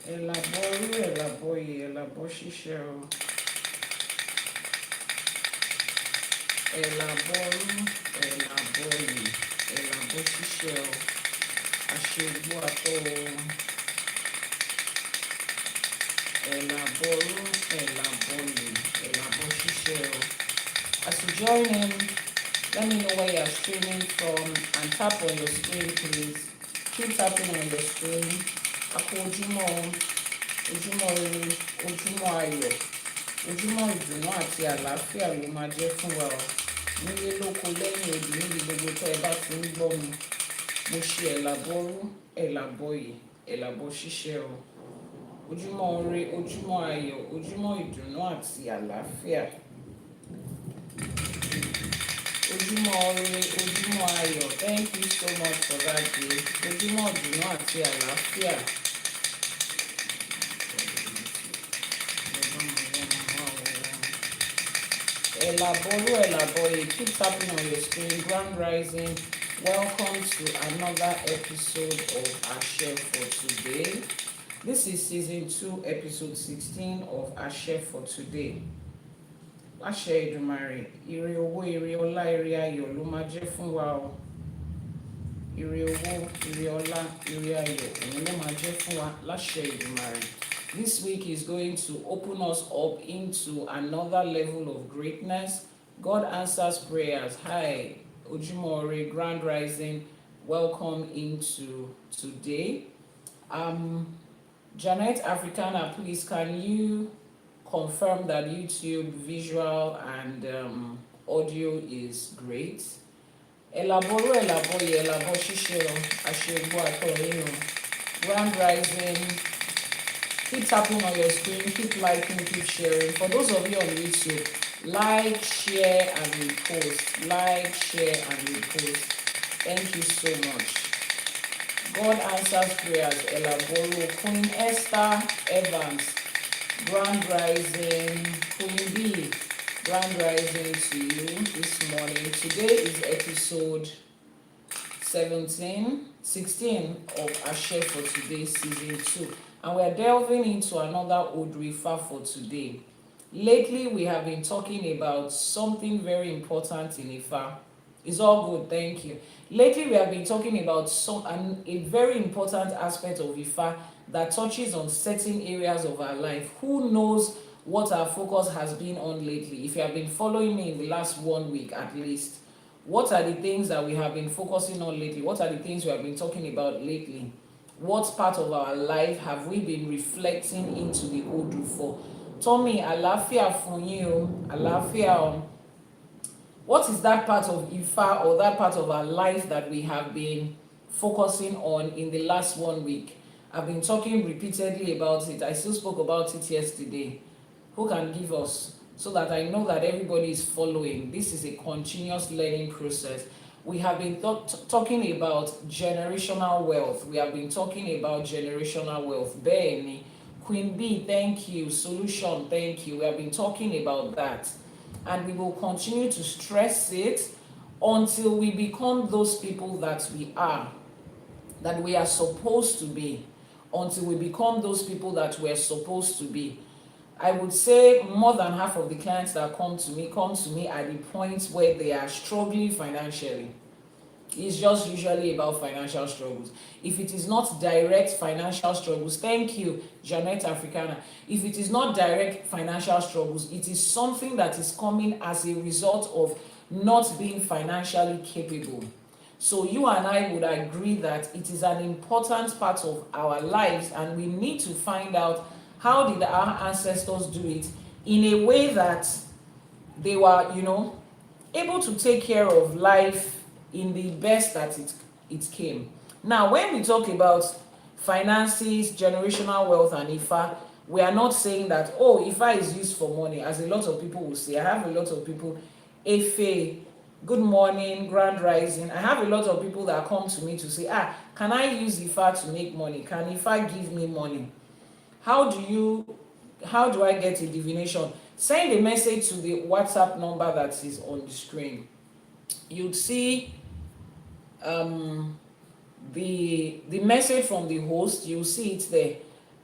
Àbọrú, Àbọyè, Àbọṣíṣẹ o. Àbọrú, Àbọyè, Àbọṣíṣẹ o. Àṣegbó àtọ o. Àbọrú, Àbọyè, Àbọṣíṣẹ o. As you join in, let me know where you're streaming from and tap on your screen, please. Keep tapping on your screen. Àkó ojúmọ́, ojúmọ́ ire, ojúmọ́ ayọ̀, ojúmọ́ ìdùnnú àti àlàáfíà ló máa jẹ́ fún wa o. Nílé lóko lẹ́yìn odi níbi gbogbo tó ẹ bá ti ń gbọ́ mi. Mo ṣe Àbọrú, Àbọyè, Àbọṣíṣẹ o. Ojúmọ́ ire, ojúmọ́ ayọ̀, ojúmọ́ ìdùnnú àti àlàáfíà. Ojúmọ́ ire, ojúmọ́ ayọ̀. Thank you so much for that day. Ojúmọ́ ìdùnnú àti àlàáfíà. Àbọrú, Àbọyè. Keep tapping on your screen. Grand Rising. Welcome to another episode of Àṣẹ for today. This is season 2, episode 16 of Àṣẹ for today. Láṣẹ Èdùmàrè, ire owó, ire ọlá, ire ayọ̀ ló máa jẹ́ fún wa o. Ire owó, ire ọlá, ire ayọ̀ òun ló máa jẹ́ fún wa láṣẹ Èdùmàrè. This week is going to open us up into another level of greatness. God answers prayers. Hi, Ojúmọ́ ire, Grand Rising. Welcome into today. Janet Africana, please can you confirm that YouTube visual and audio is great? Àbọrú, Àbọyè, Àbọṣíṣẹ o. Àṣegbó àtọ o. Grand Rising. Keep tapping on your screen, keep liking, keep sharing. For those of you on YouTube, like, share, and repost. Like, share, and repost. Thank you so much. God answers prayers. Àbọrú, Queen Esther Evans. Grand Rising, Queen B. Grand Rising to you this morning. Today is episode 16 of Àṣẹ for Today, season 2. And we're delving into another Odù Ifá for today. Lately, we have been talking about something very important in Ifá. It's all good, thank you. Lately, we have been talking about a very important aspect of Ifá that touches on certain areas of our life. Who knows what our focus has been on lately? If you have been following me in the last 1 week at least, what are the things that we have been focusing on lately? What are the things we have been talking about lately? What part of our life have we been reflecting into the Odù for? Tommy, àlàáfíà fún yín o, àlàáfíà o. What is that part of Ifá or that part of our life that we have been focusing on in the last 1 week? I've been talking repeatedly about it. I still spoke about it yesterday. Who can give us so that I know that everybody is following? This is a continuous learning process. We have been talking about generational wealth. We have been talking about generational wealth. Bẹ́ẹ̀ni, Queen B, thank you. Solution, thank you. We have been talking about that. And we will continue to stress it until we become those people that we are supposed to be. Until we become those people that we're supposed to be. I would say more than half of the clients that come to me at the point where they are struggling financially. It's just usually about financial struggles. If it is not direct financial struggles, thank you, Janet Africana. If it is not direct financial struggles, it is something that is coming as a result of not being financially capable. So you and I would agree that it is an important part of our lives, and we need to find out how did our ancestors do it in a way that they were, able to take care of life in the best that it came. Now, when we talk about finances, generational wealth, and Ifá, we are not saying that, oh, Ifá is used for money, as a lot of people will say. I have a lot of people, Efe, good morning, Grand Rising. I have a lot of people that come to me to say, can I use Ifá to make money? Can Ifá give me money? How do I get a divination? Send a message to the WhatsApp number that is on the screen. You'd see the message from the host. You'll see it there.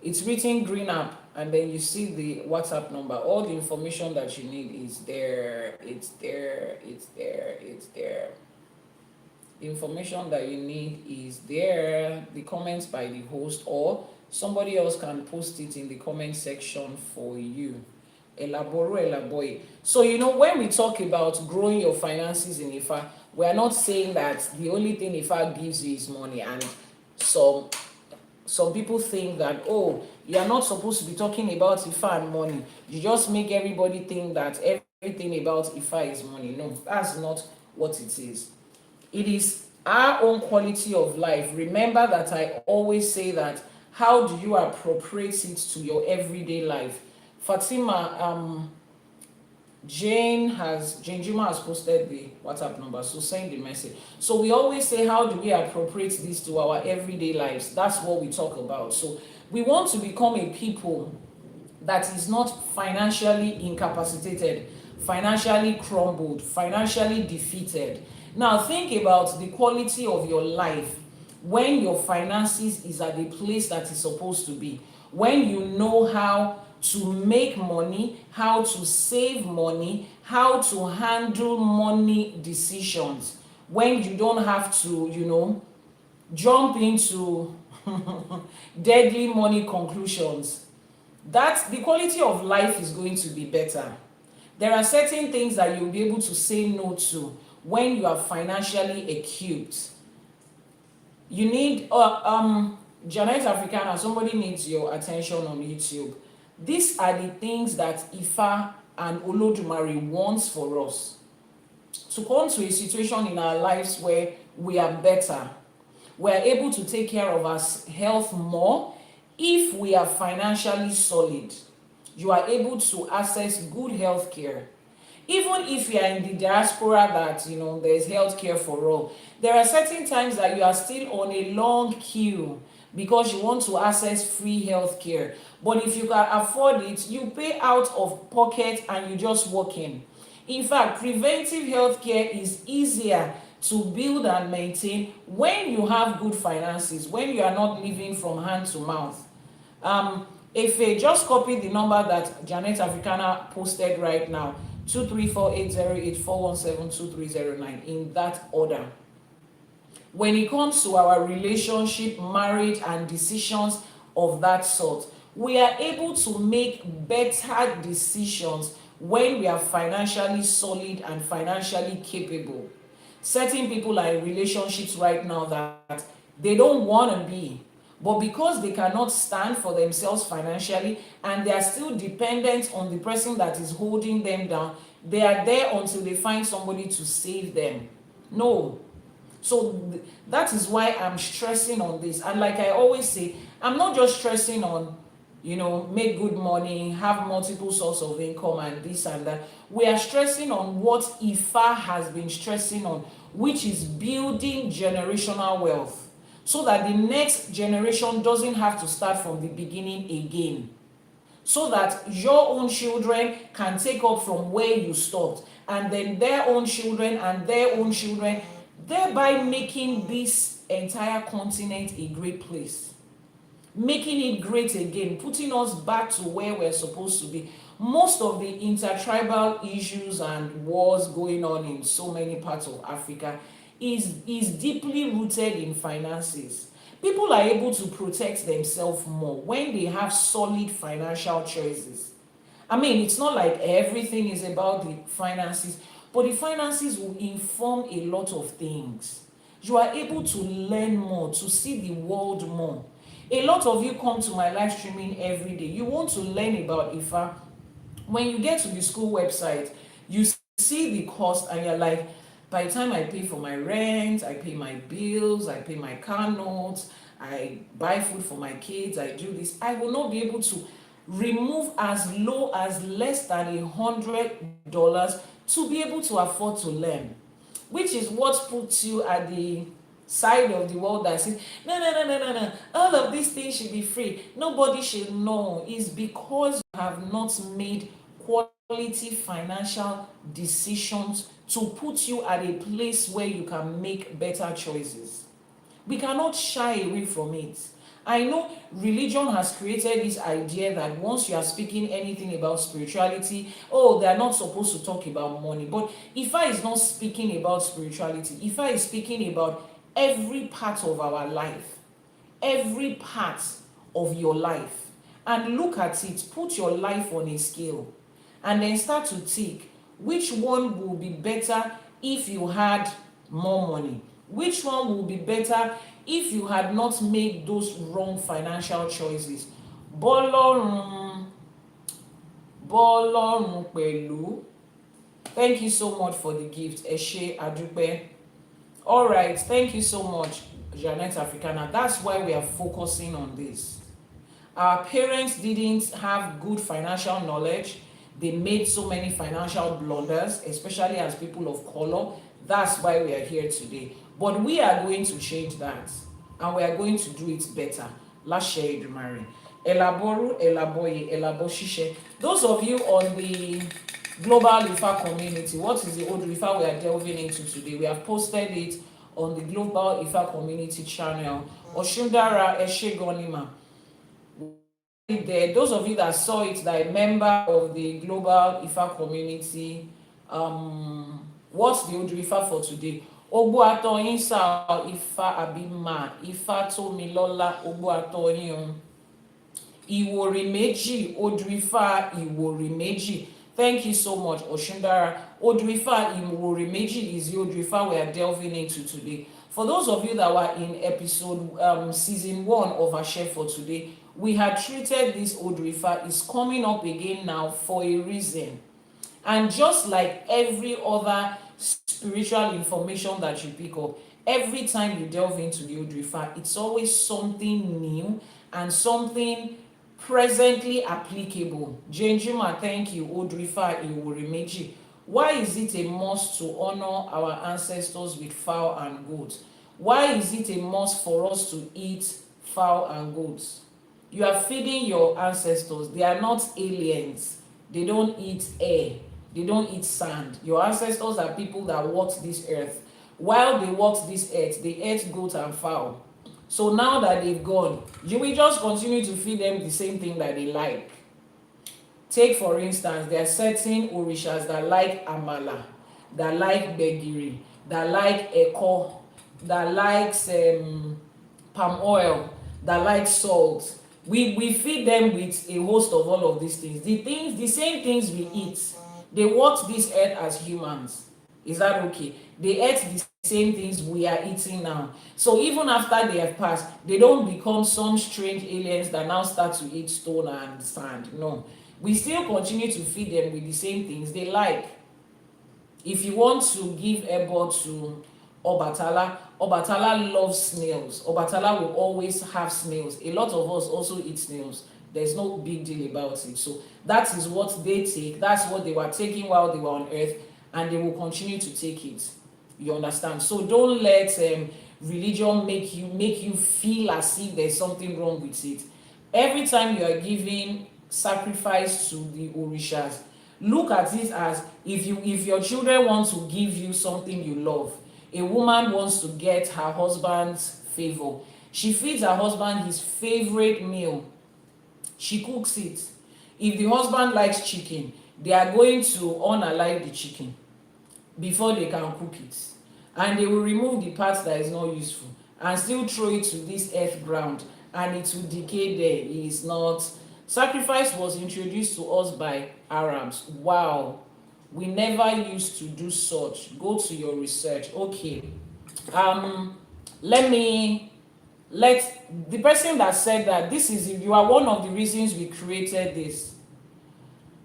It's written green app, and then you see the WhatsApp number. All the information that you need is there. It's there. It's there. It's there. The information that you need is there. The comments by the host, or somebody else can post it in the comment section for you. Àbọrú, Àbọyè. So when we talk about growing your finances in Ifa, we are not saying that the only thing Ifa gives you is money. And some people think that, oh, you are not supposed to be talking about Ifa and money. You just make everybody think that everything about Ifa is money. No, that's not what it is. It is our own quality of life. Remember that I always say that, how do you appropriate it to your everyday life? Fatima, Jane Juma has posted the WhatsApp number, so send the message. So we always say, how do we appropriate this to our everyday lives? That's what we talk about. So we want to become a people that is not financially incapacitated, financially crumbled, financially defeated. Now think about the quality of your life when your finances is at the place that is supposed to be, when you know how to make money, how to save money, how to handle money decisions, when you don't have to, jump into deadly money conclusions. That the quality of life is going to be better. There are certain things that you'll be able to say no to when you are financially equipped. You need Janet Africana, somebody needs your attention on YouTube. These are the things that Ifa and Elédùmarè wants for us. To come to a situation in our lives where we are better. We are able to take care of our health more if we are financially solid. You are able to access good health care. Even if you are in the diaspora that, there's health care for all. There are certain times that you are still on a long queue because you want to access free health care. But if you can afford it, you pay out of pocket and you just walk in. In fact, preventive health care is easier to build and maintain when you have good finances, when you are not living from hand to mouth. If just copy the number that Janet Africana posted right now, 2348084172309, in that order. When it comes to our relationship, marriage, and decisions of that sort, we are able to make better decisions when we are financially solid and financially capable. Certain people are in relationships right now that they don't want to be, but because they cannot stand for themselves financially and they are still dependent on the person that is holding them down, they are there until they find somebody to save them. No. So that is why I'm stressing on this. And like I always say, I'm not just stressing on, make good money, have multiple sources of income and this and that. We are stressing on what Ifa has been stressing on, which is building generational wealth, so that the next generation doesn't have to start from the beginning again. So that your own children can take up from where you stopped, and then their own children and their own children, thereby making this entire continent a great place, making it great again, putting us back to where we're supposed to be. Most of the intertribal issues and wars going on in so many parts of Africa is deeply rooted in finances. People are able to protect themselves more when they have solid financial choices. I mean, it's not like everything is about the finances, but the finances will inform a lot of things. You are able to learn more, to see the world more. A lot of you come to my live streaming every day. You want to learn about Ifa. When you get to the school website, you see the cost and you're like, by the time I pay for my rent, I pay my bills, I pay my car notes, I buy food for my kids, I do this, I will not be able to remove as low as less than $100 to be able to afford to learn, which is what puts you at the side of the world that says, no, all of these things should be free, nobody should know. Is because you have not made quality financial decisions to put you at a place where you can make better choices. We cannot shy away from it. I know religion has created this idea that once you are speaking anything about spirituality, oh, they are not supposed to talk about money. But Ifa is not speaking about spirituality. Ifa is speaking about every part of our life, every part of your life. And look at it, put your life on a scale, and then start to think which one will be better if you had more money, which one will be better if you had not made those wrong financial choices. Bọ́lọ́run pẹ̀lú. Thank you so much for the gift. Ẹ ṣé, a dúpẹ́. All right, thank you so much, Janet Africana. That's why we are focusing on this. Our parents didn't have good financial knowledge. They made so many financial blunders, especially as people of color. That's why we are here today. But we are going to change that, and we are going to do it better. Àṣẹ Èdùmàrè. Àbọrú, Àbọyè, Àbọṣíṣẹ. Those of you on the Global Ifa community, what is the Odù Ifá we are delving into today? We have posted it on the Global Ifa community channel. Oshundara Eshegonima. There, those of you that saw it, that are member of the Global Ifa community, what's the Odù Ifá for today? Ogbu atoyin sa Ifa abima, Ifa tomilola, ogbu atoyin. Iwori Meji, Odù Ifá Iwori Meji. Thank you so much, Oshundara. Odù Ifá Iwori Meji is the Odù Ifá we are delving into today. For those of you that were in episode season 1 of Ìṣẹ̀ṣe for today, we had treated this Odù Ifá. Is coming up again now for a reason. And just like every other spiritual information that you pick up, every time you delve into the Odù Ifá, it's always something new and something presently applicable. Jenjuma, thank you. Odù Ifá Iwori Meji. Why is it a must to honor our ancestors with fowl and goats? Why is it a must for us to eat fowl and goats? You are feeding your ancestors. They are not aliens. They don't eat air. They don't eat sand. Your ancestors are people that walked this earth. While they walked this earth, they ate goat and fowl. So now that they've gone, you will just continue to feed them the same thing that they like. Take for instance, there are certain orishas that like amala, that like begiri, that like eko, that likes palm oil, that like salt. We feed them with a host of all of these things. The same things we eat. They walked this earth as humans. Is that okay? They ate the same things we are eating now. So even after they have passed, they don't become some strange aliens that now start to eat stone and sand. No. We still continue to feed them with the same things they like. If you want to give ebo to Obatala, Obatala loves snails. Obatala will always have snails. A lot of us also eat snails. There's no big deal about it. So that is what they take. That's what they were taking while they were on earth, and they will continue to take it. You understand? So don't let religion make you feel as if there's something wrong with it. Every time you are giving sacrifice to the orishas, look at it as if your children want to give you something you love. A woman wants to get her husband's favor. She feeds her husband his favorite meal. She cooks it. If the husband likes chicken, they are going to unalive the chicken before they can cook it. And they will remove the part that is not useful and still throw it to this earth ground, and it will decay there. It is not. Sacrifice was introduced to us by Arabs. Wow. We never used to do such. Go to your research. Okay. Let the person that said that you are one of the reasons we created this.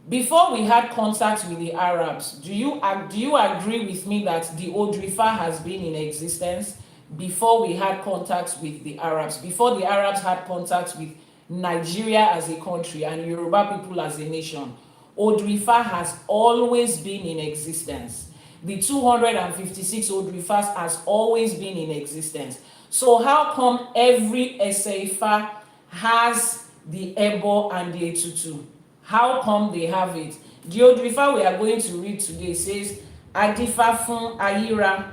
Before we had contact with the Arabs, do you agree with me that the Odù Ifá has been in existence before we had contact with the Arabs? Before the Arabs had contact with Nigeria as a country and Yoruba people as a nation, Odù Ifá has always been in existence. The 256 Odù Ifás has always been in existence. So how come every Ifá has the Ebo and the Etutu? How come they have it? The Odù Ifá we are going to read today says, Adifa fún Ayíra,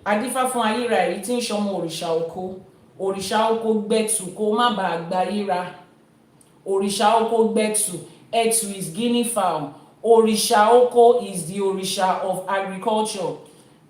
èyí tí ń ṣọmọ òrìṣà oko, òrìṣà oko gbẹ̀tù kó má bàa gba yíra. Òrìṣà oko gbẹ̀tù, ẹ̀tù is guinea fowl. Òrìṣà oko is the òrìṣà of agriculture.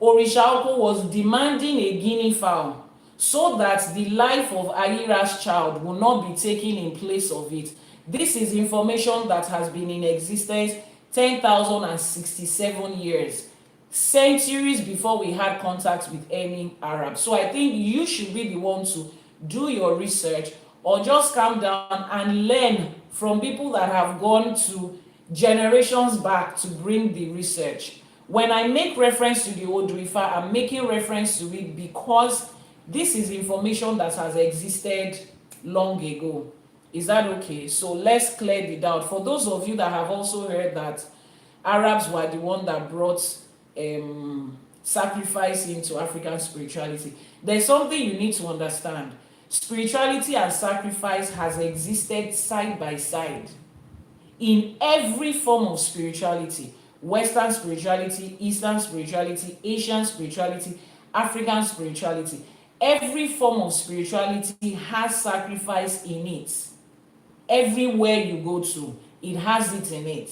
Òrìṣà oko was demanding a guinea fowl so that the life of Ayira's child will not be taken in place of it. This is information that has been in existence 10,067 years, centuries before we had contact with any Arab. So I think you should be the one to do your research, or just calm down and learn from people that have gone to generations back to bring the research. When I make reference to the Odù Ifá, I'm making reference to it because this is information that has existed long ago. Is that okay? So let's clear the doubt. For those of you that have also heard that Arabs were the one that brought sacrifice into African spirituality, there's something you need to understand. Spirituality and sacrifice has existed side by side in every form of spirituality. Western spirituality, Eastern spirituality, Asian spirituality, African spirituality. Every form of spirituality has sacrifice in it. Everywhere you go to, it has it in it.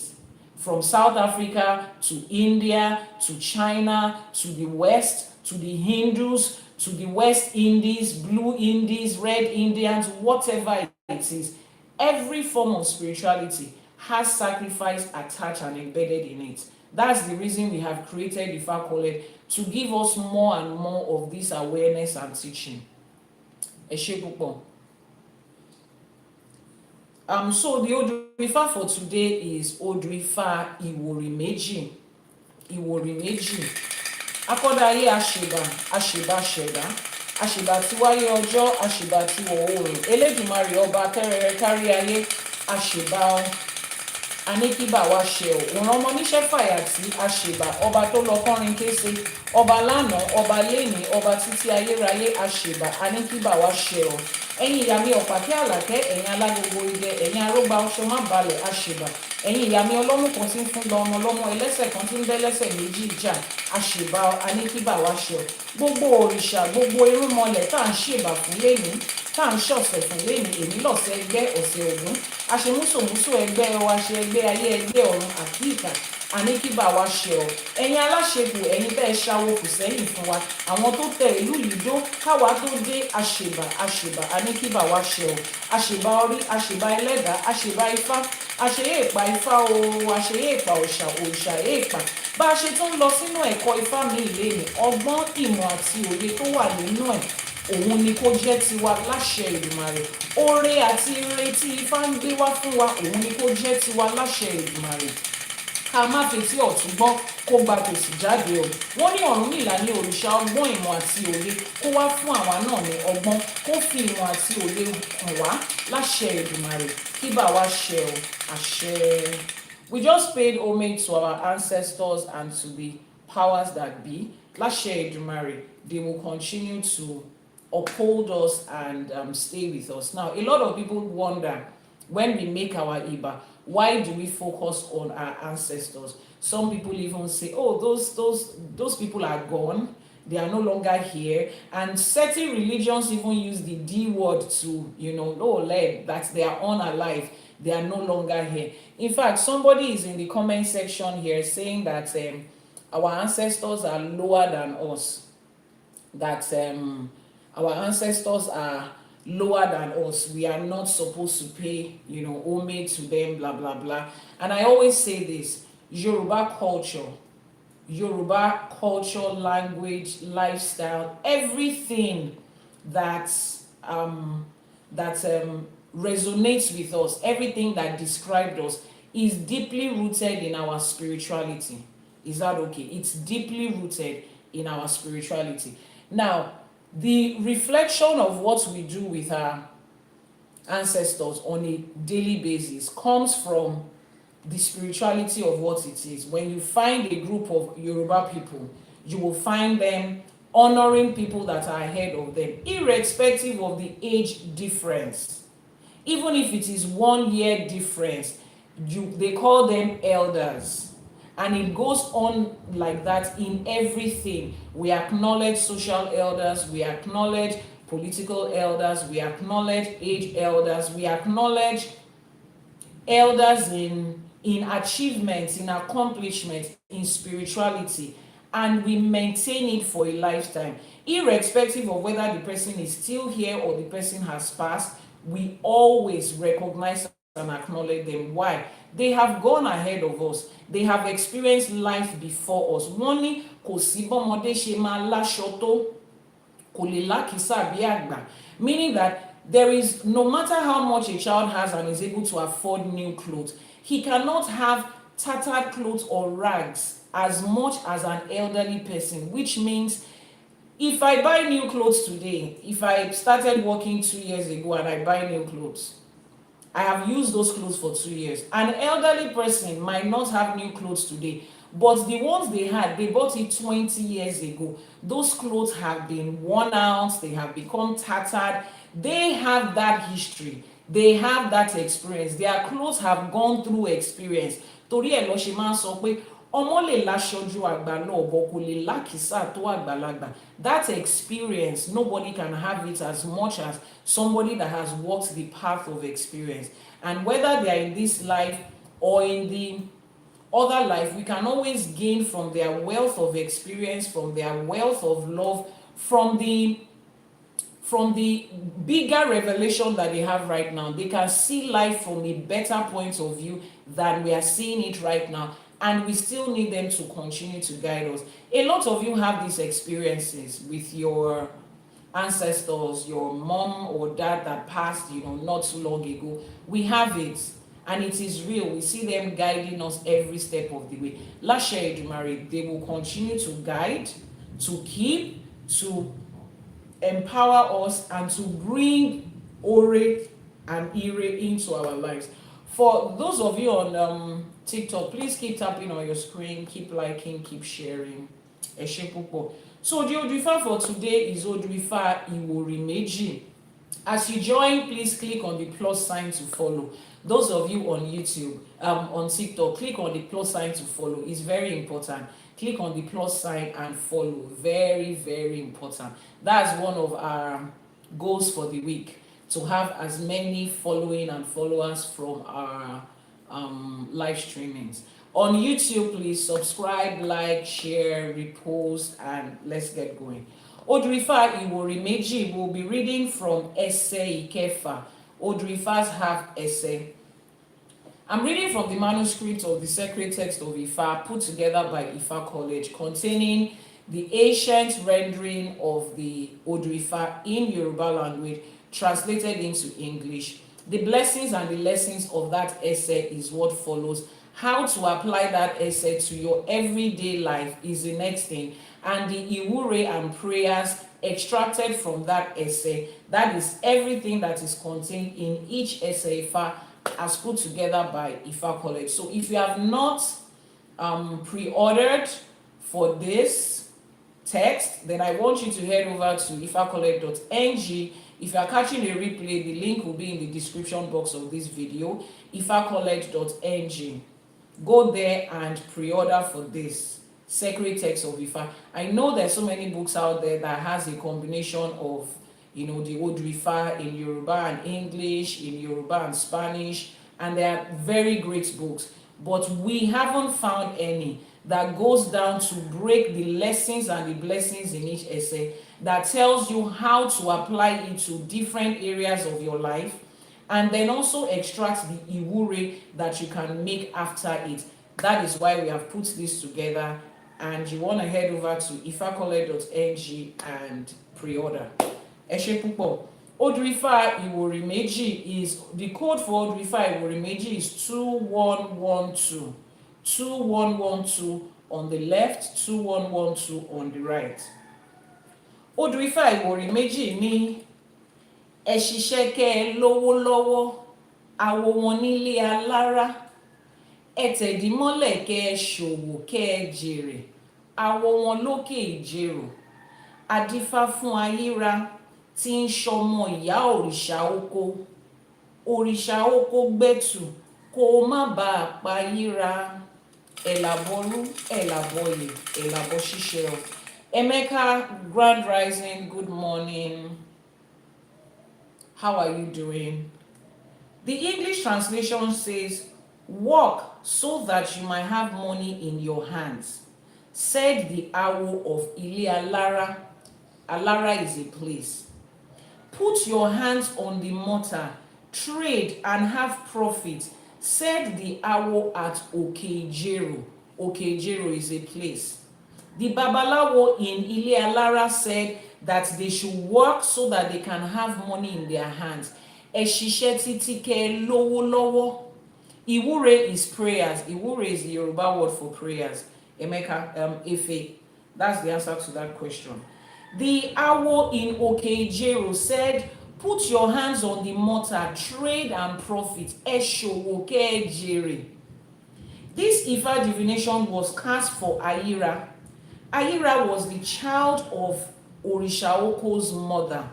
From South Africa to India to China to the West to the Hindus to the West Indies, Blue Indies, Red Indians, whatever it is. Every form of spirituality has sacrifice attached and embedded in it. That's the reason we have created the Ifá College, to give us more and more of this awareness and teaching. Ẹ ṣé púpọ̀. So the Odù Ifá for today is Odù Ifá Iwori Meji. Iwori Meji. Akọ́dáyé àṣèbà, àṣèbà ṣẹ̀dá, àṣèbà tí wáyé ọjọ́, àṣèbà tí wọ̀ oòrùn, Elédùmarè ọba tẹ́rẹrẹ kárí ayé, àṣèbà aníkíbà wá ṣe ò, òun ọmọ níṣẹ́ fàyàtì, àṣèbà ọba tó lọ kọrin kése, ọba lánàá, ọba lénìí, ọba títí ayérayé, àṣèbà aníkíbà wá ṣe ò. Ẹ̀yin ìyá mi ọ̀pàkẹ́ àlàkẹ́, ẹ̀yin alágogo idẹ, ẹ̀yin arógbá ọṣọ má balẹ̀, àṣèbà. Ẹ̀yin ìyá mi ọlọ́mú kan tí ń fún lọ́mọ lọ́mọ, ẹlẹ́sẹ̀ kan tí ń bẹ́lẹ́sẹ̀ méjì jà, àṣèbà aníkíbà wá ṣe ò. Gbogbo òrìṣà, gbogbo irúnmọlẹ̀ tá à ń ṣèbà fún lénìí, tá à ń ṣọ̀sẹ̀ fún lénìí, èmi lọ̀sẹ̀ ẹgbẹ́ ọ̀sẹ̀ Ògún, àṣemúsòmúsò ẹgbẹ́ wa ṣe ẹgbẹ́ ayé ẹgbẹ́ ọ̀run àkíkà, àníkíbà wá ṣe ọ́. Ẹ̀yin aláṣẹkù, ẹ̀yin tẹ́ ẹ ṣàwó kù sẹ́yìn fún wa, àwọn tó tẹ ìlú yìí dó káwa tó dé, àṣèbà àṣèbà àníkíbà wá ṣe ọ́. Àṣèbà orí, àṣèbà ẹlẹ́dàá, àṣèbà ifá, àṣeyé ìpa ifá o, àṣeyé ìpa òòṣà, òòṣà èèpà. Bá a ṣe tún lọ sínú ẹ̀kọ́ ifá mi ìlénìí, ọgbọ́n ìmọ̀ àti òye tó wà nínú ẹ̀, òun ni kó jẹ́ tiwa láṣẹ Èdùmàrè. Oore àti ire tí ifá ń gbé wá fún wa, òun ni kó jẹ́ tiwa láṣẹ Èdùmàrè. Ká má fetí ọ̀tún gbọ́ kó gba tòsì jáde o. Wọ́n ní Ọ̀rúnmìlà ní òrìṣà ọgbọ́n ìmọ̀ àti òye, kó wá fún àwa náà ní ọgbọ́n, kó fi ìmọ̀ àti òye hàn wá láṣẹ Èdùmàrè. Kí bá wa ṣe o, àṣẹ. We just paid homage to our ancestors and to the powers that be. Láṣẹ Èdùmàrè, they will continue to uphold us and stay with us. Now, a lot of people wonder, when we make our Iba, why do we focus on our ancestors? Some people even say, oh, those people are gone, they are no longer here. And certain religions even use the D word to, that they are unalive, they are no longer here. In fact, somebody is in the comment section here saying that our ancestors are lower than us, that our ancestors are lower than us, we are not supposed to pay homage to them, blah blah blah. And I always say this: Yoruba culture, language, lifestyle, everything that resonates with us, everything that described us, is deeply rooted in our spirituality. Is that okay? It's deeply rooted in our spirituality. Now, the reflection of what we do with our ancestors on a daily basis comes from the spirituality of what it is. When you find a group of Yoruba people, you will find them honoring people that are ahead of them, irrespective of the age difference. Even if it is 1 year difference, they call them elders. And it goes on like that in everything. We acknowledge social elders, we acknowledge political elders, we acknowledge age elders, we acknowledge elders in achievements, in accomplishments, in spirituality, and we maintain it for a lifetime. Irrespective of whether the person is still here or the person has passed, we always recognize and acknowledge them. Why? They have gone ahead of us. They have experienced life before us. Wọ́n ní kò sí bọ́mọdé ṣe máa láṣọ tó, kò lè lákìísà bí àgbà. Meaning that there is, no matter how much a child has and is able to afford new clothes, he cannot have tattered clothes or rags as much as an elderly person, which means if I buy new clothes today, if I started working 2 years ago and I buy new clothes, I have used those clothes for 2 years. An elderly person might not have new clothes today, but the ones they had, they bought it 20 years ago. Those clothes have been worn out, they have become tattered. They have that history, they have that experience. Their clothes have gone through experience. Torí ẹ̀ ló ṣe máa ń sọ pé ọmọ lè láṣọ ju àgbà lọ, but kò lè lákìísà tó àgbàlagbà. That experience, nobody can have it as much as somebody that has walked the path of experience. And whether they are in this life or in the other life, we can always gain from their wealth of experience, from their wealth of love, from the bigger revelation that they have right now. They can see life from a better point of view than we are seeing it right now, and we still need them to continue to guide us. A lot of you have these experiences with your ancestors, your mom or dad that passed, not too long ago. We have it, and it is real. We see them guiding us every step of the way. Elédùmarè, they will continue to guide, to keep, to empower us, and to bring Ore and Ire into our lives. For those of you on TikTok, please keep tapping on your screen, keep liking, keep sharing. Ẹ ṣé púpọ̀. So the Odù Ifá for today is Odù Ifá Iwori Meji. As you join, please click on the plus sign to follow. Those of you on YouTube, on TikTok, click on the plus sign to follow. It's very important. Click on the plus sign and follow. Very, very important. That's one of our goals for the week, to have as many following and followers from our live streamings. On YouTube, please subscribe, like, share, repost, and let's get going. Odù Ifá Iwori Meji will be reading from Essay Ikefa. Odù Ifá's half essay. I'm reading from the manuscript of the sacred text of Ifá put together by Ifá College, containing the ancient rendering of the Odù Ifá in Yoruba language, translated into English. The blessings and the lessons of that essay is what follows. How to apply that essay to your everyday life is the next thing. And the Iwori and prayers extracted from that essay, that is everything that is contained in each essay Ifá as put together by Ifá College. So if you have not pre-ordered for this text, then I want you to head over to ifacollege.ng. If you are catching a replay, the link will be in the description box of this video. ifacollege.ng. Go there and pre-order for this sacred text of Ifá. I know there's so many books out there that has a combination of the Odù Ifá in Yoruba and English, in Yoruba and Spanish, and they are very great books. But we haven't found any that goes down to break the lessons and the blessings in each essay, that tells you how to apply it to different areas of your life, and then also extract the Iwori that you can make after it. That is why we have put this together, and you want to head over to ifacollege.ng and pre-order. Ẹ ṣé púpọ̀. Odù Ifá Iwori Meji is, the code for Odù Ifá Iwori Meji is 2112. 2112 on the left, 2112 on the right. Odù Ifá Iwori Meji ní ẹ ṣiṣẹ́ kẹ́ ẹ lówó lọ́wọ́, àwo wọn nílé alára, ẹ tẹ̀dí mọ́lẹ̀ kẹ́ ẹ ṣòwò kẹ́ ẹ jèrè, àwo wọn lókè ìjèrò, adífá fún ayíra tí ń ṣọmọ ìyá òrìṣà oko, òrìṣà oko gbẹ́tù kó o má bàa payíra, Àbọrú, Àbọyè, Àbọṣíṣẹ. Emeka, Grand Rising, good morning. How are you doing? The English translation says, work so that you might have money in your hands, said the Awo of Ile Alara. Alara is a place. Put your hands on the mortar, trade and have profit, said the Awo at Okejero. Okejero is a place. The Babalawo in Ile Alara said that they should work so that they can have money in their hands. Ẹ títí kẹ́ lówó lọ́wọ́. Iwori is prayers. Iwori is the Yoruba word for prayers. Emeka, Efe. That's the answer to that question. The Awo in Okejero said, put your hands on the mortar, trade and profit. Eshowo kejere. This Ifa divination was cast for Ayira. Ayira was the child of Orishaoko's mother.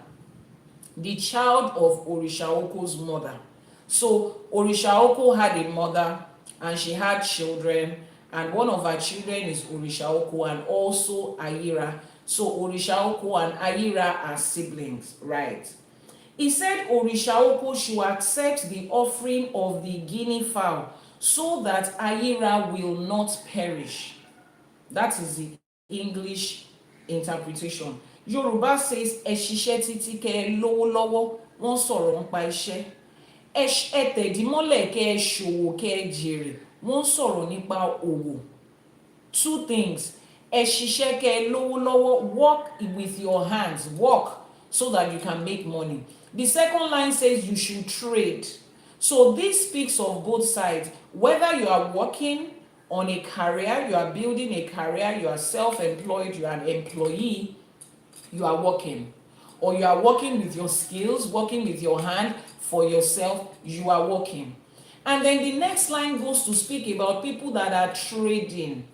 The child of Orishaoko's mother. So Orishaoko had a mother and she had children, and one of her children is Orishaoko and also Ayira. So Orishaoko and Ayira are siblings, right? He said Orishaoko should accept the offering of the guinea fowl so that Ayira will not perish. That is the English interpretation. Yoruba says Ẹ títí kẹ́ lówó lọ́wọ́, wọ́n sọ̀rọ̀ nípa iṣẹ́. Ẹ tẹ̀dímọ́lẹ̀ kẹ́ ṣòwò kẹ́ jèrè, wọ́n sọ̀rọ̀ nípa òwò. Two things. Ẹ ṣiṣẹ́ kẹ́ lówó lọ́wọ́, work with your hands, work so that you can make money. The second line says you should trade. So this speaks of both sides. Whether you are working on a career, you are building a career, you are self-employed, you are an employee, you are working. Or you are working with your skills, working with your hand for yourself, you are working. And then the next line goes to speak about people that are trading.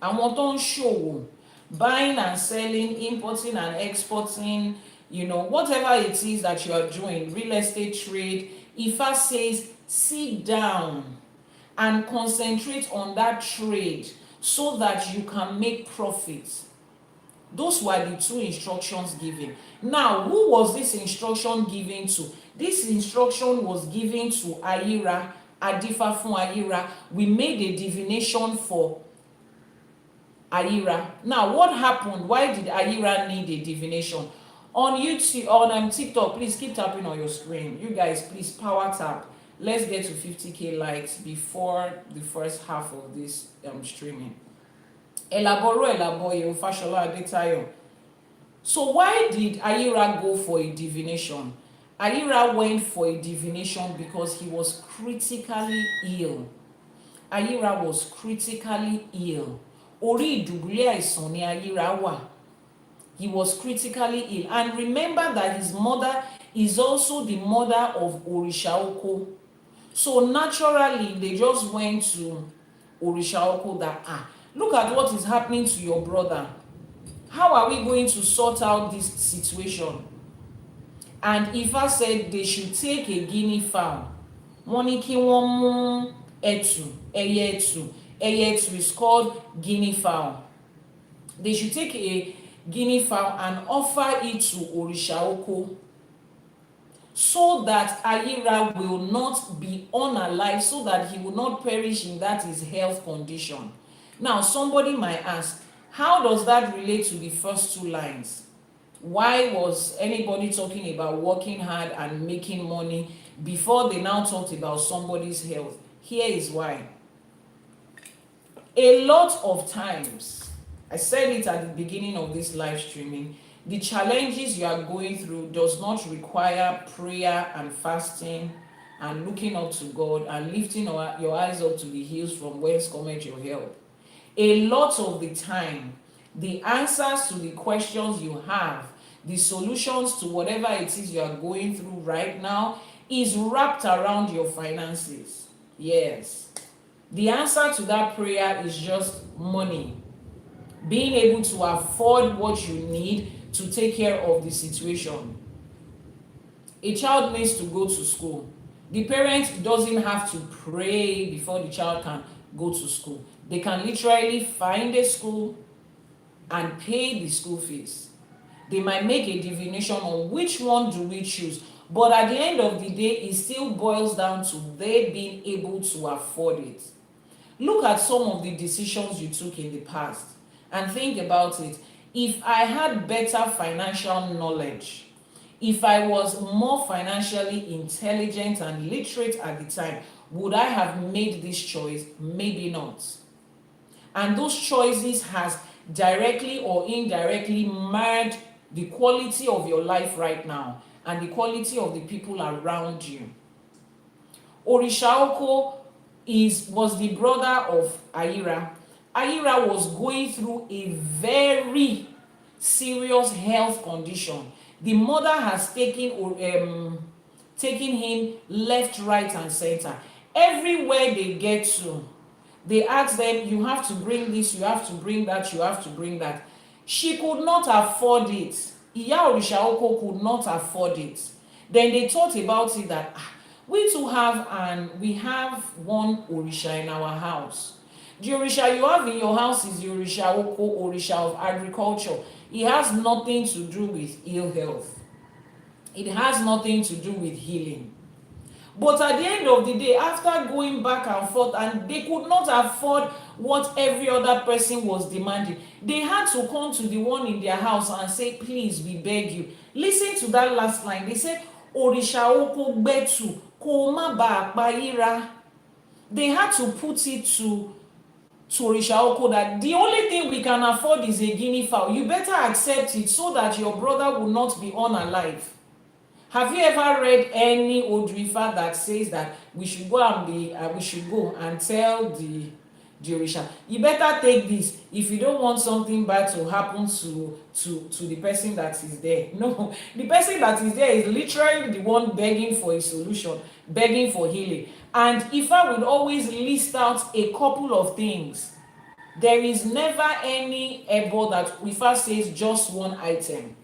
Àwọn tó ń ṣòwò, buying and selling, importing and exporting, whatever it is that you are doing, real estate trade. Ifa says, sit down and concentrate on that trade so that you can make profits. Those were the two instructions given. Now, who was this instruction given to? This instruction was given to Ayira, Adifa fún Ayira. We made a divination for Ayira. Now, what happened? Why did Ayira need a divination? On YouTube, on TikTok, please keep tapping on your screen. You guys, please power tap. Let's get to 50k likes before the first half of this streaming. Àbọrú Àbọyè Fashola Adetayo. So why did Ayira go for a divination? Ayira went for a divination because he was critically ill. Ayira was critically ill. Orí ìdùbúlẹ̀ àìsàn ni Ayira wà. He was critically ill. And remember that his mother is also the mother of Orishaoko. So naturally, they just went to Orishaoko that, look at what is happening to your brother. How are we going to sort out this situation? And Ifa said they should take a guinea fowl. Wọ́n ní kí wọ́n mú ẹtù, ẹyẹ ẹtù. Ẹyẹ ẹtù is called guinea fowl. They should take a guinea fowl and offer it to Orishaoko so that Ayira will not be unalive, so that he will not perish in that his health condition. Now, somebody might ask, how does that relate to the first two lines? Why was anybody talking about working hard and making money before they now talked about somebody's health? Here is why. A lot of times, I said it at the beginning of this live streaming, the challenges you are going through does not require prayer and fasting and looking up to God and lifting your eyes up to the hills from whence cometh your help. A lot of the time, the answers to the questions you have, the solutions to whatever it is you are going through right now is wrapped around your finances. Yes. The answer to that prayer is just money. Being able to afford what you need to take care of the situation. A child needs to go to school. The parent doesn't have to pray before the child can go to school. They can literally find a school and pay the school fees. They might make a divination on which one do we choose. But at the end of the day, it still boils down to they being able to afford it. Look at some of the decisions you took in the past and think about it. If I had better financial knowledge, if I was more financially intelligent and literate at the time, would I have made this choice? Maybe not. And those choices has directly or indirectly marred the quality of your life right now and the quality of the people around you. Òrìṣà Oko was the brother of Ayira. Ayira was going through a very serious health condition. The mother has taken him left, right, and center. Everywhere they get to, they ask them, you have to bring this, you have to bring that, you have to bring that. She could not afford it. Ìyá Òrìṣà Oko could not afford it. Then they thought about it that we too have, and we have one Òrìṣà in our house. The Òrìṣà you have in your house is the Òrìṣà Oko, Òrìṣà of agriculture. It has nothing to do with ill health. It has nothing to do with healing. But at the end of the day, after going back and forth, and they could not afford what every other person was demanding, they had to come to the one in their house and say, please, we beg you. Listen to that last line. They said, Òrìṣà Oko gbetu kó má bàa pa Ira. They had to put it to Òrìṣà Oko that the only thing we can afford is a guinea fowl. You better accept it so that your brother will not be unalive. Have you ever read any Odù Ifá that says that we should go and tell the Òrìṣà, you better take this if you don't want something bad to happen to the person that is there? No, the person that is there is literally the one begging for a solution, begging for healing. And Ifá would always list out a couple of things. There is never any ebo that Ifá says just one item.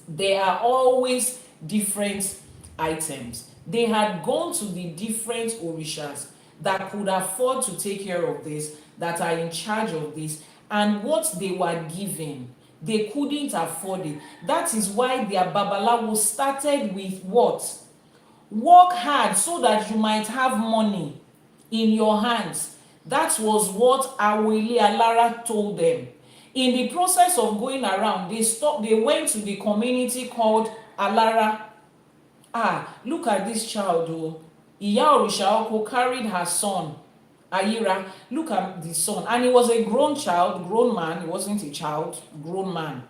There are always different items. They had gone to the different Orishas that could afford to take care of this, that are in charge of this, and what they were given, they couldn't afford it. That is why their Babalawo started with what? Work hard so that you might have money in your hands. That was what Awele Alara told them. In the process of going around, they went to the community called Alara. Look at this child. Ìyá Òrìṣà Oko carried her son, Ayira. Look at the son. And he was a grown child, grown man. He wasn't a child, grown man.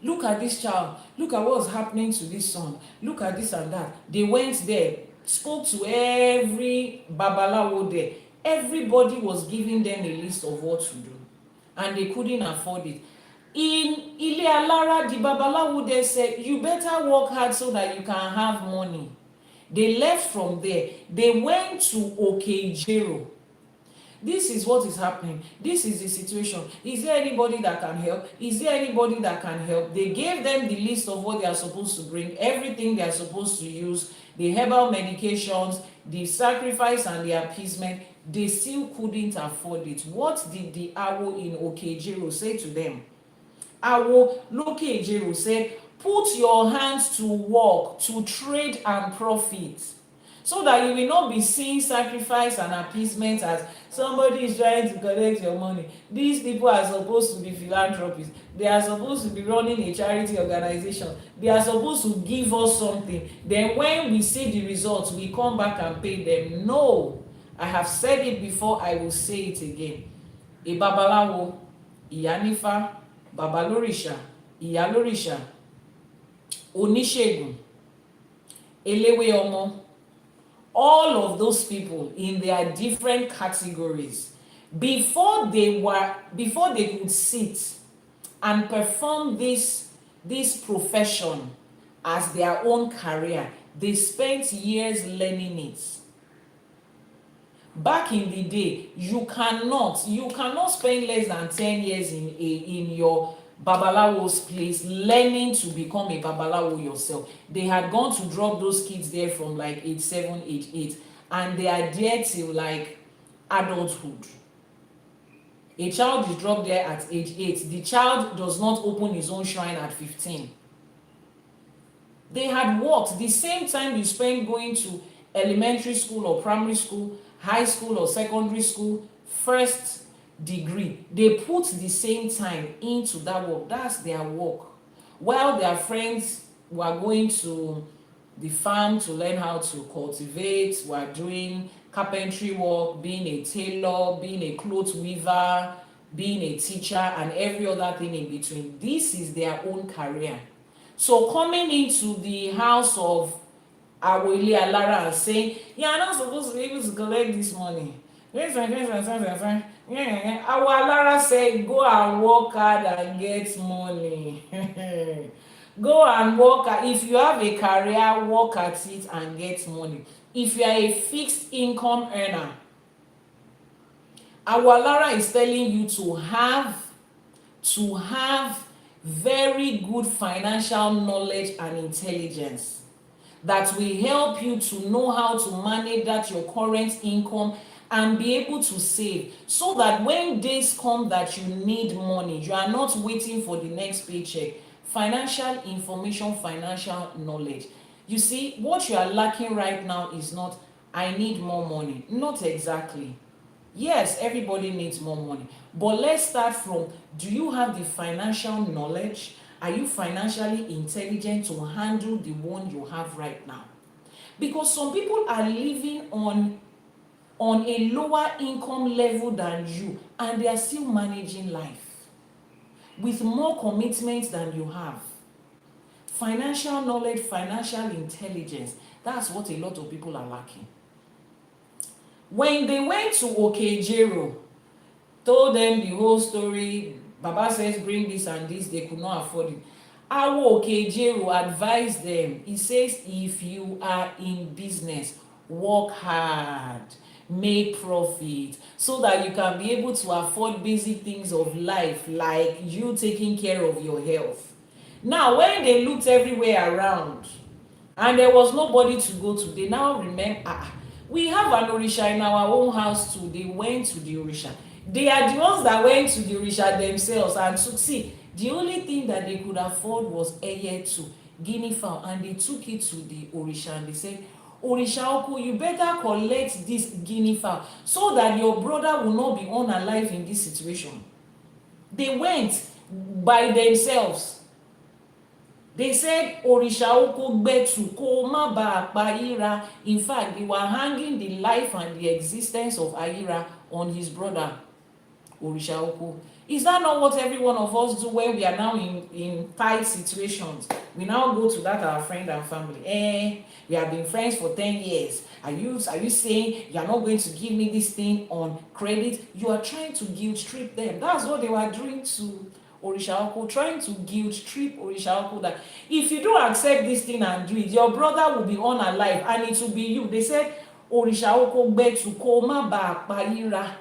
Look at this child. Look at what was happening to this son. Look at this and that. They went there, spoke to every Babalawo there. Everybody was giving them a list of what to do. And they couldn't afford it. In Ile Alara, the Babalawo there said, you better work hard so that you can have money. They left from there. They went to Okejero. This is what is happening. This is the situation. Is there anybody that can help? Is there anybody that can help? They gave them the list of what they are supposed to bring, everything they are supposed to use, the herbal medications, the sacrifice and the appeasement. They still couldn't afford it. What did the Awo in Okejero say to them? Awo Lokejero said, put your hands to work, to trade and profit, so that you will not be seeing sacrifice and appeasement as somebody is trying to collect your money. These people are supposed to be philanthropists. They are supposed to be running a charity organization. They are supposed to give us something. Then when we see the results, we come back and pay them. No, I have said it before, I will say it again. A Babalawo, Iyanifa, Babalorisha, Iyalorisha, Oníṣègùn, Eléwé Ọmọ, all of those people in their different categories, before they could sit and perform this profession as their own career, they spent years learning it. Back in the day, you cannot spend less than 10 years in your Babalawo's place learning to become a Babalawo yourself. They had gone to drop those kids there from like age 7, age 8, and they are there till like adulthood. A child is dropped there at age 8. The child does not open his own shrine at 15. They had worked the same time you spend going to elementary school or primary school, high school or secondary school, first degree. They put the same time into that work. That's their work. While their friends were going to the farm to learn how to cultivate, were doing carpentry work, being a tailor, being a cloth weaver, being a teacher, and every other thing in between. This is their own career. So coming into the house of Awele Alara and saying, "You are not supposed to be able to collect this money." Our Alara said, "Go and work hard and get money." Go and work at, if you have a career, work at it and get money. If you are a fixed income earner, our Alara is telling you to have very good financial knowledge and intelligence that will help you to know how to manage that your current income and be able to save, so that when days come that you need money, you are not waiting for the next paycheck. Financial information, financial knowledge. You see, what you are lacking right now is not, "I need more money." Not exactly. Yes, everybody needs more money. But let's start from, do you have the financial knowledge? Are you financially intelligent to handle the one you have right now? Because some people are living on a lower income level than you, and they are still managing life with more commitments than you have. Financial knowledge, financial intelligence, that's what a lot of people are lacking. When they went to Okejero, told them the whole story, Baba says bring this and this, they could not afford it. Awo Okejero advised them. He says, if you are in business, work hard, make profit, so that you can be able to afford basic things of life, like you taking care of your health. Now, when they looked everywhere around and there was nobody to go to, they now remember, we have an Orisha in our own house too. They went to the Orisha. They are the ones that went to the Orisha themselves and took, see, the only thing that they could afford was Eyetu, guinea fowl, and they took it to the Orisha and they said, "Orisha Oku, you better collect this guinea fowl so that your brother will not be unalive in this situation." They went by themselves. They said, "Orisha Oku gbetu ko ma ba pa Ayira." In fact, they were hanging the life and the existence of Ayira on his brother, Orisha Oku. Is that not what every one of us do when we are now in tight situations? We now go to that our friend and family. We have been friends for 10 years. Are you saying you are not going to give me this thing on credit? You are trying to guilt trip them. That's what they were doing to Orisha Oku, trying to guilt trip Orisha Oku that if you don't accept this thing and do it, your brother will be unalive and it will be you. They said, "Orisha Oku gbetu ko ma ba pa Ayira."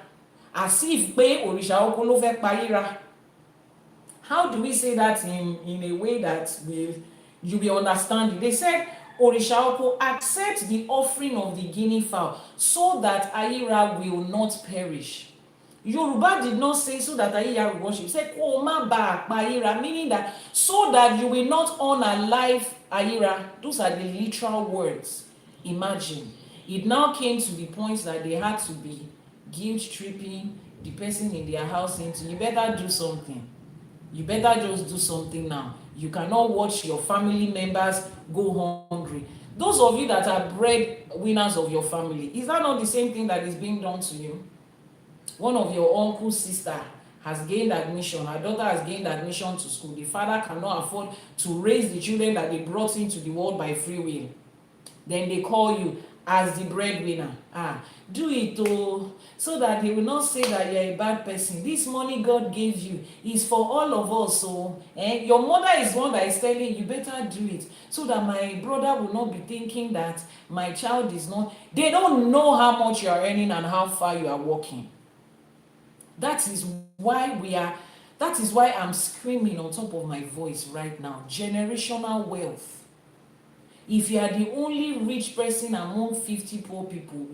As if pe Orisha Oku ló fẹ́ pa Ayira. How do we say that in a way that you will understand it? They said, "Orisha Oku, accept the offering of the guinea fowl so that Ayira will not perish." Yoruba did not say so that Ayira will worship. He said, "Ko ma ba pa Ayira," meaning that so that you will not unalive Ayira. Those are the literal words. Imagine. It now came to the point that they had to be guilt tripping the person in their house into, "You better do something. You better just do something now. You cannot watch your family members go hungry." Those of you that are breadwinners of your family, is that not the same thing that is being done to you? One of your uncle's sister has gained admission, her daughter has gained admission to school. The father cannot afford to raise the children that they brought into the world by free will. Then they call you as the breadwinner. Do it so that they will not say that you're a bad person. This money God gave you is for all of us. So your mother is one that is telling you better do it so that my brother will not be thinking that my child is not. They don't know how much you are earning and how far you are walking. That is why I'm screaming on top of my voice right now. Generational wealth. If you are the only rich person among 50 poor people,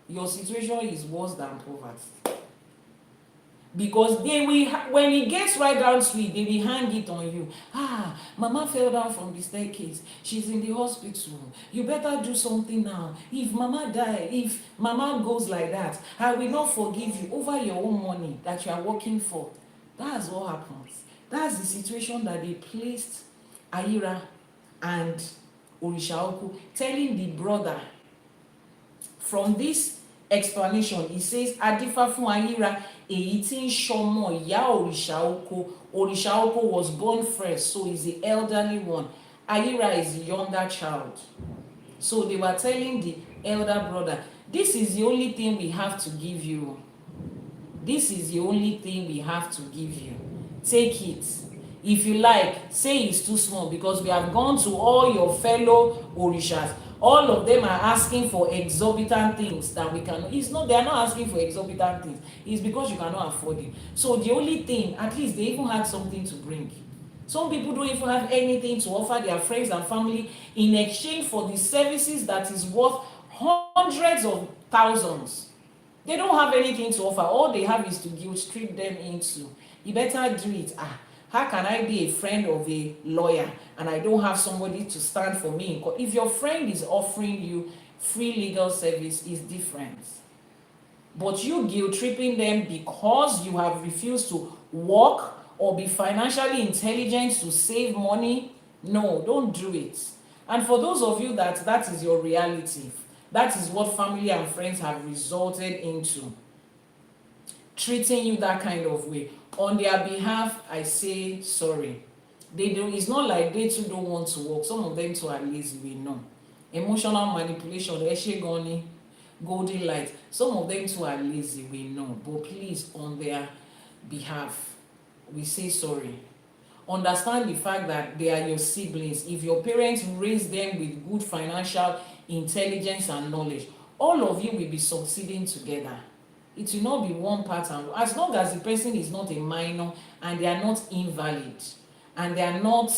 your situation is worse than poverty. because they will, when it gets right down to it, they will hang it on you. Mama fell down from the staircase, she's in the hospital, you better do something now. If mama die, if mama goes like that, I will not forgive you over your own money that you are working for. That's what happens. That's the situation that they placed Ayira and Orishaoku, telling the brother. From this explanation, he says, Adifa fún Ayira, èyí tí ń ṣọmọ ìyá Orishaoku. Orishaoku was born first, so he's the elderly one. Ayira is the younger child. So they were telling the elder brother, this is the only thing we have to give you. This is the only thing we have to give you. Take it. If you like, say it's too small, because we have gone to all your fellow Orishas. All of them are asking for exorbitant things that we can. It's not, they are not asking for exorbitant things. It's because you cannot afford it. So the only thing, at least they even had something to bring. Some people don't even have anything to offer their friends and family in exchange for the services that is worth hundreds of thousands. They don't have anything to offer. All they have is to guilt trip them into, you better do it. How can I be a friend of a lawyer and I don't have somebody to stand for me in court? If your friend is offering you free legal service, is different. But you guilt tripping them because you have refused to work or be financially intelligent to save money, no, don't do it. And for those of you that is your reality, that is what family and friends have resulted into, treating you that kind of way. On their behalf, I say sorry. It's not like they too don't want to work. Some of them too are lazy, we know. Emotional manipulation, eshegoni, golden light. Some of them too are lazy, we know. But please, on their behalf, we say sorry. Understand the fact that they are your siblings. If your parents raise them with good financial intelligence and knowledge, all of you will be succeeding together. It will not be one pattern. As long as the person is not a minor and they are not invalid and they are not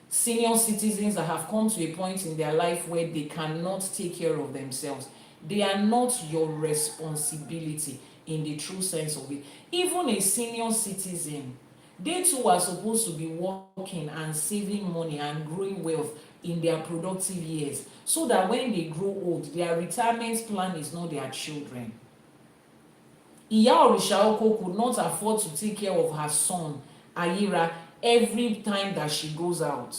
senior citizens that have come to a point in their life where they cannot take care of themselves, they are not your responsibility in the true sense of it. Even a senior citizen, they too are supposed to be working and saving money and growing wealth in their productive years, so that when they grow old, their retirement plan is not their children. Iya Orishaoku could not afford to take care of her son, Ayira, every time that she goes out.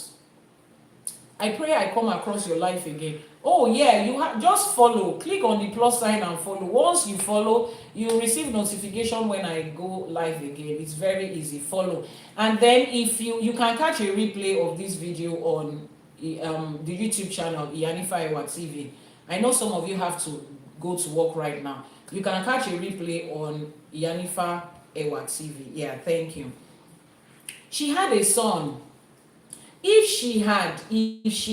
I pray I come across your life again. Oh yeah, you just follow. Click on the plus sign and follow. Once you follow, you receive notification when I go live again. It's very easy. Follow. And then if you can catch a replay of this video on the YouTube channel, Iyanifa Ewa TV. I know some of you have to go to work right now. You can catch a replay on Iyanifa Ewa TV. Yeah, thank you. She had a son. If she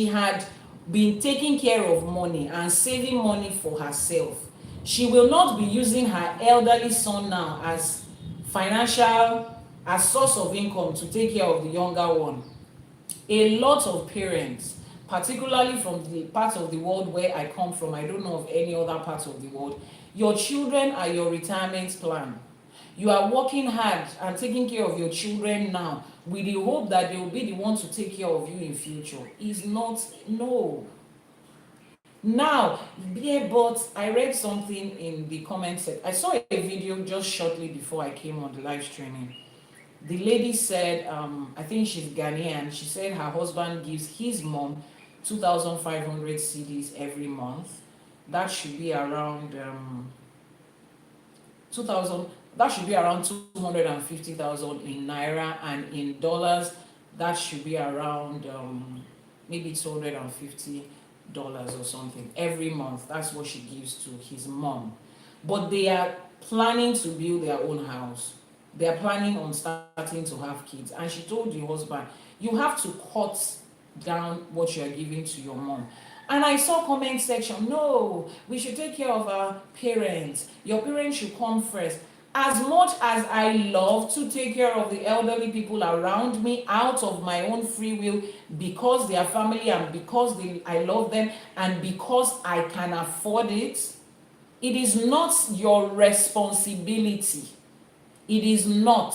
had been taking care of money and saving money for herself, she will not be using her elderly son now as source of income to take care of the younger one. A lot of parents, particularly from the part of the world where I come from, I don't know of any other part of the world, your children are your retirement plan. You are working hard and taking care of your children now with the hope that they will be the ones to take care of you in future. Is not, no. Now, yeah, but I read something in the comment section. I saw a video just shortly before I came on the live streaming. The lady said, I think she's Ghanaian, she said her husband gives his mom 2,500 cedis every month. That should be around 250,000 in naira, and in dollars that should be around maybe $250 or something every month. That's what she gives to his mom. But they are planning to build their own house. They are planning on starting to have kids, and she told the husband, you have to cut down what you are giving to your mom. And I saw comment section, no, we should take care of our parents. Your parents should come first. As much as I love to take care of the elderly people around me out of my own free will, because they are family and because I love them and because I can afford it, it is not your responsibility. It is not.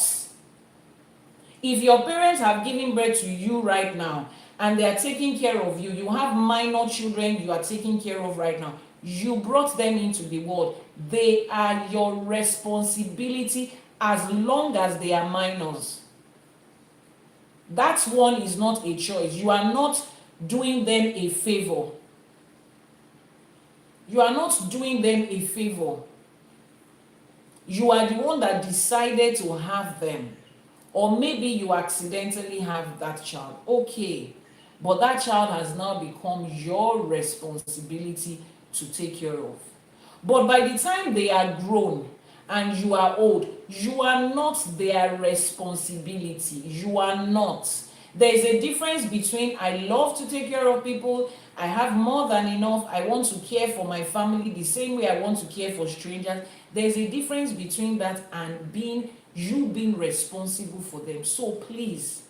If your parents have given birth to you right now and they are taking care of you, you have minor children you are taking care of right now, you brought them into the world. They are your responsibility as long as they are minors. That one is not a choice. You are not doing them a favor. You are not doing them a favor. You are the one that decided to have them. Or maybe you accidentally have that child. Okay. But that child has now become your responsibility to take care of. But by the time they are grown and you are old, you are not their responsibility. You are not. There is a difference between I love to take care of people, I have more than enough, I want to care for my family the same way I want to care for strangers. There is a difference between that and you being responsible for them. So please,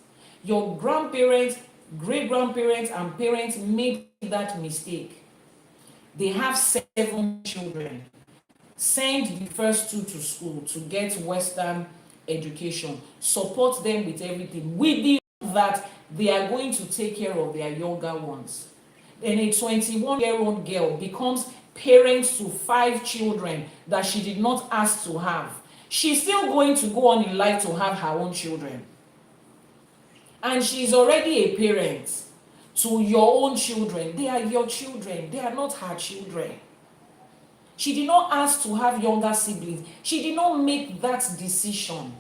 your grandparents, great-grandparents, and parents made that mistake. They have 7 children. Send the first 2 to school to get Western education. Support them with everything, with the hope that they are going to take care of their younger ones. Then a 21-year-old girl becomes parents to 5 children that she did not ask to have. She's still going to go on in life to have her own children. And she's already a parent to your own children. They are your children. They are not her children. She did not ask to have younger siblings. She did not make that decision.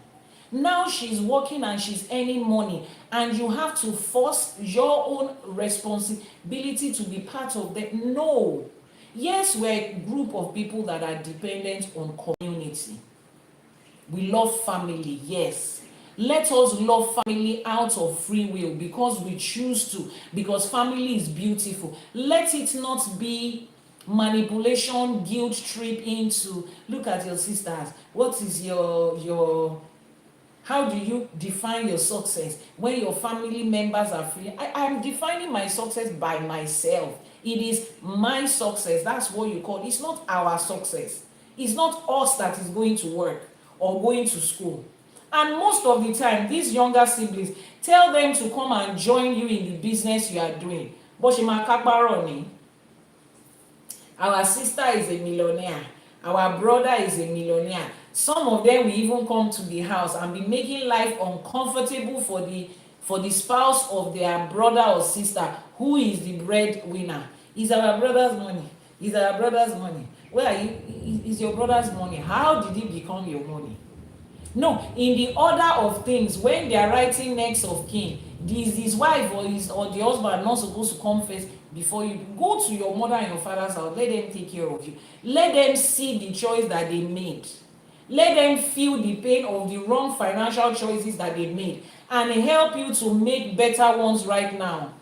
Now she's working and she's earning money, and you have to force your own responsibility to be part of that. No. Yes, we're a group of people that are dependent on community. We love family, yes. Let us love family out of free will because we choose to, because family is beautiful. Let it not be manipulation, guilt trip into, look at your sisters. What is your how do you define your success when your family members are free? I'm defining my success by myself. It is my success. That's what you call it. It's not our success. It's not us that is going to work or going to school. And most of the time, these younger siblings tell them to come and join you in the business you are doing. But our sister is a millionaire. Our brother is a millionaire. Some of them will even come to the house and be making life uncomfortable for the spouse of their brother or sister who is the breadwinner. Is our brother's money. Is our brother's money. Where are you? Is your brother's money. How did it become your money? No, in the order of things, when they are writing next of kin, his wife or the husband are not supposed to come first before you. Go to your mother and your father's house. Let them take care of you. Let them see the choice that they made. Let them feel the pain of the wrong financial choices that they made and help you to make better ones right now.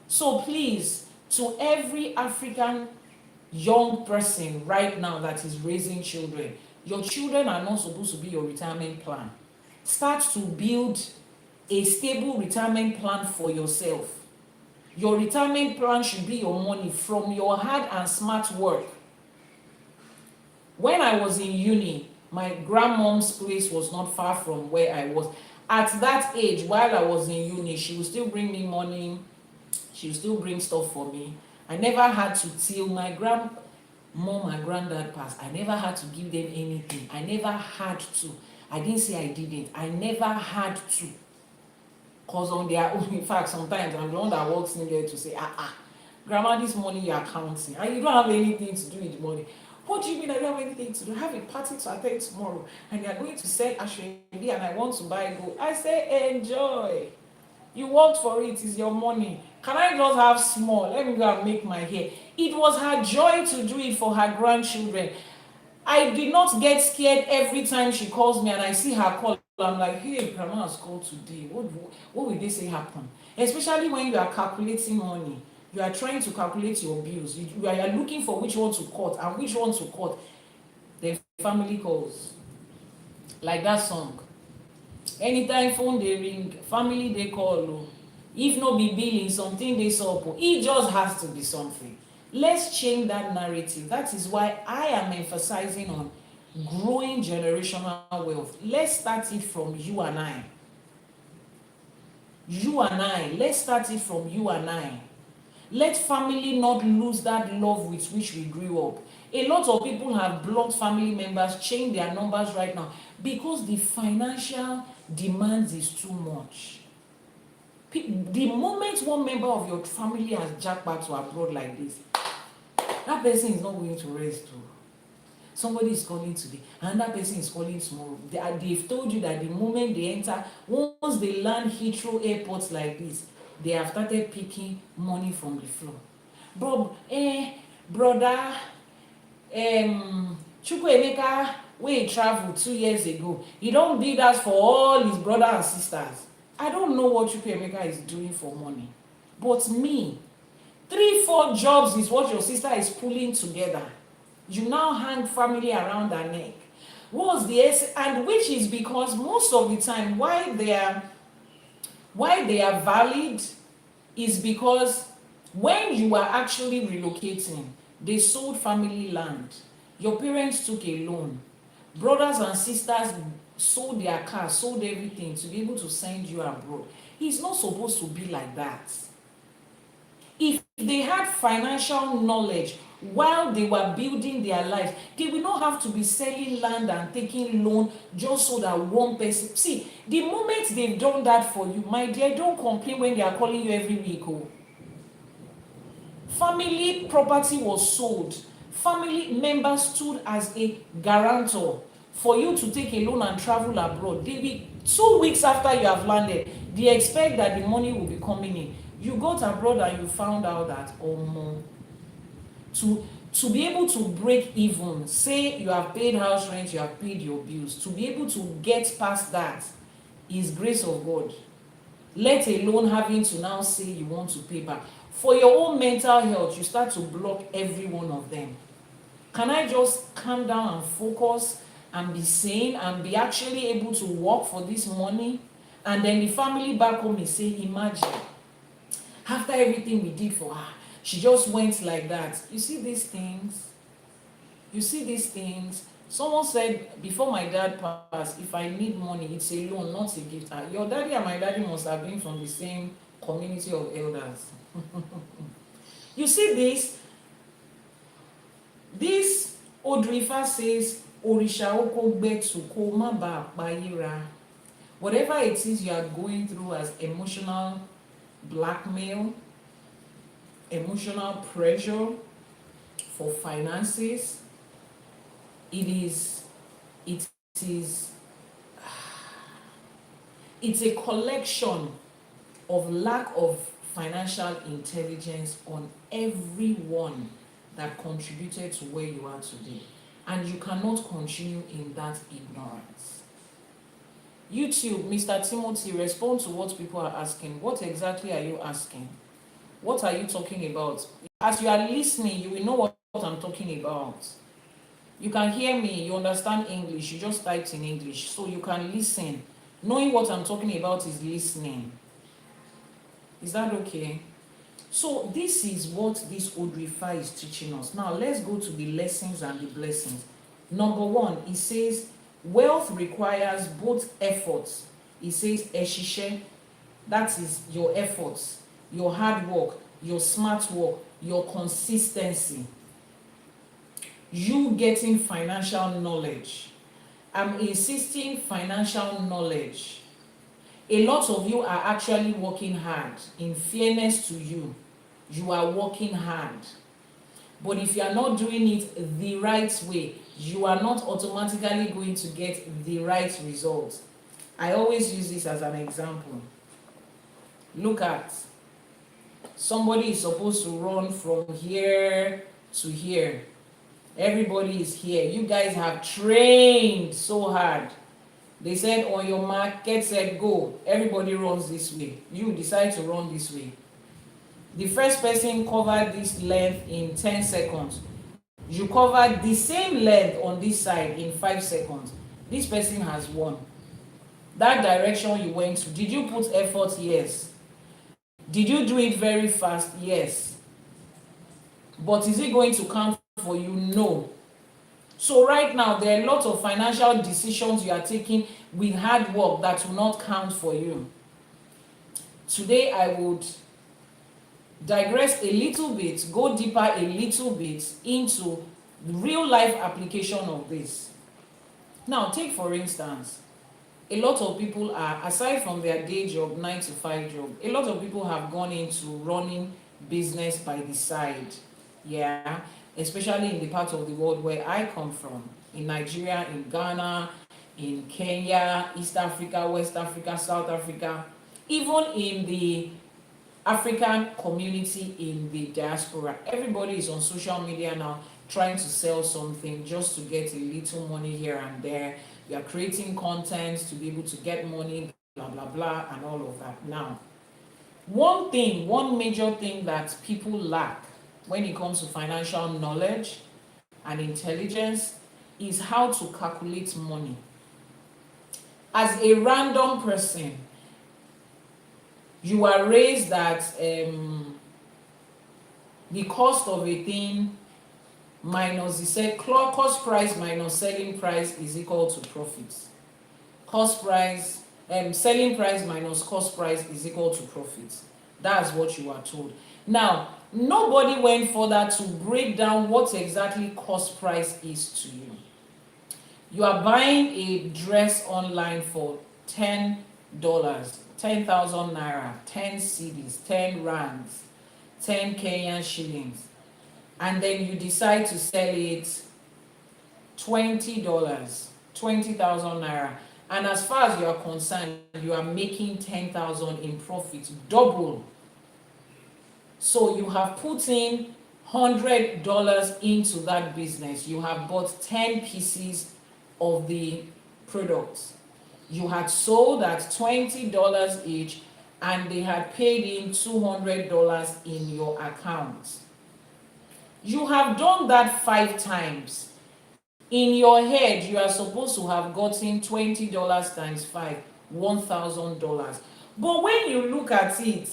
So please, to every African young person right now that is raising children, your children are not supposed to be your retirement plan. Start to build a stable retirement plan for yourself. Your retirement plan should be your money from your hard and smart work. When I was in uni, my grandmom's place was not far from where I was. At that age, while I was in uni, she would still bring me money. She would still bring stuff for me. I never had to till my grandmom and granddad passed. I never had to give them anything. I never had to. I didn't say I didn't. I never had to. Because on their own, in fact, sometimes I'm the one that walks in there to say, grandma, this money you are counting, and you don't have anything to do with the money. What do you mean I don't have anything to do? I have a party to attend tomorrow, and they are going to sell ashwebi, and I want to buy gold. I say, enjoy. You worked for it, it's your money. Can I just have small? Let me go and make my hair. It was her joy to do it for her grandchildren. I did not get scared every time she calls me and I see her call. I'm like, hey, grandma has called today. What will they say happen? Especially when you are calculating money. You are trying to calculate your bills. You are looking for which one to cut and which one to cut. The family calls. Like that song. Anytime phone they ring, family they call. If no be billing, something they saw. It just has to be something. Let's change that narrative. That is why I am emphasizing on growing generational wealth. Let's start it from you and I. You and I. Let's start it from you and I. Let family not lose that love with which we grew up. A lot of people have blocked family members, changed their numbers right now because the financial demands is too much. The moment one member of your family has jackpot to abroad like this, that person is not going to rest too. Somebody is calling today, and that person is calling tomorrow. They've told you that the moment they enter, once they land Heathrow airports like this, they have started picking money from the floor. Brother, Chukwuemeka, wey he traveled 2 years ago, he don't build us for all his brothers and sisters. I don't know what Chukwuemeka is doing for money, but me, 3-4 jobs is what your sister is pulling together. You now hang family around her neck. What's the essence? And which is because most of the time why they are valid is because when you are actually relocating, they sold family land. Your parents took a loan. Brothers and sisters sold their cars, sold everything to be able to send you abroad. It's not supposed to be like that. If they had financial knowledge while they were building their lives, they will not have to be selling land and taking loan just so that one person. See, the moment they've done that for you, my dear, don't complain when they are calling you every week. Oh. Family property was sold. Family members stood as a guarantor for you to take a loan and travel abroad. They will, 2 weeks after you have landed, they expect that the money will be coming in. You got abroad and you found out that to be able to break even, say you have paid house rent, you have paid your bills, to be able to get past that is grace of God. Let alone having to now say you want to pay back. For your own mental health, you start to block every one of them. Can I just calm down and focus and be sane and be actually able to work for this money? And then the family back home is saying, imagine, after everything we did for her, she just went like that. You see these things? You see these things? Someone said, before my dad passed, if I need money, it's a loan, not a gift. Your daddy and my daddy must have been from the same community of elders. You see this? This Odù Ifá says, Òrìṣà oko gbetu kó má bàa payíra. Whatever it is you are going through as emotional blackmail, emotional pressure for finances, it's a collection of lack of financial intelligence on everyone that contributed to where you are today, and you cannot continue in that ignorance. YouTube, Mr. Timothy, respond to what people are asking. What exactly are you asking? What are you talking about? As you are listening, you will know what I'm talking about. You can hear me, you understand English, you just typed in English, so you can listen. Knowing what I'm talking about is listening. Is that okay? So this is what this Odù Ifá is teaching us. Now let's go to the lessons and the blessings. Number one, it says wealth requires both efforts. It says իշշե, that is your efforts, your hard work, your smart work, your consistency. You getting financial knowledge. I'm insisting financial knowledge. A lot of you are actually working hard. In fairness to you, you are working hard. But if you are not doing it the right way, you are not automatically going to get the right result. I always use this as an example. Look at somebody is supposed to run from here to here. Everybody is here. You guys have trained so hard. They said on your mark, get set, go. Everybody runs this way. You decide to run this way. The first person covered this length in 10 seconds. You covered the same length on this side in 5 seconds. This person has won. That direction you went to, did you put effort? Yes. Did you do it very fast? Yes. But is it going to count for you? No. So right now, there are a lot of financial decisions you are taking with hard work that will not count for you. Today, I would digress a little bit, go deeper a little bit into the real life application of this. Now, take for instance, a lot of people are, aside from their day job, 9 to 5 job, a lot of people have gone into running business by the side. Yeah, especially in the part of the world where I come from, in Nigeria, in Ghana, in Kenya, East Africa, West Africa, South Africa, even in the African community in the diaspora. Everybody is on social media now trying to sell something just to get a little money here and there. We are creating content to be able to get money, blah, blah, blah, and all of that. Now, one major thing that people lack when it comes to financial knowledge and intelligence is how to calculate money. As a random person, you are raised that the cost of a thing minus the cost price minus selling price is equal to profits. Selling price minus cost price is equal to profits. That's what you are told. Now, nobody went further to break down what exactly cost price is to you. You are buying a dress online for $10, 10,000 naira, 10 cedis, 10 rands, 10 Kenyan shillings, and then you decide to sell it $20, 20,000 naira, and as far as you are concerned, you are making 10,000 in profit, double. So you have put in $100 into that business. You have bought 10 pieces of the products. You had sold at $20 each, and they had paid in $200 in your account. You have done that 5 times. In your head, you are supposed to have gotten $20 times 5, $1,000. But when you look at it,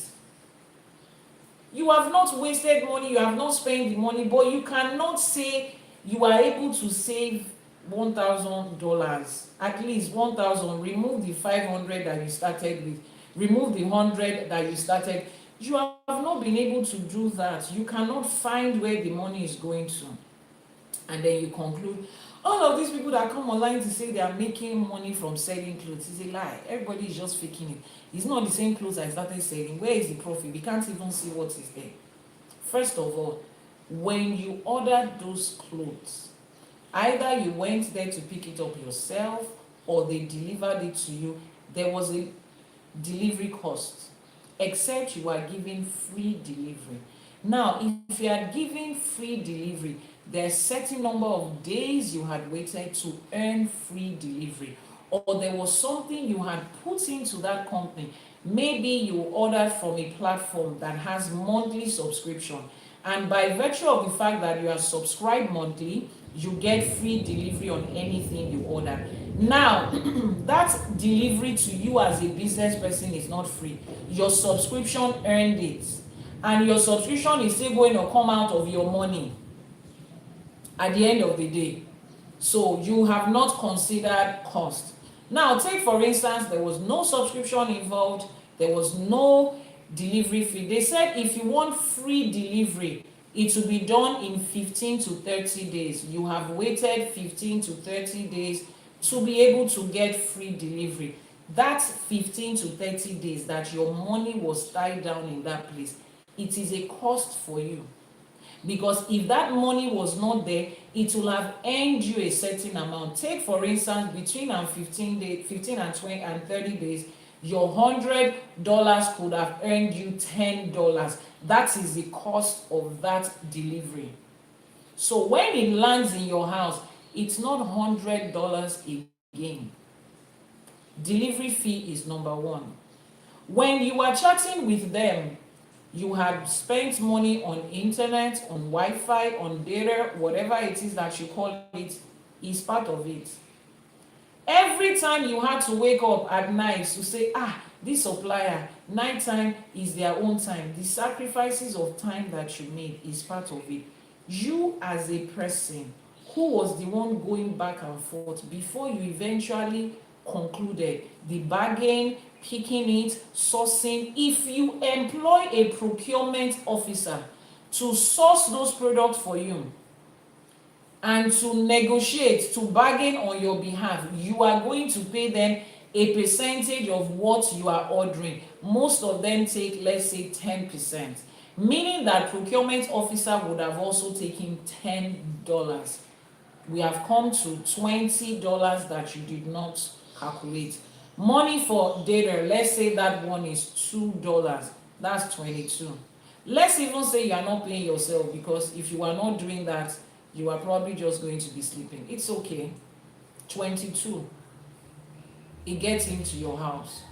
you have not wasted money, you have not spent the money, but you cannot say you are able to save $1,000, at least 1,000. Remove the 500 that you started with, remove the 100 that you started. You have not been able to do that. You cannot find where the money is going to. And then you conclude, all of these people that come online to say they are making money from selling clothes is a lie. Everybody is just faking it. It's not the same clothes I started selling. Where is the profit? We can't even see what is there. First of all, when you ordered those clothes, either you went there to pick it up yourself or they delivered it to you, there was a delivery cost, except you are giving free delivery. Now, if you are giving free delivery, there's a certain number of days you had waited to earn free delivery, or there was something you had put into that company. Maybe you ordered from a platform that has monthly subscription, and by virtue of the fact that you are subscribed monthly, you get free delivery on anything you order. Now, that delivery to you as a business person is not free. Your subscription earned it, and your subscription is still going to come out of your money at the end of the day. So you have not considered cost. Now, take for instance, there was no subscription involved, there was no delivery fee. They said if you want free delivery, it will be done in 15 to 30 days. You have waited 15 to 30 days to be able to get free delivery. That's 15 to 30 days that your money was tied down in that place. It is a cost for you. Because if that money was not there, it will have earned you a certain amount. Take for instance, between 15 and 20 and 30 days, your $100 could have earned you $10. That is the cost of that delivery. So when it lands in your house, it's not $100 again. Delivery fee is number one. When you are chatting with them, you had spent money on internet, on Wi-Fi, on data, whatever it is that you call it, is part of it. Every time you had to wake up at night to say, this supplier, nighttime is their own time. The sacrifices of time that you made is part of it. You as a person Who was the one going back and forth before you eventually concluded the bargain, picking it, sourcing? If you employ a procurement officer to source those products for you and to negotiate, to bargain on your behalf, you are going to pay them a percentage of what you are ordering. Most of them take, let's say, 10%, meaning that procurement officer would have also taken $10. We have come to $20 that you did not calculate. Money for data, let's say that one is $2, that's 22. Let's even say you are not paying yourself, because if you are not doing that, you are probably just going to be sleeping. It's okay. 22. It gets into your house.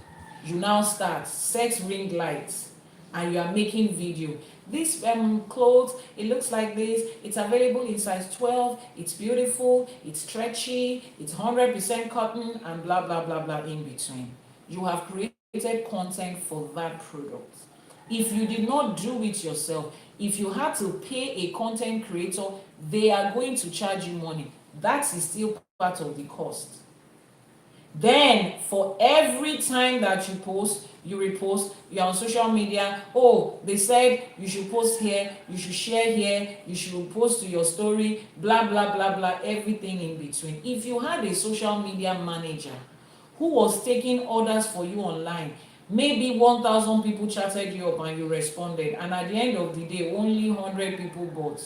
You now start set ring lights and you are making video. This clothes, it looks like this, it's available in size 12, it's beautiful, it's stretchy, it's 100% cotton, and blah blah blah blah in between. You have created content for that product. If you did not do it yourself, if you had to pay a content creator, they are going to charge you money. That is still part of the cost. Then for every time that you post, you repost, you're on social media, oh, they said you should post here, you should share here, you should post to your story, blah blah blah blah, everything in between. If you had a social media manager who was taking orders for you online, maybe 1,000 people chatted you up and you responded, and at the end of the day only 100 people bought.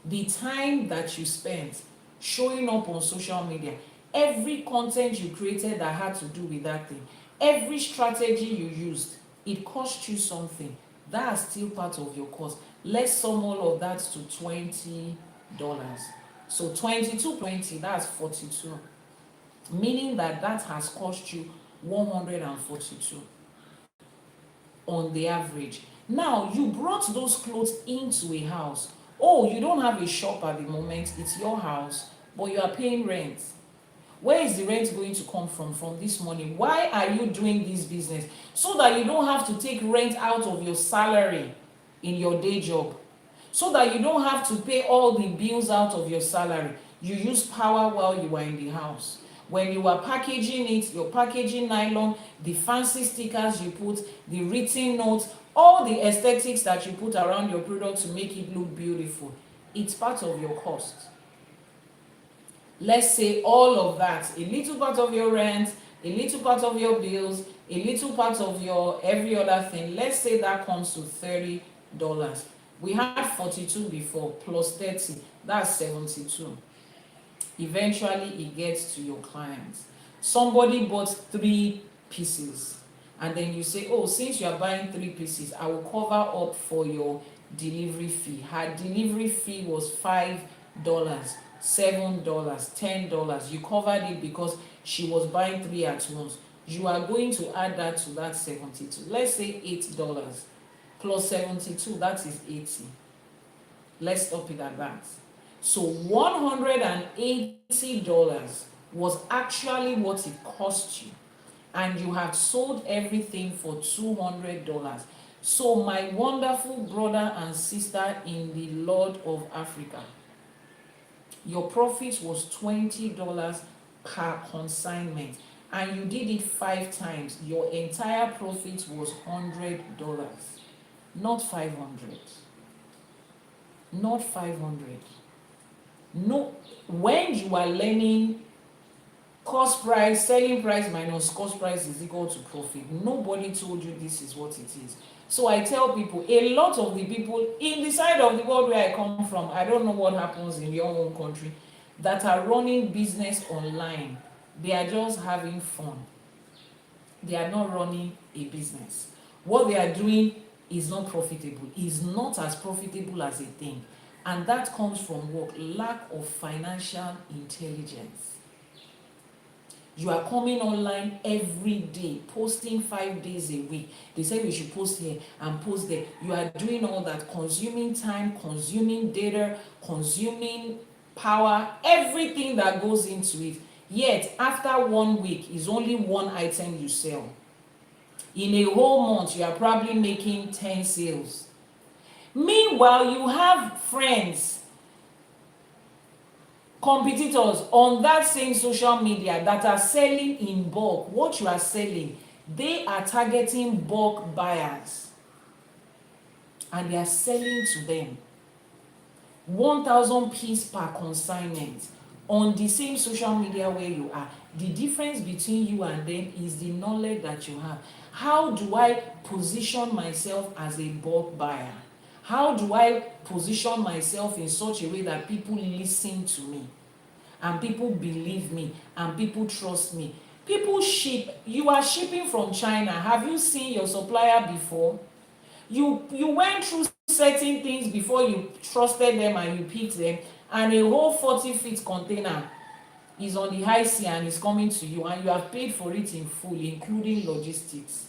The time that you spent showing up on social media, every content you created that had to do with that thing, every strategy you used, it cost you something. That's still part of your cost. Let's sum all of that to $20. So 22 20, that's 42, meaning that has cost you 142 on the average. Now you brought those clothes into a house. Oh, you don't have a shop at the moment, it's your house, but you are paying rent. Where is the rent going to come from this money? Why are you doing this business? So that you don't have to take rent out of your salary in your day job. So that you don't have to pay all the bills out of your salary. You use power while you are in the house. When you are packaging it, you're packaging nylon, the fancy stickers you put, the written notes, all the aesthetics that you put around your product to make it look beautiful. It's part of your cost. Let's say all of that, a little part of your rent, a little part of your bills, a little part of your every other thing, let's say that comes to $30. We had 42 before, plus 30, that's 72. Eventually it gets to your clients. Somebody bought 3 pieces, and then you say, oh, since you are buying 3 pieces, I will cover up for your delivery fee. Her delivery fee was $5, $7, $10. You covered it because she was buying 3 at once. You are going to add that to that 72. Let's say $8 plus 72, that is 80. Let's stop it at that. So $180 was actually what it cost you, and you have sold everything for $200. So my wonderful brother and sister in the Lord of Africa, your profit was $20 per consignment, and you did it 5 times. Your entire profit was $100, not 500. Not 500. No, when you are learning cost price, selling price minus cost price is equal to profit, nobody told you this is what it is. So I tell people, a lot of the people in the side of the world where I come from, I don't know what happens in your own country, that are running business online, they are just having fun. They are not running a business. What they are doing is not profitable, is not as profitable as they think. And that comes from work, lack of financial intelligence. You are coming online every day, posting 5 days a week. They say we should post here and post there. You are doing all that, consuming time, consuming data, consuming power, everything that goes into it. Yet, after 1 week, is only 1 item you sell. In a whole month, you are probably making 10 sales. Meanwhile, you have friends competitors on that same social media that are selling in bulk what you are selling. They are targeting bulk buyers and they are selling to them 1,000 pieces per consignment on the same social media where you are. The difference between you and them is the knowledge that you have. How do I position myself as a bulk buyer? How do I position myself in such a way that people listen to me and people believe me and people trust me? People ship. You are shipping from China. Have you seen your supplier before? You went through certain things before you trusted them and you picked them, and a whole 40-foot container is on the high sea and is coming to you, and you have paid for it in full, including logistics.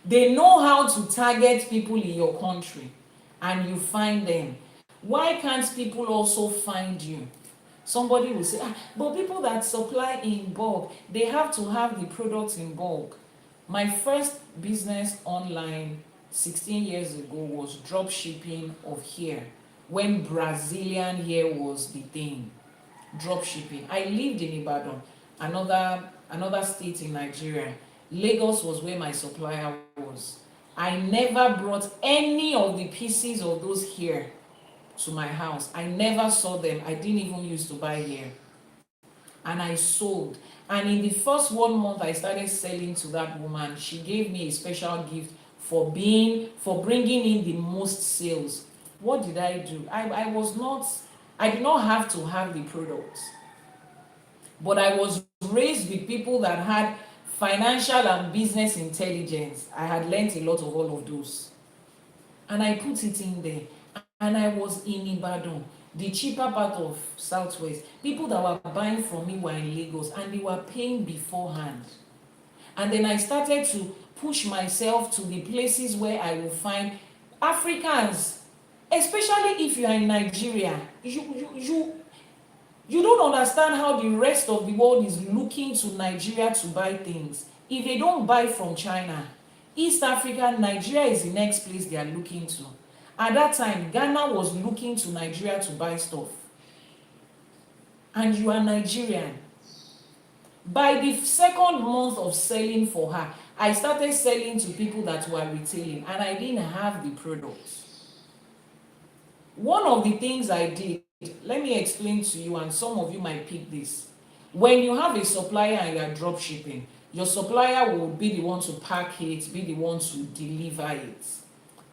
They know how to target people in your country and you find them. Why can't people also find you? Somebody will say, but people that supply in bulk, they have to have the products in bulk. My first business online 16 years ago was drop shipping of hair, when Brazilian hair was the thing. Drop shipping. I lived in Ibadan, another state in Nigeria. Lagos was where my supplier was. I never brought any of the pieces of those hair to my house. I never saw them. I didn't even used to buy hair. And I sold. And in the first 1 month I started selling to that woman, she gave me a special gift for bringing in the most sales. What did I do? I did not have to have the products. But I was raised with people that had financial and business intelligence. I had learned a lot of all of those. And I put it in there. And I was in Ibadan, the cheaper part of Southwest. People that were buying from me were in Lagos and they were paying beforehand. And then I started to push myself to the places where I will find Africans, especially if you are in Nigeria. You don't understand how the rest of the world is looking to Nigeria to buy things. If they don't buy from China, East Africa, Nigeria is the next place they are looking to. At that time, Ghana was looking to Nigeria to buy stuff. And you are Nigerian. By the second month of selling for her, I started selling to people that were retailing and I didn't have the products. One of the things I did, let me explain to you, and some of you might pick this. When you have a supplier and you are drop shipping, your supplier will be the one to pack it, be the one to deliver it.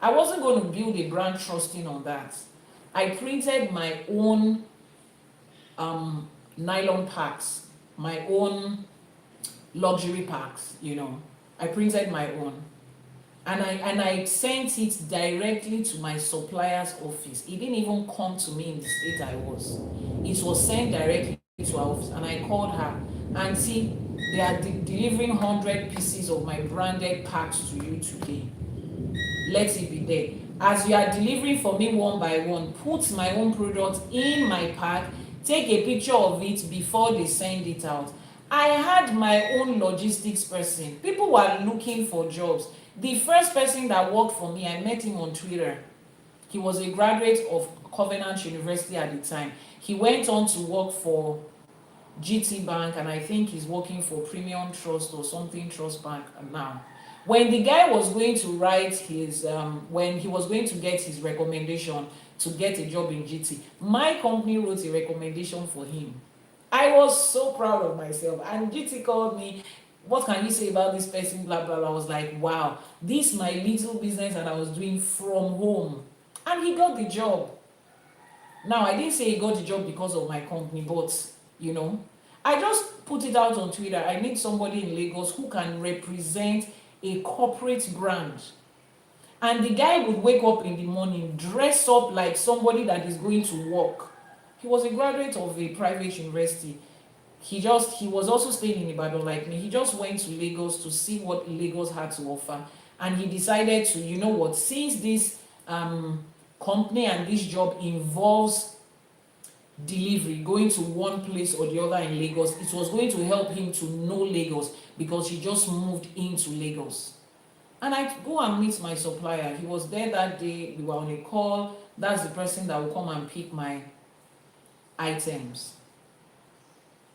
I wasn't going to build a brand trusting on that. I printed my own nylon packs, my own luxury packs, I printed my own. And I sent it directly to my supplier's office. It didn't even come to me in the state I was. It was sent directly to our office. And I called her, Auntie, they are delivering 100 pieces of my branded packs to you today. Let it be there. As you are delivering for me one by one, put my own product in my pack, take a picture of it before they send it out. I had my own logistics person. People were looking for jobs. The first person that worked for me, I met him on Twitter. He was a graduate of Covenant University at the time. He went on to work for GT Bank, and I think he's working for Premium Trust or something Trust Bank now. When the guy was going to write his, when he was going to get his recommendation to get a job in GT, my company wrote a recommendation for him. I was so proud of myself. And GT called me, what can you say about this person, blah, blah, blah. I was like, wow, this is my little business that I was doing from home. And he got the job. Now, I didn't say he got the job because of my company, but, I just put it out on Twitter. I need somebody in Lagos who can represent a corporate brand. And the guy would wake up in the morning, dress up like somebody that is going to work. He was a graduate of a private university. He was also staying in Ibadan like me. He just went to Lagos to see what Lagos had to offer. And he decided to, since this company and this job involves delivery, going to one place or the other in Lagos, it was going to help him to know Lagos because he just moved into Lagos. And I go and meet my supplier. He was there that day. We were on a call. That's the person that will come and pick my... items.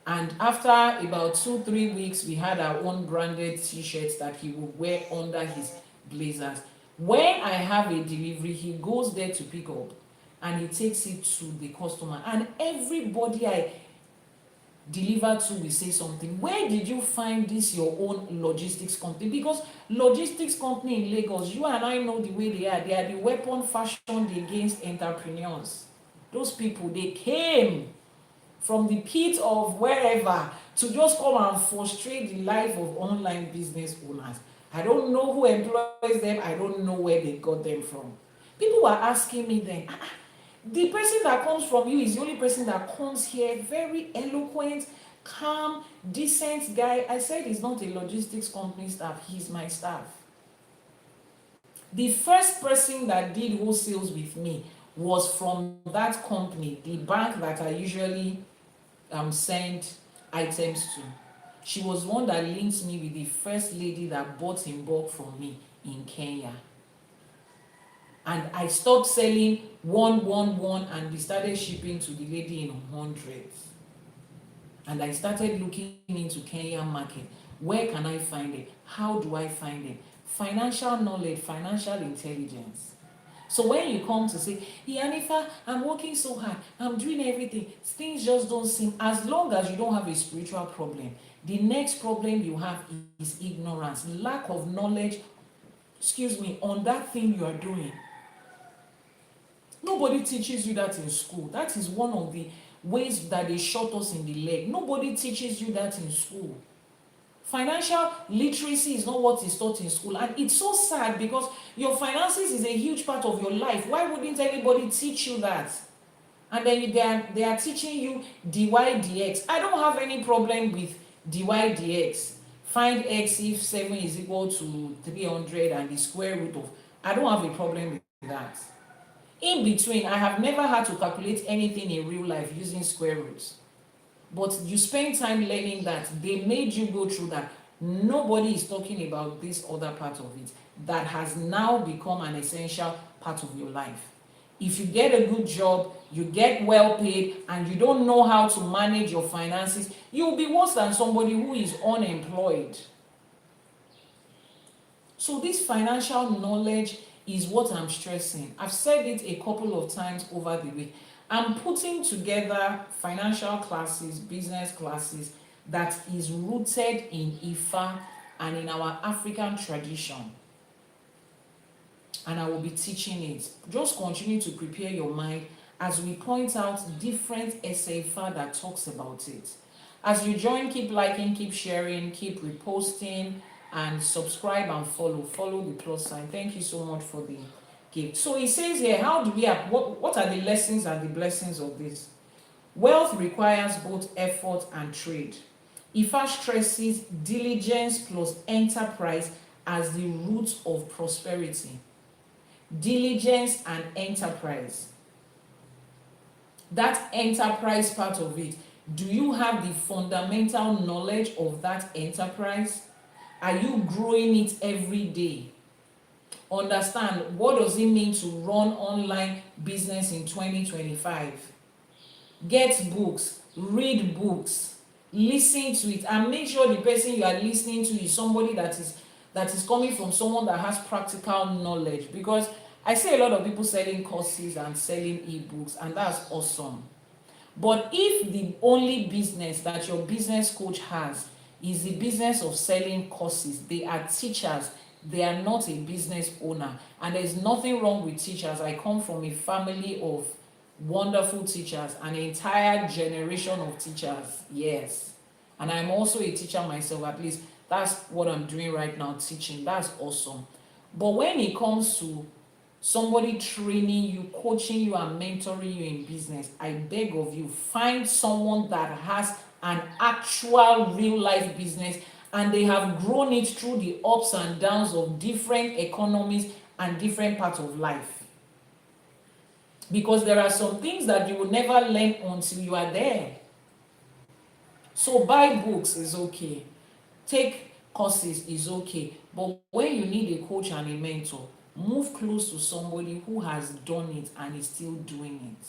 And after about 2-3 weeks, we had our own branded t-shirts that he would wear under his blazers. When I have a delivery, he goes there to pick up and he takes it to the customer. And everybody I deliver to will say something. Where did you find this your own logistics company? Because logistics company in Lagos, you and I know the way they are. They are the weapon fashioned against entrepreneurs. Those people, they came from the pit of wherever to just come and frustrate the life of online business owners. I don't know who employs them. I don't know where they got them from. People were asking me then, the person that comes from you is the only person that comes here, very eloquent, calm, decent guy. I said he's not a logistics company staff, he's my staff. The first person that did wholesales with me was from that company, the bank that I usually send items to. She was one that linked me with the first lady that bought in bulk from me in Kenya. And I stopped selling one, and we started shipping to the lady in hundreds. And I started looking into Kenyan market. Where can I find it? How do I find it? Financial knowledge, financial intelligence. So when you come to say, Iyanifa, I'm working so hard, I'm doing everything, things just don't seem, as long as you don't have a spiritual problem, the next problem you have is ignorance, lack of knowledge, on that thing you are doing. Nobody teaches you that in school. That is one of the ways that they shot us in the leg. Nobody teaches you that in school. Financial literacy is not what is taught in school, and it's so sad because your finances is a huge part of your life. Why wouldn't anybody teach you that? And then they are teaching you dy dx. I don't have any problem with dy dx. Find x if 7 is equal to 300 and the square root of. I don't have a problem with that. In between, I have never had to calculate anything in real life using square roots. But you spend time learning that. They made you go through that. Nobody is talking about this other part of it that has now become an essential part of your life. If you get a good job, you get well paid, and you don't know how to manage your finances, you'll be worse than somebody who is unemployed. So this financial knowledge is what I'm stressing. I've said it a couple of times over the week. I'm putting together financial classes, business classes that is rooted in Ifa and in our African tradition. And I will be teaching it. Just continue to prepare your mind as we point out different Ifa that talks about it. As you join, keep liking, keep sharing, keep reposting, and subscribe and follow the plus sign. Thank you so much for the gift. So it says here, how do we have, what are the lessons and the blessings of this? Wealth requires both effort and trade. Ifa stresses diligence plus enterprise as the root of prosperity. Diligence and enterprise. That enterprise part of it, do you have the fundamental knowledge of that enterprise? Are you growing it every day? Understand, what does it mean to run online business in 2025? Get books, read books, listen to it, and make sure the person you are listening to is somebody that is coming from someone that has practical knowledge. Because I see a lot of people selling courses and selling ebooks, and that's awesome. But if the only business that your business coach has is the business of selling courses, they are teachers, they are not a business owner. And there's nothing wrong with teachers. I come from a family of wonderful teachers, an entire generation of teachers, yes. And I'm also a teacher myself, at least that's what I'm doing right now, teaching. That's awesome. But when it comes to somebody training you, coaching you, and mentoring you in business, I beg of you, find someone that has an actual real life business and they have grown it through the ups and downs of different economies and different parts of life. Because there are some things that you will never learn until you are there. So buy books is okay. Take courses is okay. But when you need a coach and a mentor, move close to somebody who has done it and is still doing it.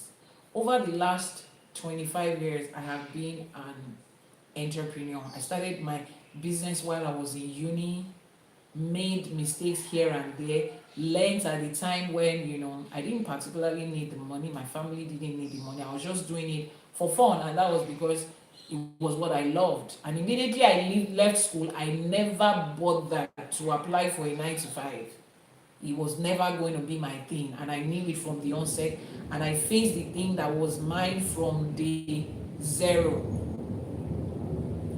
Over the last 25 years I have been an entrepreneur. I started my business while I was in uni, made mistakes here and there, learned at the time when, you know, I didn't particularly need the money, my family didn't need the money. I was just doing it for fun, and that was because it was what I loved. And immediately I left school, I never bothered to apply for a 9 to 5. It was never going to be my thing, and I knew it from the onset, and I faced the thing that was mine from the zero.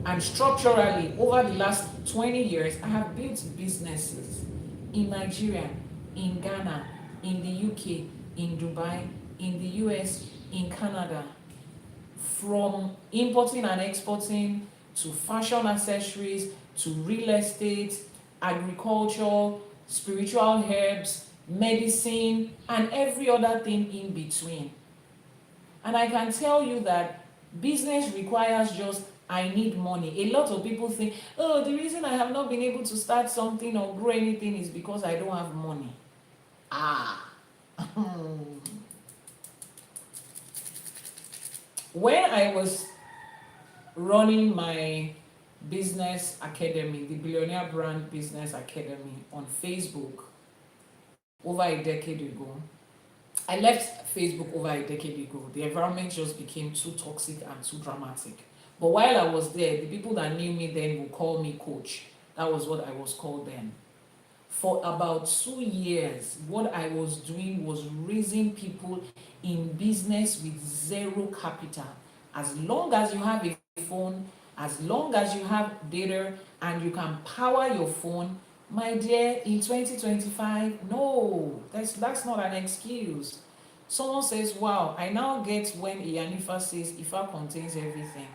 And structurally, over the last 20 years, I have built businesses in Nigeria, in Ghana, in the UK, in Dubai, in the US, in Canada. From importing and exporting to fashion accessories, to real estate, agriculture, spiritual herbs, medicine, and every other thing in between. And I can tell you that business requires just, I need money. A lot of people think, oh, the reason I have not been able to start something or grow anything is because I don't have money. When I was running my business academy, the Billionaire Brand Business Academy on Facebook over a decade ago, I left Facebook over a decade ago. The environment just became too toxic and too dramatic. But while I was there, the people that knew me then would call me coach. That was what I was called then. For about 2 years, what I was doing was raising people in business with zero capital. As long as you have a phone, as long as you have data and you can power your phone, my dear, in 2025, no, that's not an excuse. Someone says, wow, I now get when Iyanifa says Ifa contains everything.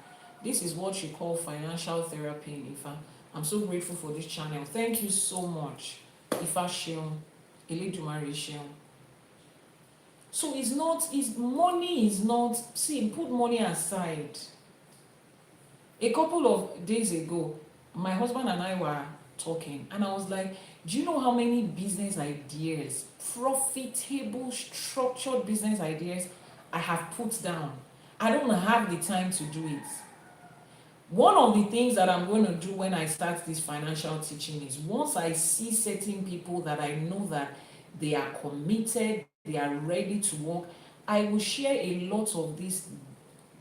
This is what you call financial therapy in Ifa. I'm so grateful for this channel. Thank you so much. Ifa Sheon, Elédùmarè Sheon. So money is not, see, put money aside. A couple of days ago, my husband and I were talking, and I was like, do you know how many business ideas, profitable, structured business ideas I have put down? I don't have the time to do it. One of the things that I'm going to do when I start this financial teaching is, once I see certain people that I know that they are committed, they are ready to work, I will share a lot of these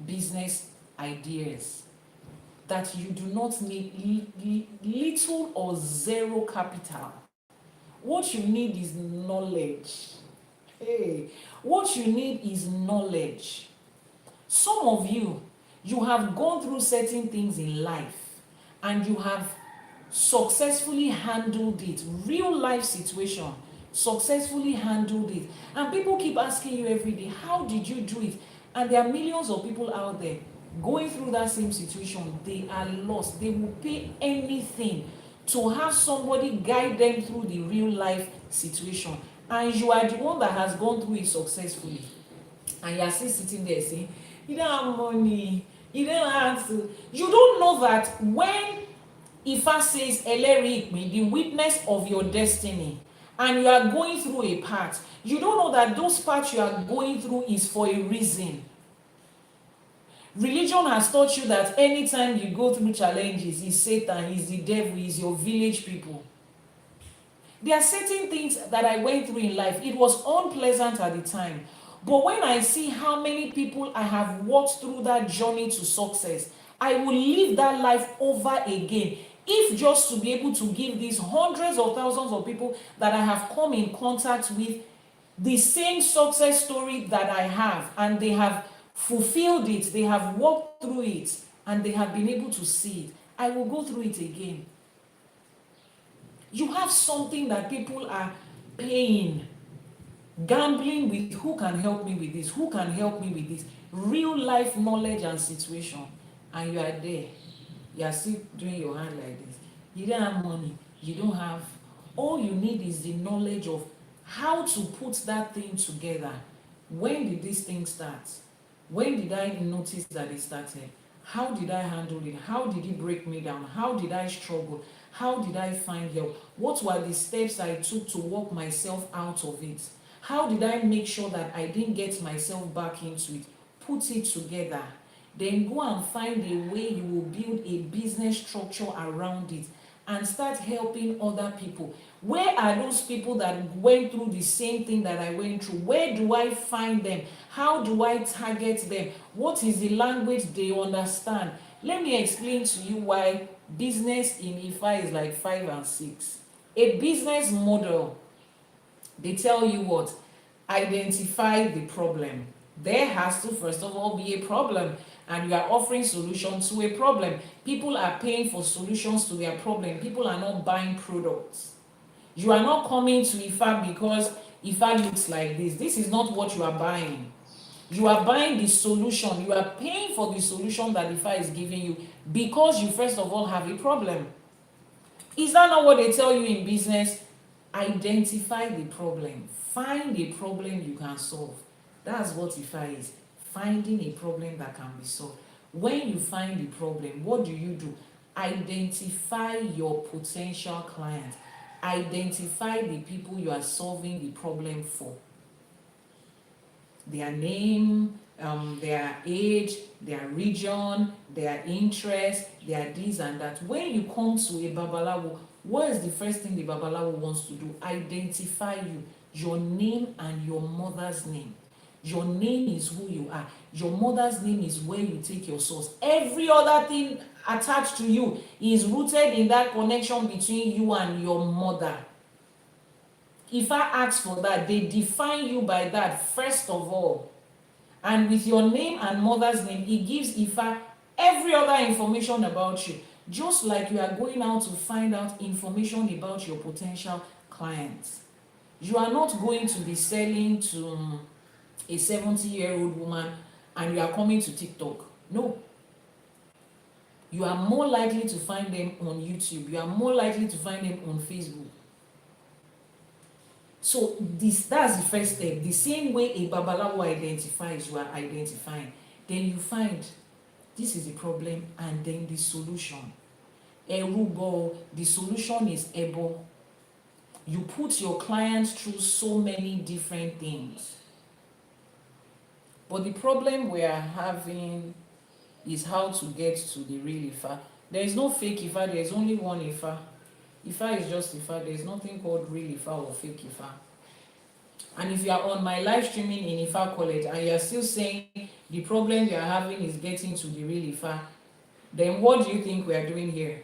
business ideas that you do not need little or zero capital. What you need is knowledge. Hey, what you need is knowledge. Some of you have gone through certain things in life and you have successfully handled it, real life situation, successfully handled it. And people keep asking you every day, how did you do it? And there are millions of people out there going through that same situation. They are lost. They will pay anything to have somebody guide them through the real life situation. And you are the one that has gone through it successfully. And you are still sitting there saying, you don't have money, you don't have to. You don't know that when Ifa says, Eleri, the witness of your destiny, and you are going through a path, you don't know that those paths you are going through is for a reason. Religion has taught you that anytime you go through challenges, it's Satan, it's the devil, it's your village people. There are certain things that I went through in life. It was unpleasant at the time. But when I see how many people I have walked through that journey to success, I will live that life over again. If just to be able to give these hundreds of thousands of people that I have come in contact with the same success story that I have, and they have fulfilled it, they have walked through it, and they have been able to see it, I will go through it again. You have something that people are paying, gambling with, who can help me with this, who can help me with this, real life knowledge and situation, and you are there. You are still doing your hand like this. You don't have money, you don't have, all you need is the knowledge of how to put that thing together. When did this thing start? When did I notice that it started? How did I handle it? How did it break me down? How did I struggle? How did I find help? What were the steps I took to work myself out of it? How did I make sure that I didn't get myself back into it? put it together. Then go and find a way you will build a business structure around it and start helping other people. Where are those people that went through the same thing that I went through? Where do I find them? How do I target them? What is the language they understand? Let me explain to you why business in Ifa is like 5 and 6. A business model, they tell you what? Identify the problem. There has to first of all be a problem, and you are offering solutions to a problem. People are paying for solutions to their problem. People are not buying products. You are not coming to Ifa because Ifa looks like this. This is not what you are buying. You are buying the solution. You are paying for the solution that Ifa is giving you because you first of all have a problem. Is that not what they tell you in business? Identify the problem. Find a problem you can solve. That's what Ifa is. Finding a problem that can be solved. When you find the problem, what do? Identify your potential client. Identify the people you are solving the problem for. Their name, their age, their region, their interest, their this and that. When you come to a Babalawo, what is the first thing the Babalawo wants to do? Identify you, your name and your mother's name. Your name is who you are. Your mother's name is where you take your source. Every other thing attached to you is rooted in that connection between you and your mother. If I ask for that, they define you by that first of all. And with your name and mother's name, it gives Ifa every other information about you. Just like you are going out to find out information about your potential clients. You are not going to be selling to a 70-year-old woman and you are coming to TikTok. No. You are more likely to find them on YouTube. You are more likely to find them on Facebook. So that's the first step. The same way a Babalawo identifies, you are identifying. Then you find this is the problem and then the solution. Erubo, the solution is Ebo. You put your clients through so many different things. But the problem we are having is how to get to the real Ifa. There is no fake Ifa, there is only one Ifa. Ifa is just Ifa. There is nothing called real Ifa or fake Ifa. And if you are on my live streaming in Ifa College and you are still saying the problem you are having is getting to the real Ifa, then what do you think we are doing here?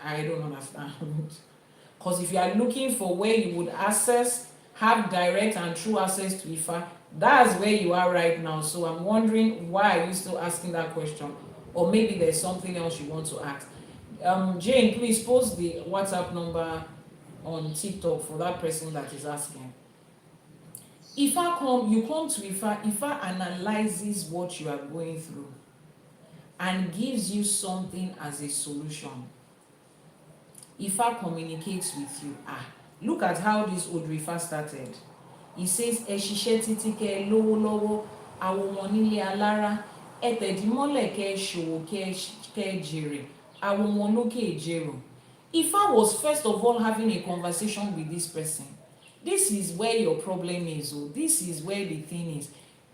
I don't understand. Because if you are looking for where you would have direct and true access to Ifa, that's where you are right now. So I'm wondering, why are you still asking that question? Or maybe there's something else you want to ask. Jane, please post the WhatsApp number on TikTok for that person that is asking. You come to Ifa analyzes what you are going through and gives you something as a solution. Ifa communicates with you. Look at how this Odù Ifá started. He says, "Ẹ̀ṣiṣẹ́ títí kẹ́ lówó lọ́wọ́, àwọn ọmọ nílé alára, ẹ̀tẹ̀dímọ́lẹ̀ kẹ́ ṣòwò kẹ́ jèrè, àwọn ọmọ lókè jèrò." Ifa was first of all having a conversation with this person. This is where your problem is. This is where the thing is.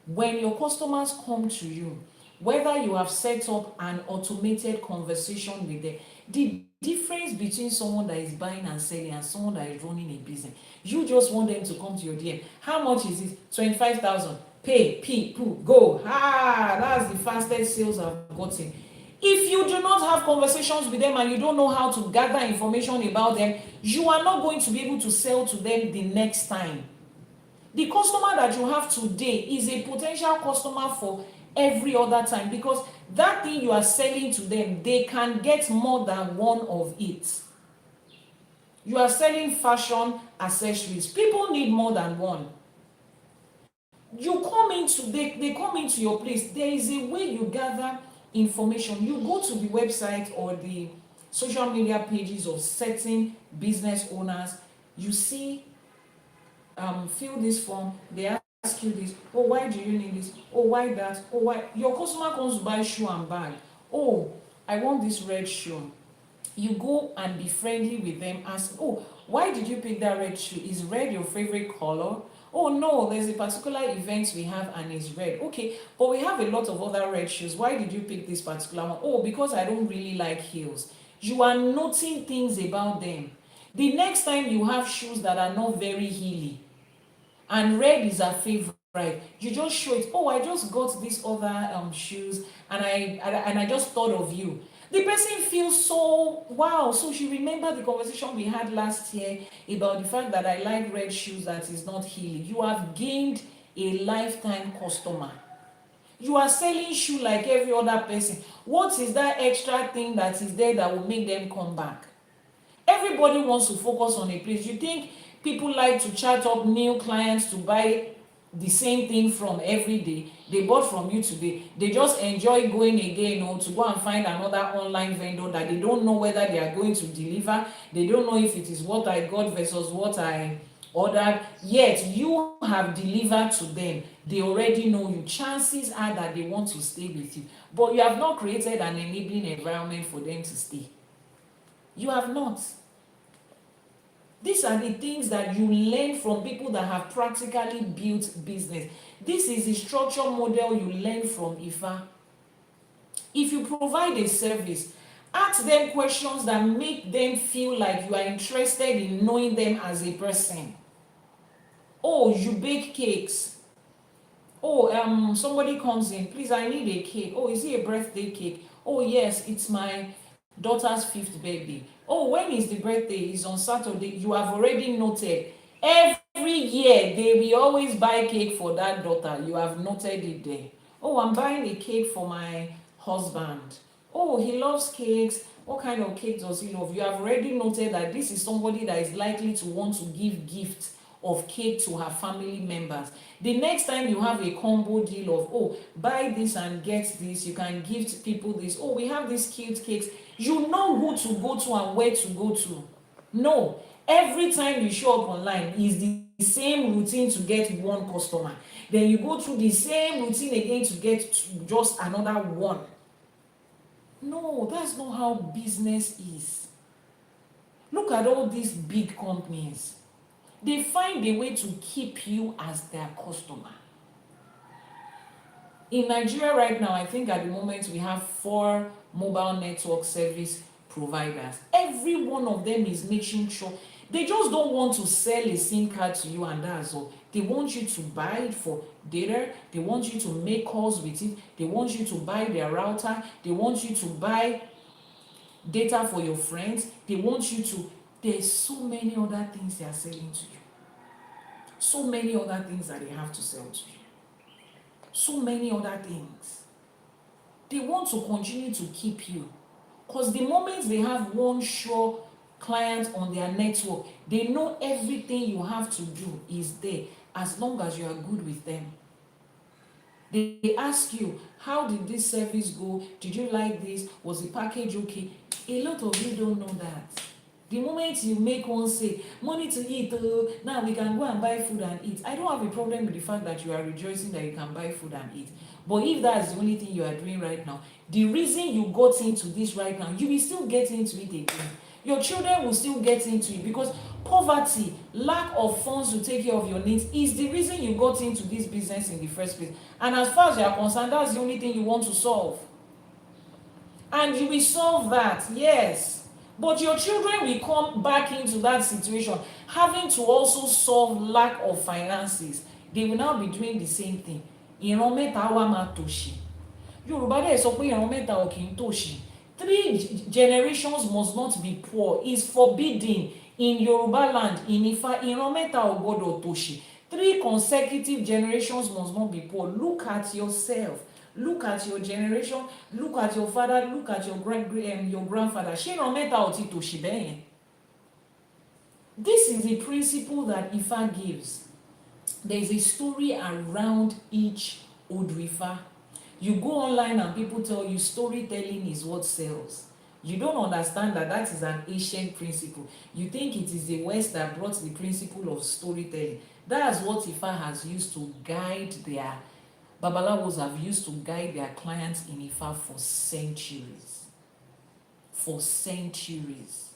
When your customers come to you, whether you have set up an automated conversation with them, the difference between someone that is buying and selling and someone that is running a business, you just want them to come to your DM. How much is it? 25,000. Pay, go. That's the fastest sales I've gotten. If you do not have conversations with them and you don't know how to gather information about them, you are not going to be able to sell to them the next time. The customer that you have today is a potential customer for every other time, because that thing you are selling to them, they can get more than one of it. You are selling fashion accessories. People need more than one. They come into your place. There is a way you gather information. You go to the website or the social media pages of certain business owners. You see, fill this form. They ask you this. Oh, why do you need this? Oh, why that? Oh, why? Your customer comes to buy shoe and bag. Oh, I want this red shoe. You go and be friendly with them. Ask, oh, why did you pick that red shoe? Is red your favorite color? Oh no, there's a particular event we have and it's red. Okay, but we have a lot of other red shoes. Why did you pick this particular one? Oh, because I don't really like heels. You are noting things about them. The next time you have shoes that are not very heely and red is her favorite, you just show it. Oh, I just got these other shoes and I just thought of you. The person feels so wow. So she remembered the conversation we had last year about the fact that I like red shoes that is not heely. You have gained a lifetime customer. You are selling shoe like every other person. What is that extra thing that is there that will make them come back? Everybody wants to focus on a place. You think people like to chat up new clients to buy the same thing from every day? They bought from you today. They just enjoy going again, or to go and find another online vendor that they don't know whether they are going to deliver. They don't know if it is what I got versus what I ordered. Yet you have delivered to them. They already know you. Chances are that they want to stay with you, but you have not created an enabling environment for them to stay. You have not. These are the things that you learn from people that have practically built business. This is the structure model you learn from Ifa. If you provide a service, ask them questions that make them feel like you are interested in knowing them as a person. Oh, you bake cakes. Oh, somebody comes in, please, I need a cake. Oh, is it a birthday cake? Oh yes, it's my daughter's 5th birthday. Oh, when is the birthday? It's on Saturday. You have already noted. Every year they will always buy cake for that daughter. You have noted it there. Oh, I'm buying a cake for my husband. Oh, he loves cakes. What kind of cake does he love? You have already noted that this is somebody that is likely to want to give gifts of cake to her family members. The next time you have a combo deal of, oh, buy this and get this, you can gift people this. Oh, we have these cute cakes. You know who to go to and where to go to. No, every time you show up online is the same routine to get one customer. Then you go through the same routine again to get just another one. No, that's not how business is. Look at all these big companies. They find a way to keep you as their customer. In Nigeria right now, I think at the moment we have 4 mobile network service providers. Every one of them is making sure they just don't want to sell a SIM card to you and that's all. They want you to buy it for data. They want you to make calls with it. They want you to buy their router. They want you to buy data for your friends. They want you to, there's so many other things they are selling to you. So many other things that they have to sell to you. So many other things. They want to continue to keep you. Because the moment they have one sure client on their network, they know everything you have to do is there as long as you are good with them. They ask you, how did this service go? Did you like this? Was the package okay? A lot of you don't know that. The moment you make one say, money to eat, now we can go and buy food and eat. I don't have a problem with the fact that you are rejoicing that you can buy food and eat. But if that's the only thing you are doing right now, the reason you got into this right now, you will still get into it again. Your children will still get into it because poverty, lack of funds to take care of your needs is the reason you got into this business in the first place. And as far as you are concerned, that's the only thing you want to solve. And you will solve that, yes. But your children will come back into that situation having to also solve lack of finances. They will now be doing the same thing. Ìran mẹ́ta wá máa tòṣì. Yorùbá dẹ̀ sọ pé ìran mẹ́ta ò kì í tòṣì. 3 generations must not be poor. It's forbidden in Yoruba land. In Ifa, ìran mẹ́ta ò gbọdọ̀ tòṣì. 3 consecutive generations must not be poor. Look at yourself. Look at your generation, look at your father, look at your grandfather. Ṣé ìran mẹ́ta ò ti tòṣì bẹ́ẹ̀ yẹn? This is the principle that Ifa gives. There is a story around each Odù Ifá. You go online and people tell you storytelling is what sells. You don't understand that that is an ancient principle. You think it is the West that brought the principle of storytelling. That's what Ifa has used to guide their Babalawos have used to guide their clients in Ifa for centuries. For centuries.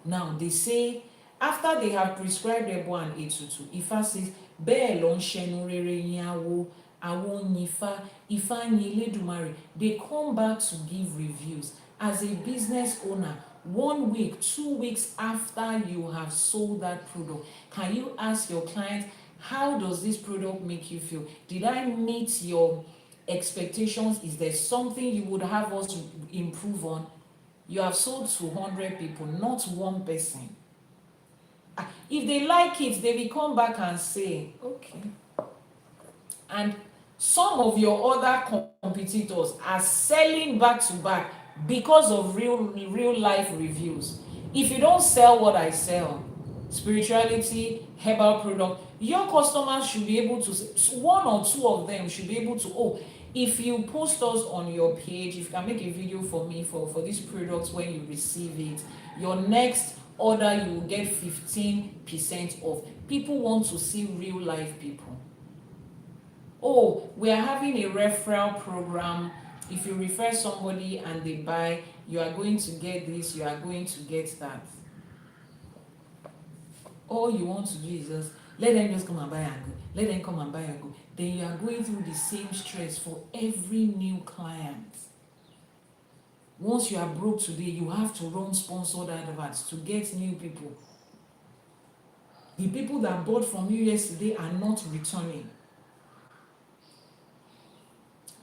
Now, they say, after they have prescribed Ebo and Etutu, Ifa says, bẹ́ẹ̀ ló ń ṣẹnu rere yin awo, àwọn yin Ifá, Ifá yin Elédùmarè. They come back to give reviews. As a business owner, 1 week, 2 weeks after you have sold that product, can you ask your client, how does this product make you feel? Did I meet your expectations? Is there something you would have us to improve on? You have sold to 100 people, not one person. If they like it, they will come back and say, okay. And some of your other competitors are selling back to back because of real life reviews. If you don't sell what I sell, spirituality, herbal product, your customers should be able to, one or two of them should be able to, oh, if you post us on your page, if you can make a video for me for these products, when you receive it, your next order you will get 15% off. People want to see real life people. Oh, we are having a referral program. If you refer somebody and they buy, you are going to get this, you are going to get that. All you want to do is just let them just come and buy and go. Let them come and buy and go. Then you are going through the same stress for every new client. Once you are broke today, you have to run sponsored adverts to get new people. The people that bought from you yesterday are not returning.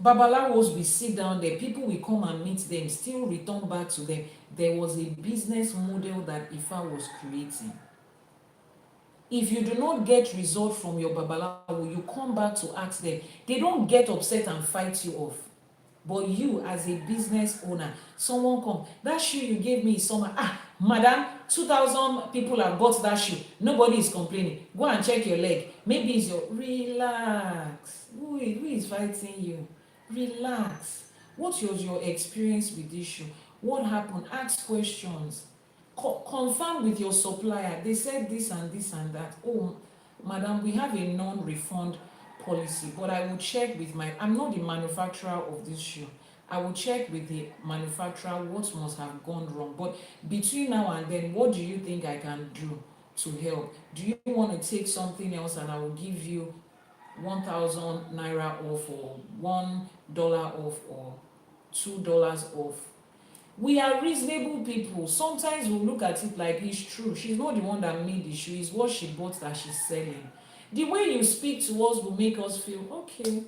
Babalawos will sit down there, people will come and meet them, still return back to them. There was a business model that Ifa was creating. If you do not get result from your Babalawo, you come back to ask them. They don't get upset and fight you off. But you, as a business owner, someone come, that shoe you gave me is summer. Madam, 2,000 people have bought that shoe. Nobody is complaining. Go and check your leg. Maybe it's your, relax. Who is fighting you? Relax. What was your experience with this shoe? What happened? Ask questions. Confirm with your supplier. They said this and this and that. Oh, madam, we have a non-refund policy, but I will check with I'm not the manufacturer of this shoe. I will check with the manufacturer what must have gone wrong. But between now and then, what do you think I can do to help? Do you want to take something else and I will give you 1,000 naira off, or $1 off, or $2 off? We are reasonable people. Sometimes we look at it like it's true. She's not the one that made the shoe. It's what she bought that she's selling. The way you speak to us will make us feel, okay,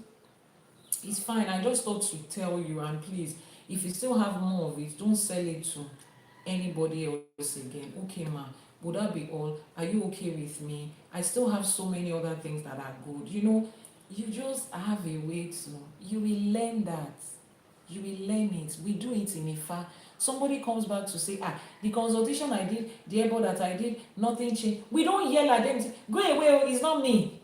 it's fine. I just thought to tell you, and please, if you still have more of it, don't sell it to anybody else again. Okay, ma, would that be all? Are you okay with me? I still have so many other things that are good. You know, you just have a way to, you will learn that. You will learn it. We do it in Ifa. Somebody comes back to say, the consultation I did, the airport that I did, nothing changed. We don't yell at them, go away, it's not me.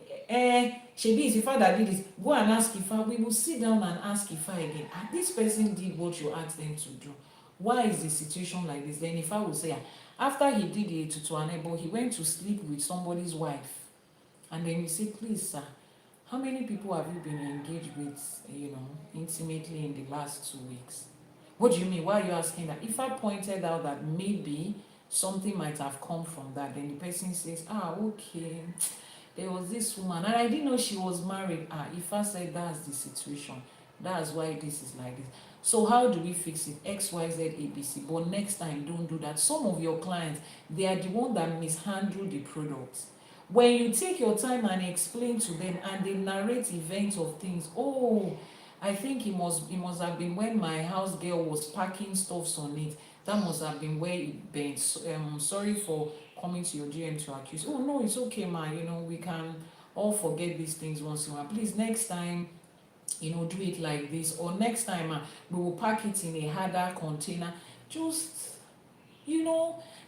Shebi is Ifa that did it. Go and ask Ifa. We will sit down and ask Ifa again. This person did what you asked them to do. Why is the situation like this? Then Ifa will say, after he did it to an airport, he went to sleep with somebody's wife. And then you say, please, sir, how many people have you been engaged with, intimately in the last 2 weeks? What do you mean? Why are you asking that? If I pointed out that maybe something might have come from that, then the person says, okay, there was this woman, and I didn't know she was married. If I said that's the situation, that's why this is like this. So how do we fix it? X, Y, Z, A, B, C. But next time, don't do that. Some of your clients, they are the one that mishandle the product. When you take your time and explain to them, and they narrate events of things, I think it must have been when my house girl was packing stuffs on it. That must have been where it bent. Sorry for coming to your GM to accuse. Oh no, it's okay, ma. We can all forget these things once in a while. Please, next time, do it like this. Or next time, we will pack it in a harder container. Just,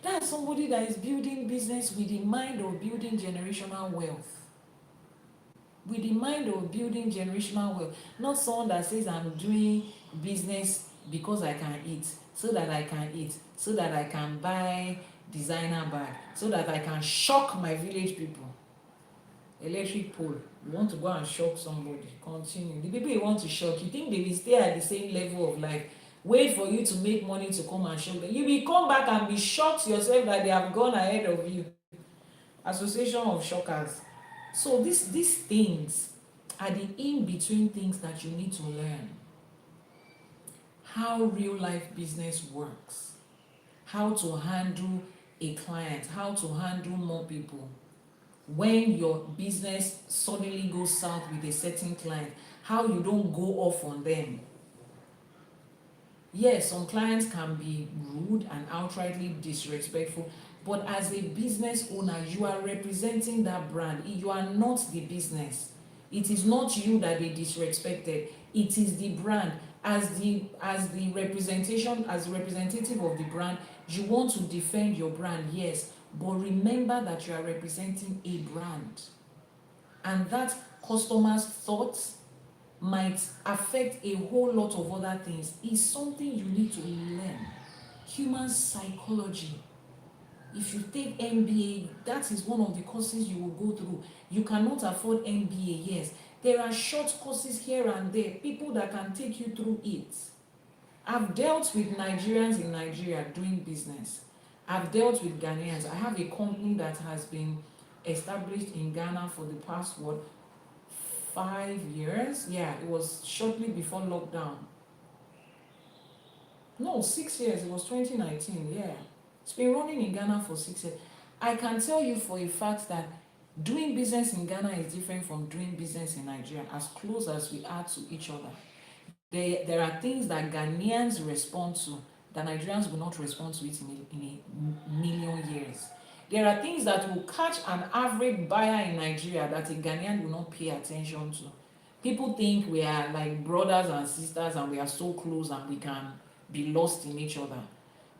that's somebody that is building business with the mind of building generational wealth. With the mind of building generational wealth. Not someone that says, I'm doing business because I can eat, so that I can eat, so that I can buy designer bag, so that I can shock my village people. Electric pole, you want to go and shock somebody, continue. The people you want to shock, you think they will stay at the same level of life, wait for you to make money to come and shock them. You will come back and be shocked yourself that they have gone ahead of you. Association of Shockers. So these things are the in-between things that you need to learn. How real life business works, how to handle a client, how to handle more people. When your business suddenly goes south with a certain client, how you don't go off on them. Yes, some clients can be rude and outrightly disrespectful, but as a business owner, you are representing that brand. You are not the business. It is not you that they disrespected. It is the brand. As the representation, as representative of the brand, you want to defend your brand, yes, but remember that you are representing a brand, and that customer's thoughts might affect a whole lot of other things. Is something you need to learn. Human psychology. If you take MBA, that is one of the courses you will go through. You cannot afford MBA, yes. There are short courses here and there, people that can take you through it. I've dealt with Nigerians in Nigeria doing business. I've dealt with Ghanaians. I have a company that has been established in Ghana for the past, 5 years? Yeah, it was shortly before lockdown. No, 6 years. It was 2019, yeah. It's been running in Ghana for 6 years. I can tell you for a fact that doing business in Ghana is different from doing business in Nigeria, as close as we are to each other. There are things that Ghanaians respond to that Nigerians will not respond to it in a million years. There are things that will catch an average buyer in Nigeria that a Ghanaian will not pay attention to. People think we are like brothers and sisters and we are so close and we can be lost in each other.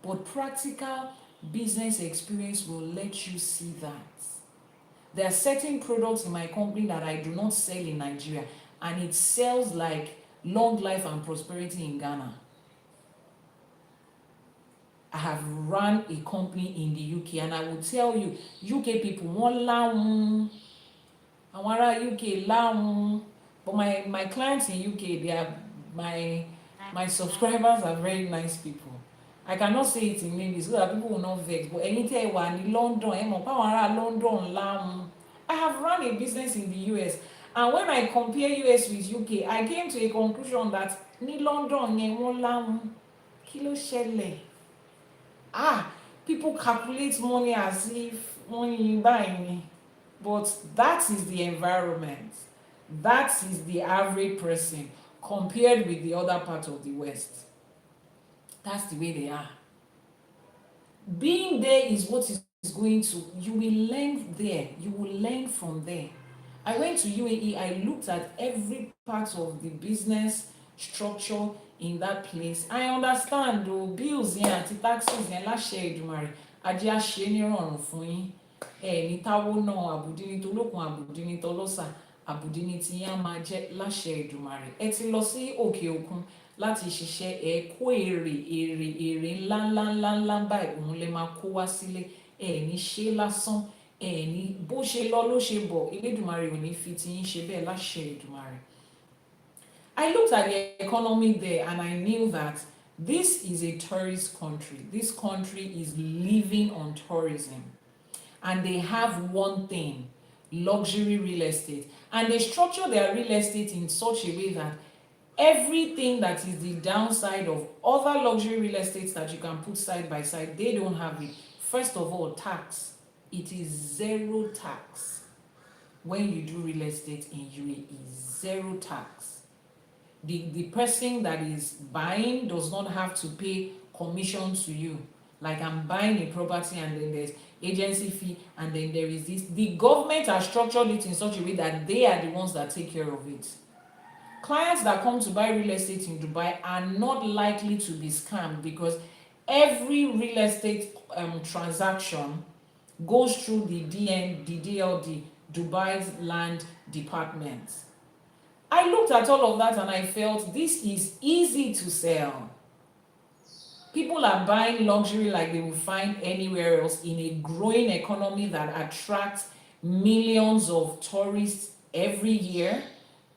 But practical business experience will let you see that. There are certain products in my company that I do not sell in Nigeria, and it sells like long life and prosperity in Ghana. I have run a company in the UK, and I will tell you, UK people wọ́n láwọn, àwọn ará UK láwọn, but my clients in UK, they are my subscribers are very nice people. I cannot say it in English so that people will not vex, but ẹ̀yin tẹ́ ẹ wà ní London, ẹ mọ̀ pé àwọn ará London láwọn. I have run a business in the US, and when I compare US with UK, I came to a conclusion that ní London yẹn wọ́n láwọn. Kí ló ṣẹlẹ̀? People calculate money as if money buying, but that is the environment. That is the average person compared with the other part of the West. That's the way they are. Being there is what is going to, you will learn there. You will learn from there. I went to UAE, I looked at every part of the business structure in that place. I understand though, bills yẹn àti taxes yẹn láṣẹ Èdùmàrè, ajé á ṣe ní rọrùn fún yín. Ní táwó náà, àbùdí ní tolókun, àbùdí ní tọlọ́sà, àbùdí ní tiyín á máa jẹ́ láṣẹ Èdùmàrè. Ẹ ti lọ sí òkè òkun láti ṣiṣẹ́, ẹ kó èrè ńlá báyìí òun lè máa kó wá sílé. Ní ṣe lásán, ní bó ṣe lọ ló ṣe bọ̀, Elédùmarè ò ní fi tiyín ṣe bẹ́ẹ̀ láṣẹ Èdùmàrè. I looked at the economy there and I knew that this is a tourist country. This country is living on tourism. And they have one thing, luxury real estate. And they structure their real estate in such a way that everything that is the downside of other luxury real estates that you can put side by side, they don't have it. First of all, tax. It is zero tax. When you do real estate in UAE, zero tax. The person that is buying does not have to pay commission to you. Like I'm buying a property and then there's agency fee and then there is this. The government has structured it in such a way that they are the ones that take care of it. Clients that come to buy real estate in Dubai are not likely to be scammed because every real estate transaction goes through the DLD, Dubai's Land Department. I looked at all of that and I felt this is easy to sell. People are buying luxury like they will find anywhere else in a growing economy that attracts millions of tourists every year.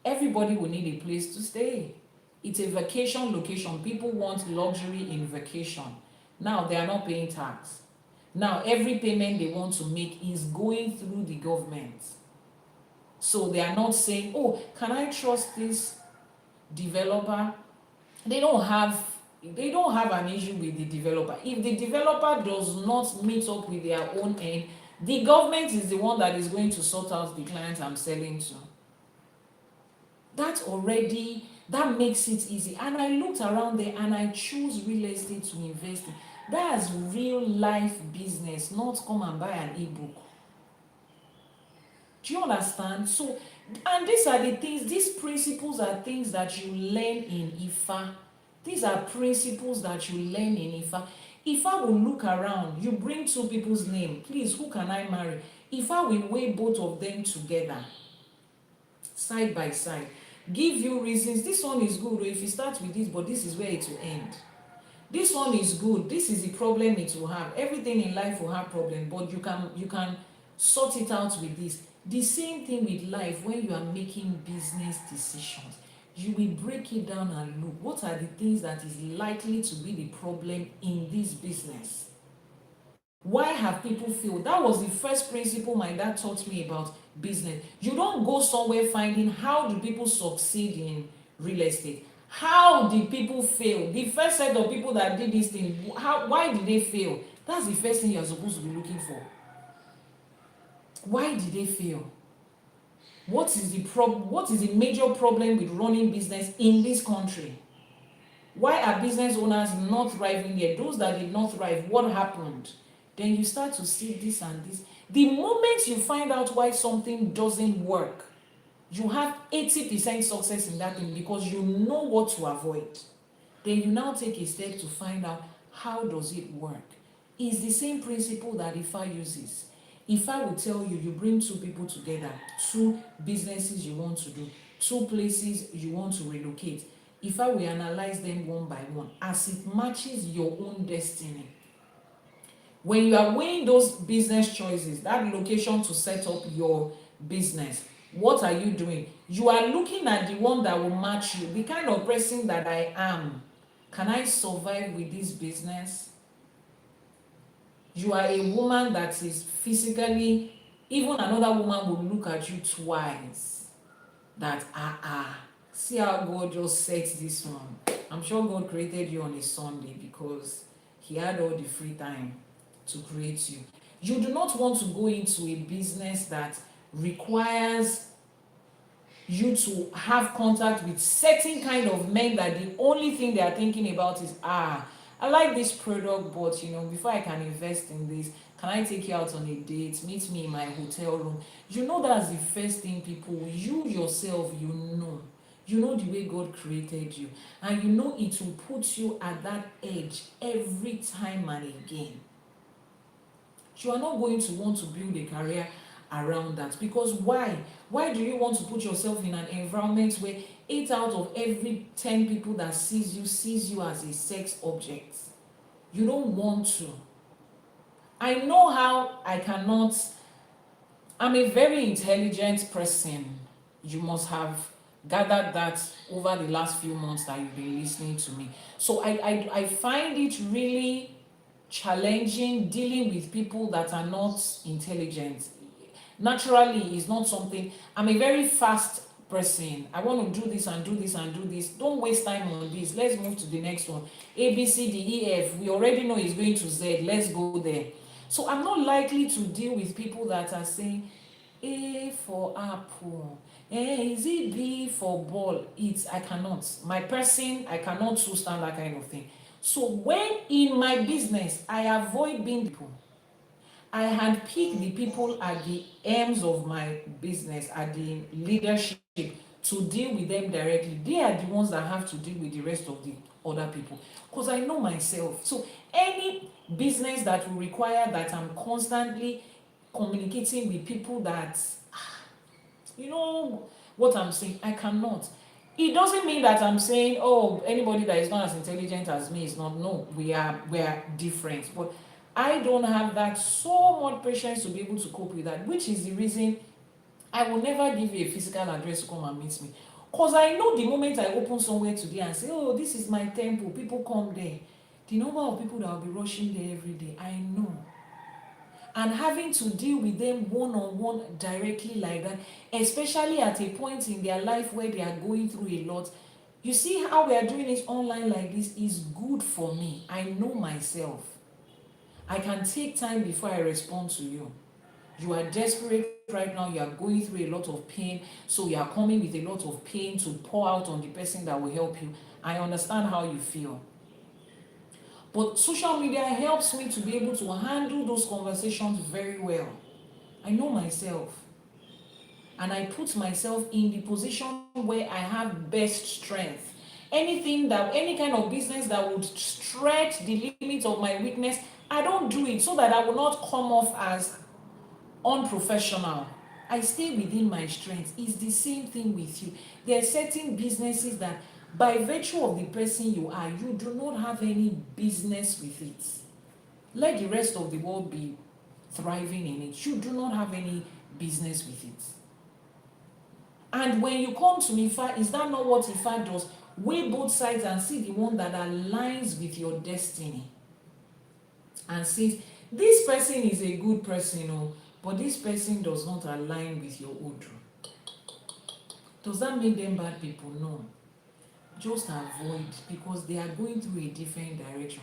Everybody will need a place to stay. It's a vacation location. People want luxury in vacation. Now they are not paying tax. Now every payment they want to make is going through the government. So they are not saying, oh, can I trust this developer? They don't have an issue with the developer. If the developer does not meet up with their own end, the government is the one that is going to sort out the client I'm selling to. That makes it easy. And I looked around there and I chose real estate to invest in. That's real life business, not come and buy an ebook. Do you understand? So, and these are the things, these principles are things that you learn in Ifa. These are principles that you learn in Ifa. Ifa will look around, you bring two people's name, please, who can I marry? Ifa will weigh both of them together, side by side, give you reasons. This one is good, or if you start with this, but this is where it will end. This one is good, this is the problem it will have. Everything in life will have problem, but you can sort it out with this. The same thing with life. When you are making business decisions, you will break it down and look, what are the things that is likely to be the problem in this business? Why have people failed? That was the first principle my dad taught me about business. You don't go somewhere finding how do people succeed in real estate. How did people fail? The first set of people that did this thing, why did they fail? That's the first thing you're supposed to be looking for. Why did they fail? What is the major problem with running business in this country? Why are business owners not thriving here? Those that did not thrive, what happened? Then you start to see this and this. The moment you find out why something doesn't work, you have 80% success in that thing because you know what to avoid. Then you now take a step to find out how does it work. It's the same principle that Ifa uses. Ifa will tell you, you bring two people together, two businesses you want to do, two places you want to relocate. Ifa will analyze them one by one as it matches your own destiny. When you are weighing those business choices, that location to set up your business, what are you doing? You are looking at the one that will match you, the kind of person that I am. Can I survive with this business? You are a woman that is physically, even another woman will look at you twice. That, see how God just sets this one. I'm sure God created you on a Sunday because he had all the free time to create you. You do not want to go into a business that requires you to have contact with certain kind of men that the only thing they are thinking about is, I like this product, but before I can invest in this, can I take you out on a date? Meet me in my hotel room. That's the first thing people, you yourself, you know the way God created you, and it will put you at that edge every time and again. You are not going to want to build a career around that, because why do you want to put yourself in an environment where 8 out of every 10 people that sees you as a sex object? You don't want to. I know how I'm a very intelligent person. You must have gathered that over the last few months that you've been listening to me. So I find it really challenging dealing with people that are not intelligent. Naturally, it's not something. I'm a very fast person. I want to do this and do this and do this. Don't waste time on this. Let's move to the next one. A, B, C, D, E, F. We already know it's going to Z. Let's go there. So I'm not likely to deal with people that are saying A for apple. Is it B for ball? I cannot. My person, I cannot stand that kind of thing. So when in my business, I avoid being people. I had picked the people at the ends of my business, at the leadership, to deal with them directly. They are the ones that have to deal with the rest of the other people, because I know myself. So any business that will require that I'm constantly communicating with people that, what I'm saying, I cannot. It doesn't mean that I'm saying, anybody that is not as intelligent as me is not. No, we are different. But I don't have that so much patience to be able to cope with that, which is the reason I will never give you a physical address to come and meet me. Because I know the moment I open somewhere today and say, this is my temple, people come there. The number of people that will be rushing there every day, I know. and having to deal with them one-on-one directly like that, especially at a point in their life where they are going through a lot. You see how we are doing it online like this is good for me. I know myself. I can take time before I respond to you. You are desperate right now, you are going through a lot of pain, so you are coming with a lot of pain to pour out on the person that will help you. I understand how you feel. But social media helps me to be able to handle those conversations very well. I know myself. And I put myself in the position where I have best strength. Anything that, any kind of business that would stretch the limit of my weakness, I don't do it so that I will not come off as unprofessional. I stay within my strength. It's the same thing with you. There are certain businesses that by virtue of the person you are, you do not have any business with it. Let the rest of the world be thriving in it. You do not have any business with it. And when you come to Ifa, is that not what Ifa does? Weigh both sides and see the one that aligns with your destiny. And says, this person is a good person, but this person does not align with your Odù. Does that make them bad people? No. Just avoid, because they are going through a different direction.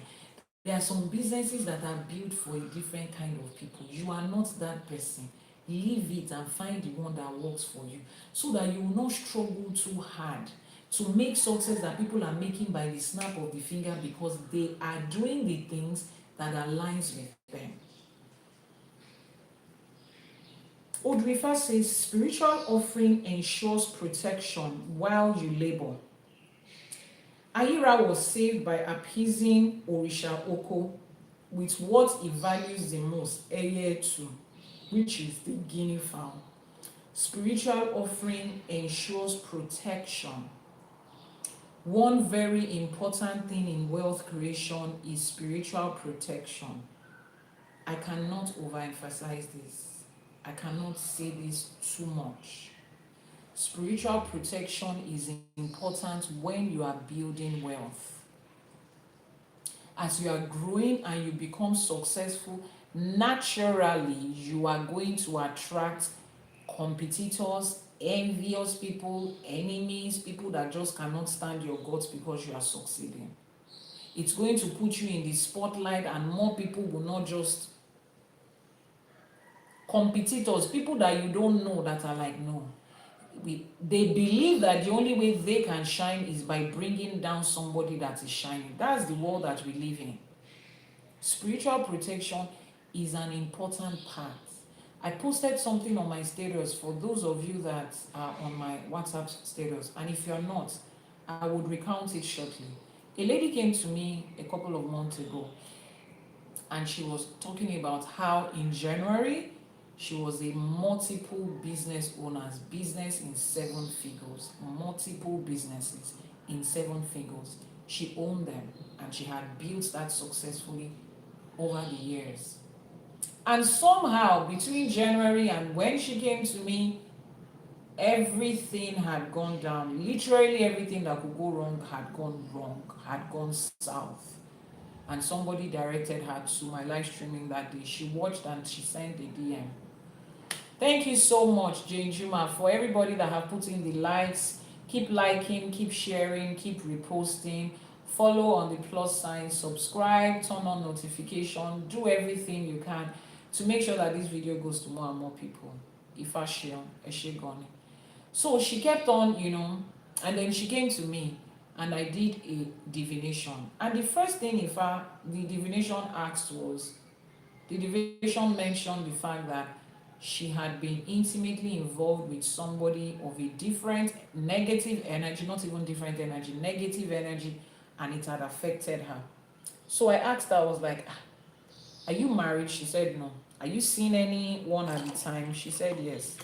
There are some businesses that are built for a different kind of people. You are not that person. Leave it and find the one that works for you, so that you will not struggle too hard to make success that people are making by the snap of the finger, because they are doing the things that aligns with them. Odù Ifá says spiritual offering ensures protection while you labor. Ayira was saved by appeasing Òrìṣà Oko with what he values the most, Eyetu, which is the guinea fowl. Spiritual offering ensures protection. One very important thing in wealth creation is spiritual protection. I cannot overemphasize this. I cannot say this too much. Spiritual protection is important when you are building wealth. As you are growing and you become successful, naturally you are going to attract competitors, envious people, enemies, people that just cannot stand your guts because you are succeeding. It's going to put you in the spotlight, and more people will not just competitors, people that you don't know, that are like, no. They believe that the only way they can shine is by bringing down somebody that is shining. That's the world that we live in. Spiritual protection is an important part. I posted something on my status for those of you that are on my WhatsApp status, and if you're not, I would recount it shortly. A lady came to me a couple of months ago, and she was talking about how in January she was a multiple business owners, business in 7 figures, multiple businesses in 7 figures. She owned them, and she had built that successfully over the years. And somehow between January and when she came to me, everything had gone down. Literally everything that could go wrong, had gone south. And somebody directed her to my live streaming that day. She watched and she sent a DM. Thank you so much, Jane Juma, for everybody that have put in the likes. Keep liking, keep sharing, keep reposting. Follow on the plus sign, subscribe, turn on notification, do everything you can to make sure that this video goes to more and more people. ԻṢÄŠE gone. So she kept on, and then she came to me and I did a divination. And the first thing the divination asked was, the divination mentioned the fact that she had been intimately involved with somebody of a different negative energy, not even different energy, negative energy, and it had affected her. So I asked her, I was like, are you married? She said no. Are you seeing anyone at the time? She said yes.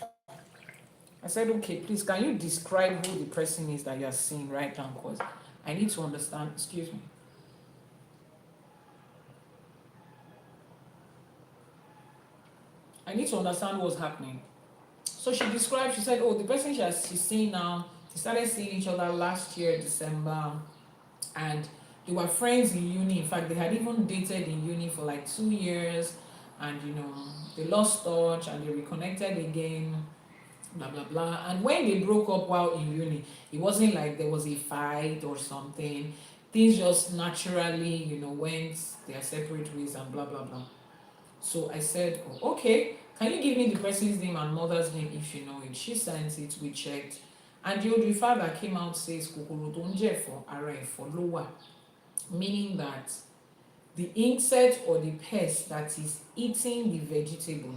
I said, okay, please, can you describe who the person is that you are seeing right now? Because I need to understand. Excuse me. I need to understand what's happening. So she described, she said, oh, the person she's seeing now, they started seeing each other last year, December, and they were friends in uni. In fact, they had even dated in uni for like 2 years, and they lost touch and they reconnected again, blah blah blah. And when they broke up while in uni, it wasn't like there was a fight or something. Things just naturally went their separate ways and blah blah blah. So I said, oh, okay, can you give me the person's name and mother's name if you know it? She sent it, we checked, and the Odù Ifá that came out says kokoro tó ń jẹ̀fọ́ ara ẹ̀fọ́ ló wà, meaning that the insect or the pest that is eating the vegetable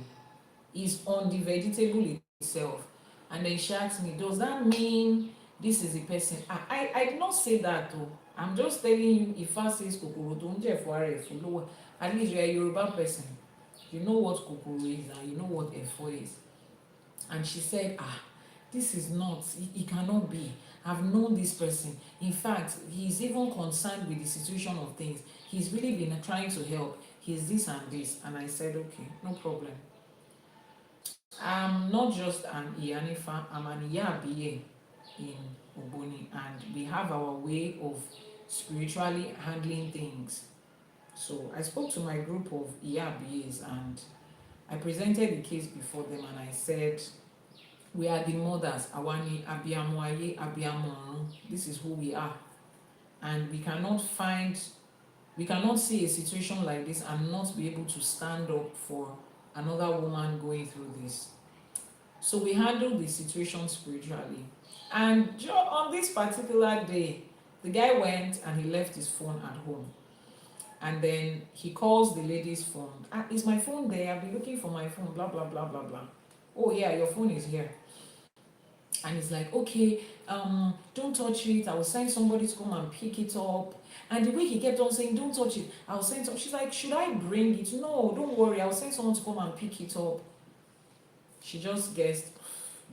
is on the vegetable itself. And then she asked me, does that mean this is the person? I did not say that though. I'm just telling you, if I say kokoro tó ń jẹ̀fọ́ ara ẹ̀fọ́ ló wà, at least you're a Yoruba person. You know what kokoro is and you know what ẹ̀fọ́ is. And she said, this is not, it cannot be. I've known this person. In fact, he's even concerned with the situation of things. He's really been trying to help. He's this and this. And I said, okay, no problem. I'm not just an Iyanifa, I'm an Iyabiye in Oboni, and we have our way of spiritually handling things. So I spoke to my group of Iyabiyes and I presented the case before them, and I said, we are the mothers, awani abiyamo aye, abiyamo ọ̀run. This is who we are, and we cannot see a situation like this and not be able to stand up for another woman going through this. So we handled the situation spiritually, and on this particular day, the guy went and he left his phone at home, and then he calls the lady's phone. Is my phone there? I've been looking for my phone, blah blah blah blah blah. Oh yeah, your phone is here. And he's like, okay, don't touch it, I will send somebody to come and pick it up. And the way he kept on saying, don't touch it, I'll send some. She's like, should I bring it? No, don't worry, I'll send someone to come and pick it up. She just guessed,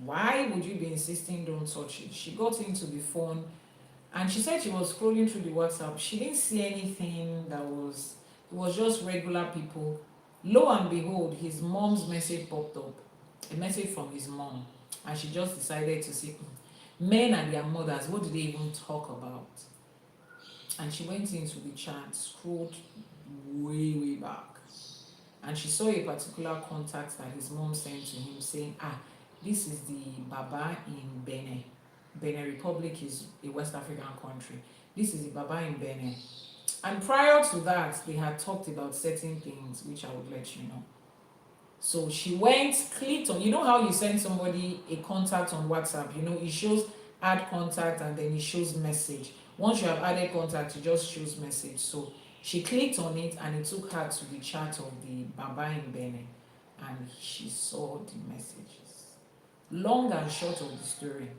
why would you be insisting don't touch it? She got into the phone and she said she was scrolling through the WhatsApp. She didn't see anything it was just regular people. Lo and behold, his mom's message popped up, a message from his mom. And she just decided to see men and their mothers, what do they even talk about? And she went into the chat, scrolled way back, and she saw a particular contact that his mom sent to him saying, this is the Baba in Benin. Benin Republic is a West African country. This is the Baba in Benin. And prior to that, they had talked about certain things, which I would let you know. So she went, clicked on, you know how you send somebody a contact on WhatsApp, it shows add contact and then it shows message. Once you have added contact, it just shows message. So she clicked on it and it took her to the chat of the Baba in Benin, and she saw the messages. Long and short of the story,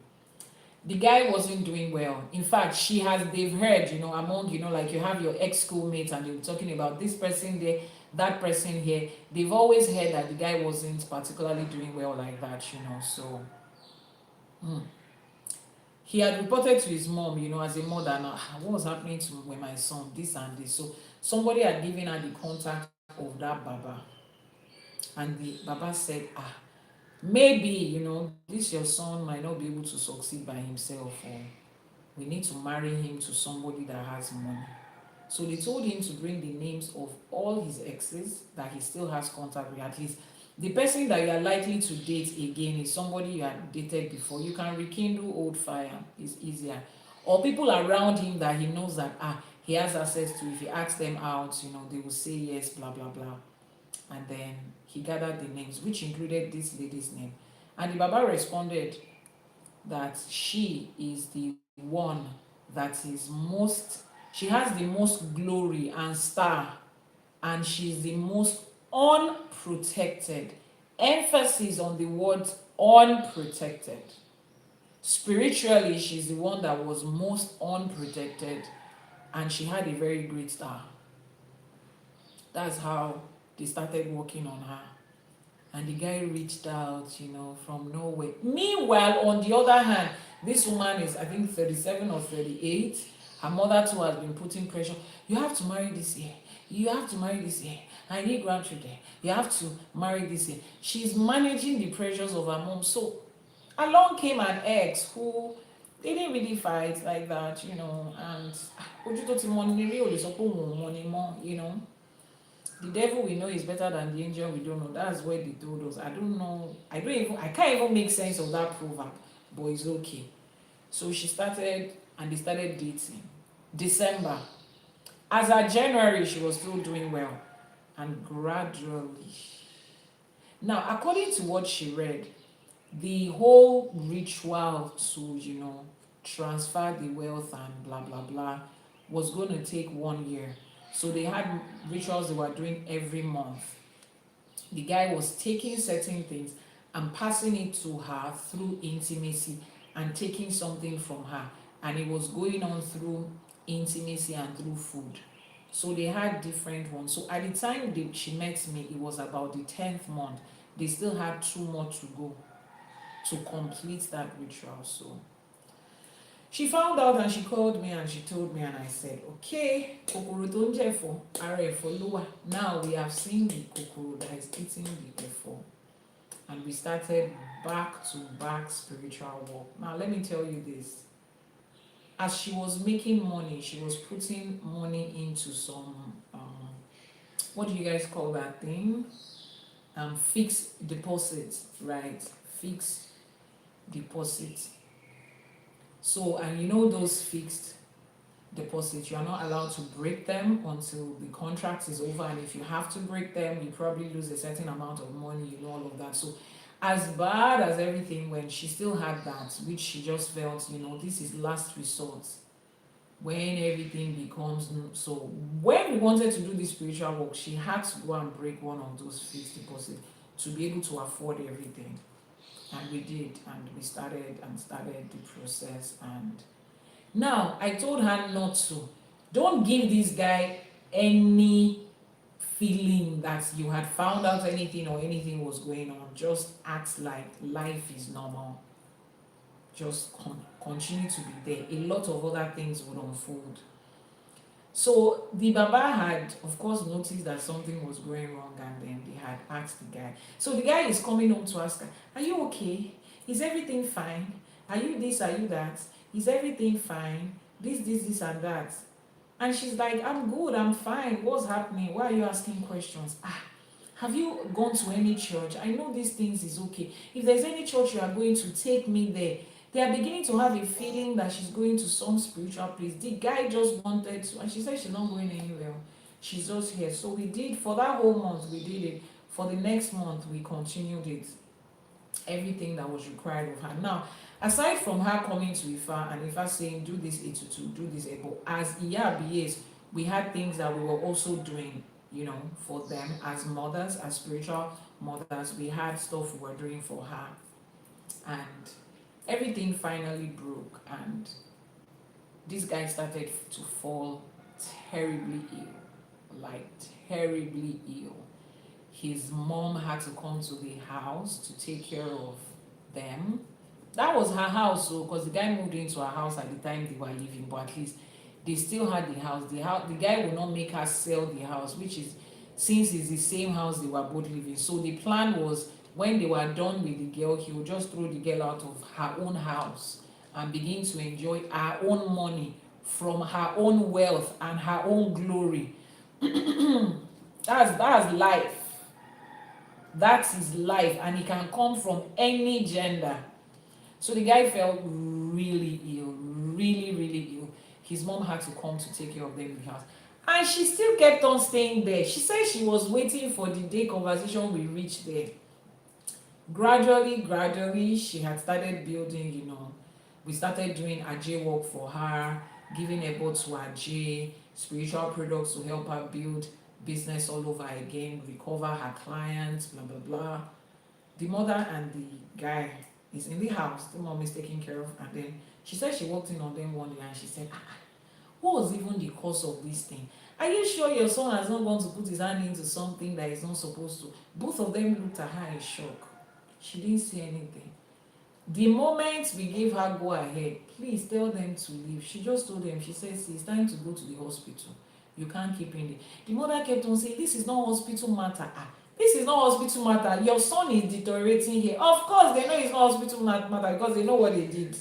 the guy wasn't doing well. In fact, they've heard, among, like you have your ex-schoolmates and they were talking about this person there, that person here. They've always heard that the guy wasn't particularly doing well like that, so he had reported to his mom, as a mother, now what was happening to my son, this and this. So somebody had given her the contact of that Baba, and the Baba said, maybe this your son might not be able to succeed by himself, or we need to marry him to somebody that has money. So they told him to bring the names of all his exes that he still has contact with. At least the person that you are likely to date again is somebody you had dated before. You can rekindle old fire, it's easier. Or people around him that he knows that he has access to. If he asks them out, they will say yes, blah blah blah. And then he gathered the names, which included this lady's name. And the Baba responded that she is the one that is she has the most glory and star, and she's the most unprotected. Emphasis on the word unprotected. Spiritually, she's the one that was most unprotected, and she had a very great star. That's how they started working on her. And the guy reached out, from nowhere. Meanwhile, on the other hand, this woman is, I think, 37 or 38. Her mother too has been putting pressure. You have to marry this year. You have to marry this year. I need grandchildren. You have to marry this year. She's managing the pressures of her mom. So along came an ex who they didn't really fight like that, and The devil we know is better than the angel we don't know. That's what they told us. I don't know. I can't even make sense of that proverb, but it's okay. So she started, and they started dating. December. As of January, she was still doing well. And gradually. Now, according to what she read, the whole ritual to, transfer the wealth and blah, blah, blah was going to take 1 year. So they had rituals they were doing every month. The guy was taking certain things and passing it to her through intimacy and taking something from her. And it was going on through intimacy and through food. So they had different ones. So at the time she met me, it was about the 10th month. They still had 2 more to go to complete that ritual. So she found out and she called me and she told me, and I said, okay, kokoro tó ń jẹ ẹ̀fọ́, ara ẹ̀fọ́ ló wà. Now we have seen the kokoro that is eating the ẹ̀fọ́. And we started back to back spiritual work. Now let me tell you this. As she was making money, she was putting money into some, what do you guys call that thing? Fixed deposits, right? Fixed deposit. So, and you know those fixed deposits, you are not allowed to break them until the contract is over. And if you have to break them, you probably lose a certain amount of money, all of that. So as bad as everything went, she still had that, which she just felt, this is last resort. When everything becomes, so when we wanted to do this spiritual work, she had to go and break one of those fixed deposits to be able to afford everything. And we did, and we started the process. And now I told her not to. Don't give this guy any feeling that you had found out anything or anything was going on. Just act like life is normal. Just continue to be there. A lot of other things would unfold. So the Baba had, of course, noticed that something was going wrong, and then they had asked the guy. So the guy is coming home to ask her, are you okay? Is everything fine? Are you this? Are you that? Is everything fine? This, and that. And she's like, I'm good, I'm fine. What's happening? Why are you asking questions? Have you gone to any church? I know these things is okay. If there's any church you are going to, take me there. They are beginning to have a feeling that she's going to some spiritual place. The guy just wanted to, and she said she's not going anywhere. She's just here. So we did, for that whole month, we did it. For the next month, we continued it. Everything that was required of her. Now, aside from her coming to Ifa and Ifa saying, do this 8 to 2, do this 8, but as Iyabiyes, we had things that we were also doing, for them as mothers, as spiritual mothers. We had stuff we were doing for her. And everything finally broke, and this guy started to fall terribly ill, like terribly ill. His mom had to come to the house to take care of them. That was her house, so because the guy moved into her house at the time they were living, but at least they still had the house. The guy would not make her sell the house, which is, since it's the same house they were both living. So the plan was, when they were done with the girl, he would just throw the girl out of her own house and begin to enjoy her own money from her own wealth and her own glory. That's life. That is life, and it can come from any gender. So the guy felt really ill, really, really ill. His mom had to come to take care of them in the house. And she still kept on staying there. She said she was waiting for the day conversation we reached there. Gradually, she had started building, we started doing Ajay work for her, giving able to Ajay, spiritual products to help her build business all over again, recover her clients, blah, blah, blah. The mother and the guy is in the house, the mom is taking care of, and then she said she walked in on them one day and she said, what was even the cause of this thing? Are you sure your son has not gone to put his hand into something that he's not supposed to? Both of them looked at her in shock. She didn't say anything. The moment we gave her go ahead, please tell them to leave, she just told them, she said, see, it's time to go to the hospital. You can't keep in there. The mother kept on saying, this is not hospital matter. This is not hospital matter. Your son is deteriorating here. Of course, they know it's not hospital matter because they know what they did.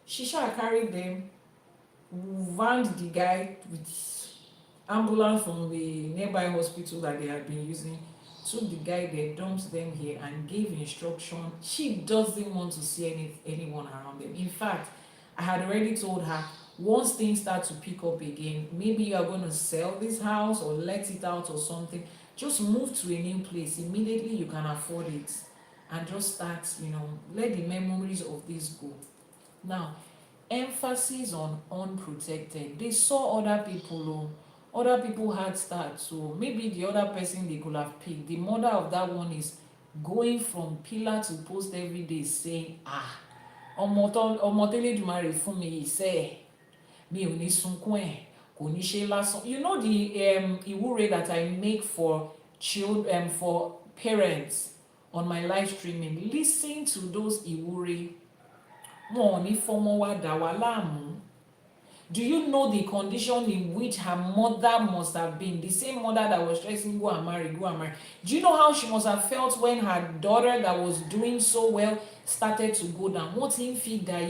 She shall carry them, wound the guy with ambulance from the nearby hospital that they had been using, took the guy there, dumped them here, and gave instruction. She doesn't want to see anyone around them. In fact, I had already told her, once things start to pick up again, maybe you are going to sell this house or let it out or something, just move to a new place. Immediately you can afford it, and just start, let the memories of this go. Now, emphasis on unprotected. They saw other people, other people had start, so maybe the other person they could have picked, the mother of that one is going from pillar to post every day saying, ọmọ tẹ́lẹ̀dùmarè fún mi ìṣe mi ò ní sunkún ẹ̀, kò ní ṣe lásán. You know the Iwori that I make for children, for parents on my live streaming? Listen to those Iwori. Wọn ò ní fọmọ wa dà wá láàmú. Do you know the condition in which her mother must have been? The same mother that was stressing, go and marry, go and marry. Do you know how she must have felt when her daughter that was doing so well started to go down? What in feed that?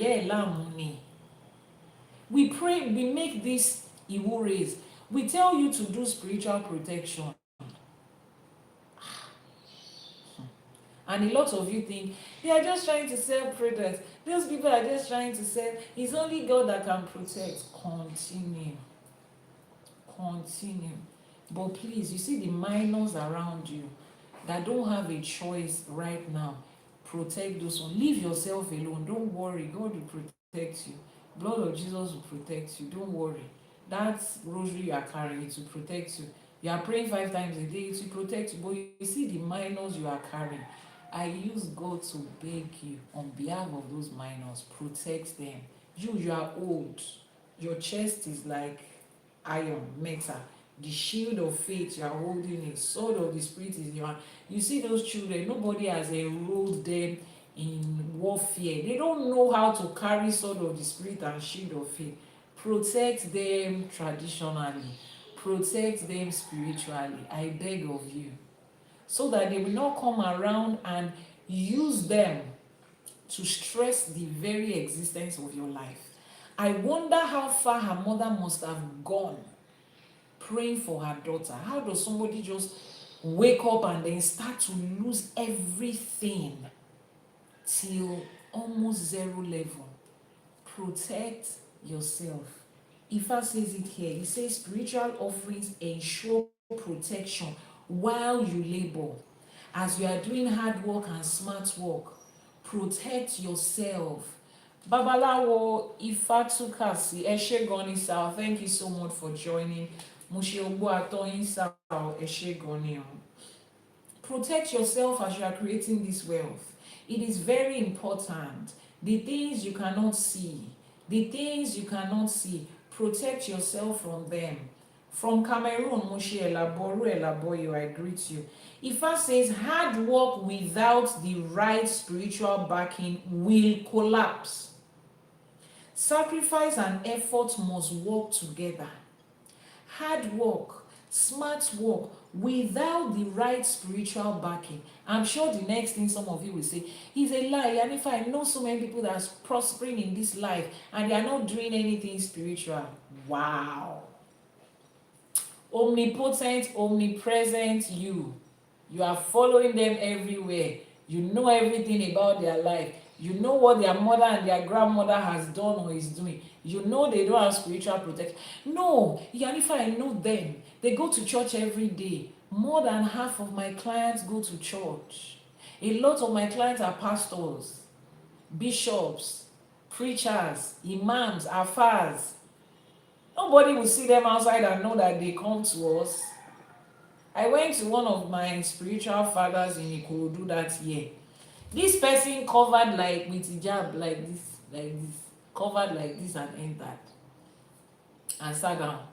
We pray, we make these Iworis. We tell you to do spiritual protection. And a lot of you think, they are just trying to sell products. Those people are just trying to sell. It's only God that can protect. Continue. But please, you see the minors around you that don't have a choice right now. Protect those ones. Leave yourself alone. Don't worry. God will protect you. Blood of Jesus will protect you. Don't worry. That rosary you are carrying, it will protect you. You are praying 5 times a day, it will protect you. But you see the minors you are carrying. I use God to beg you on behalf of those minors, protect them. You are old. Your chest is like iron, metal. The shield of faith you are holding, it, sword of the spirit is in your hand. You see those children, nobody has enrolled them in warfare. They don't know how to carry sword of the spirit and shield of faith. Protect them traditionally. Protect them spiritually. I beg of you. So that they will not come around and use them to stress the very existence of your life. I wonder how far her mother must have gone praying for her daughter. How does somebody just wake up and then start to lose everything till almost zero level? Protect yourself. Ifá says it here. He says spiritual offerings ensure protection while you labor. As you are doing hard work and smart work, protect yourself. Babalawo Ifatukasi Eshegoni Sao, thank you so much for joining. Mushiobu Atoyin Sao Eshegoni. Protect yourself as you are creating this wealth. It is very important. The things you cannot see, protect yourself from them. From Cameroon, Moshe Àbọrú Àbọyè, I greet you. Ifá says hard work without the right spiritual backing will collapse. Sacrifice and effort must work together. Hard work, smart work, without the right spiritual backing. I'm sure the next thing some of you will say is a lie. And if I know so many people that are prospering in this life and they are not doing anything spiritual, wow. Omnipotent, omnipresent you are following them everywhere. You know everything about their life. You know what their mother and their grandmother has done or is doing. You know they don't have spiritual protection. No, Iyanifa, I know them. They go to church every day. More than half of my clients go to church. A lot of my clients are pastors, bishops, preachers, imams, afars. Nobody will see them outside and know that they come to us. I went to one of my spiritual fathers in Ikorodu that year. This person covered like with hijab like this, covered like this and entered and sat down.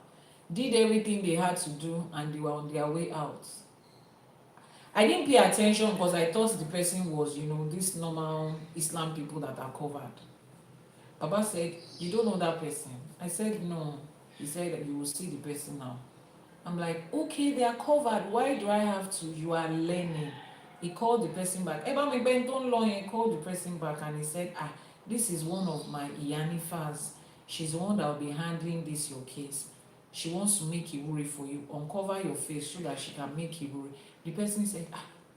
Did everything they had to do and they were on their way out. I didn't pay attention because I thought the person was, this normal Islam people that are covered. Baba said, you don't know that person. I said, no. He said that you will see the person now. I'm like, okay, they are covered. Why do I have to? You are learning. He called the person back. He called the person back and he said, this is one of my Iyanifas. She's the one that will be handling this, your case. she wants to make Iwori for you. Uncover your face so that she can make Iwori. The person said,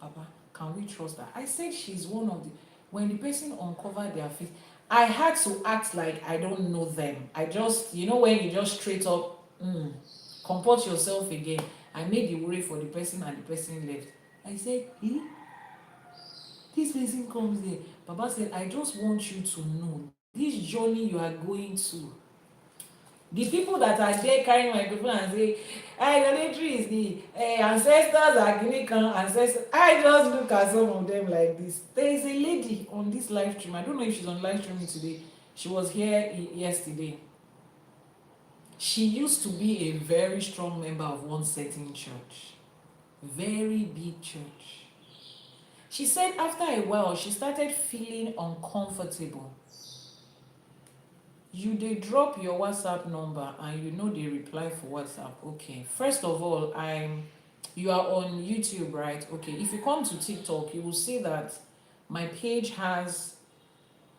Papa, can we trust her? I said she's one of the, when the person uncovered their face, I had to act like I don't know them. I just, when you just straight up, comport yourself again. I made Iwori for the person and the person left. I said, this person comes there. Baba said, I just want you to know this journey you are going to. The people that are there carrying microphone and say, idolatry is the ancestors are Ginican ancestors. I just look at some of them like this. There is a lady on this live stream. I don't know if she's on live streaming today. She was here yesterday. She used to be a very strong member of one certain church. Very big church. She said after a while, she started feeling uncomfortable. You dey drop your WhatsApp number and they reply for WhatsApp. Okay. First of all, you are on YouTube, right? Okay. If you come to TikTok, you will see that my page has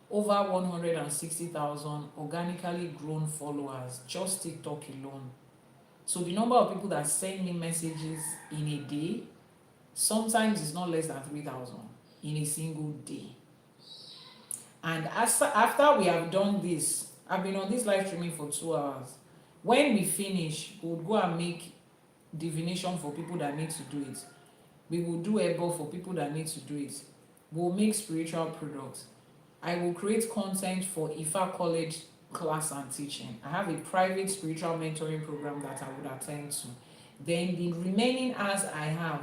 over 160,000 organically grown followers, just TikTok alone. So the number of people that send me messages in a day, sometimes it's not less than 3,000 in a single day. And after we have done this, I've been on this live streaming for 2 hours. When we finish, we would go and make divination for people that need to do it. We will do ebo for people that need to do it. We'll make spiritual products. I will create content for Ifa College class and teaching. I have a private spiritual mentoring program that I would attend to. Then the remaining hours I have,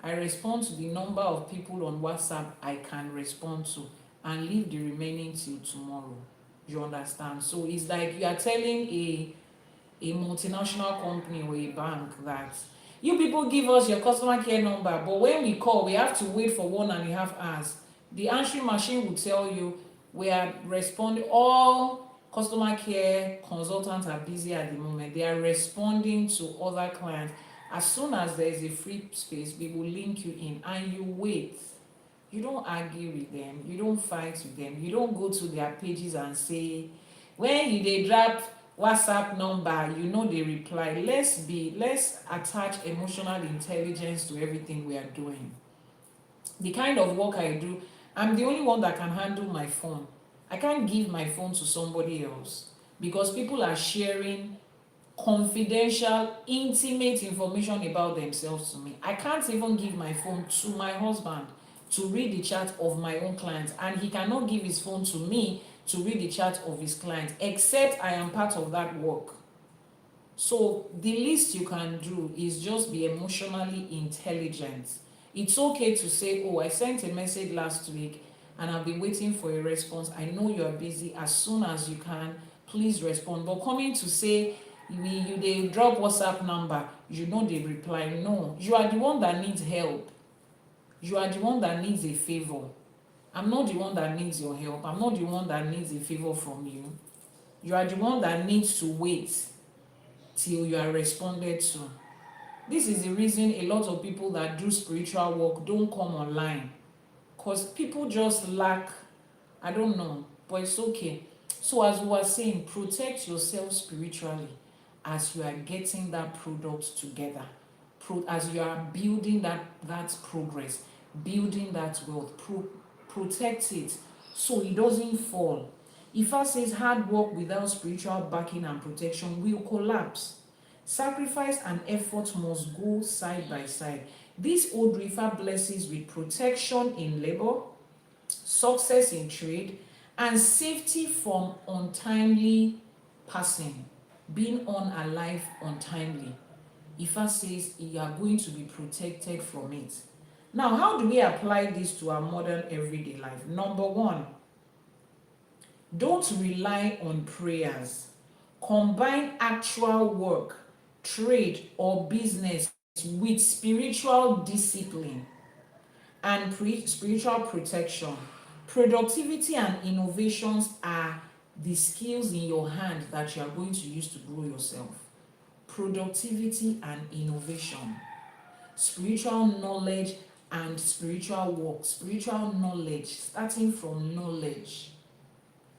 I respond to the number of people on WhatsApp I can respond to and leave the remaining till tomorrow. You understand? So it's like you are telling a multinational company or a bank that you people give us your customer care number, but when we call, we have to wait for 1.5 hours. The answering machine will tell you we are responding. All customer care consultants are busy at the moment. They are responding to other clients. As soon as there is a free space, we will link you in and you wait. You don't argue with them. You don't fight with them. You don't go to their pages and say, when they drop WhatsApp number, they reply. Let's attach emotional intelligence to everything we are doing. The kind of work I do, I'm the only one that can handle my phone. I can't give my phone to somebody else because people are sharing confidential, intimate information about themselves to me. I can't even give my phone to my husband to read the chat of my own clients, and he cannot give his phone to me to read the chat of his client, except I am part of that work. So the least you can do is just be emotionally intelligent. It's okay to say, oh, I sent a message last week and I've been waiting for a response. I know you're busy. As soon as you can, please respond. But coming to say, they drop WhatsApp number, they reply. No, you are the one that needs help. You are the one that needs a favor. I'm not the one that needs your help. I'm not the one that needs a favor from you. You are the one that needs to wait till you are responded to. This is the reason a lot of people that do spiritual work don't come online. Because people just lack, I don't know, but it's okay. So as we were saying, protect yourself spiritually as you are getting that product together. As you are building that progress, building that wealth, protect it so it doesn't fall. Ifa says hard work without spiritual backing and protection will collapse. Sacrifice and effort must go side by side. This Odù Ifá blesses with protection in labor, success in trade, and safety from untimely passing, being unalive untimely. Ifa says you are going to be protected from it. Now, how do we apply this to our modern everyday life? Number one, don't rely on prayers. Combine actual work, trade, or business with spiritual discipline and spiritual protection. Productivity and innovations are the skills in your hand that you are going to use to grow yourself. Productivity and innovation, spiritual knowledge and spiritual work. Spiritual knowledge, starting from knowledge,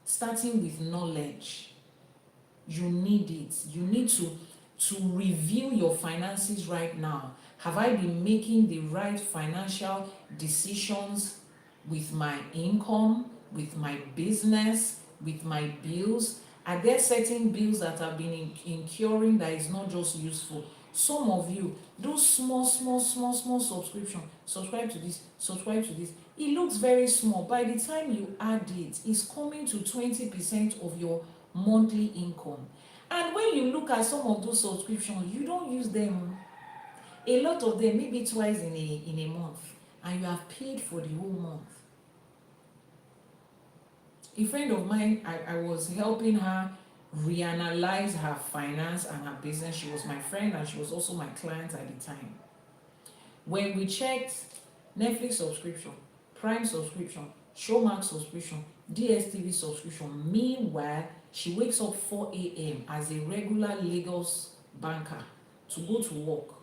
starting with knowledge. You need it. You need to, to review your finances right now. Have I been making the right financial decisions with my income, with my business, with my bills? Are there certain bills that have been incurring that is not just useful? Some of you do small subscription. Subscribe to this, subscribe to this. It looks very small. By the time you add it, it's coming to 20% of your monthly income. And when you look at some of those subscriptions, you don't use them. A lot of them, maybe twice in a month, and you have paid for the whole month. A friend of mine, I was helping her reanalyze her finance and her business. She was my friend and she was also my client at the time. When we checked Netflix subscription, Prime subscription, Showmax subscription, DSTV subscription, meanwhile, she wakes up 4 a.m. as a regular Lagos banker to go to work.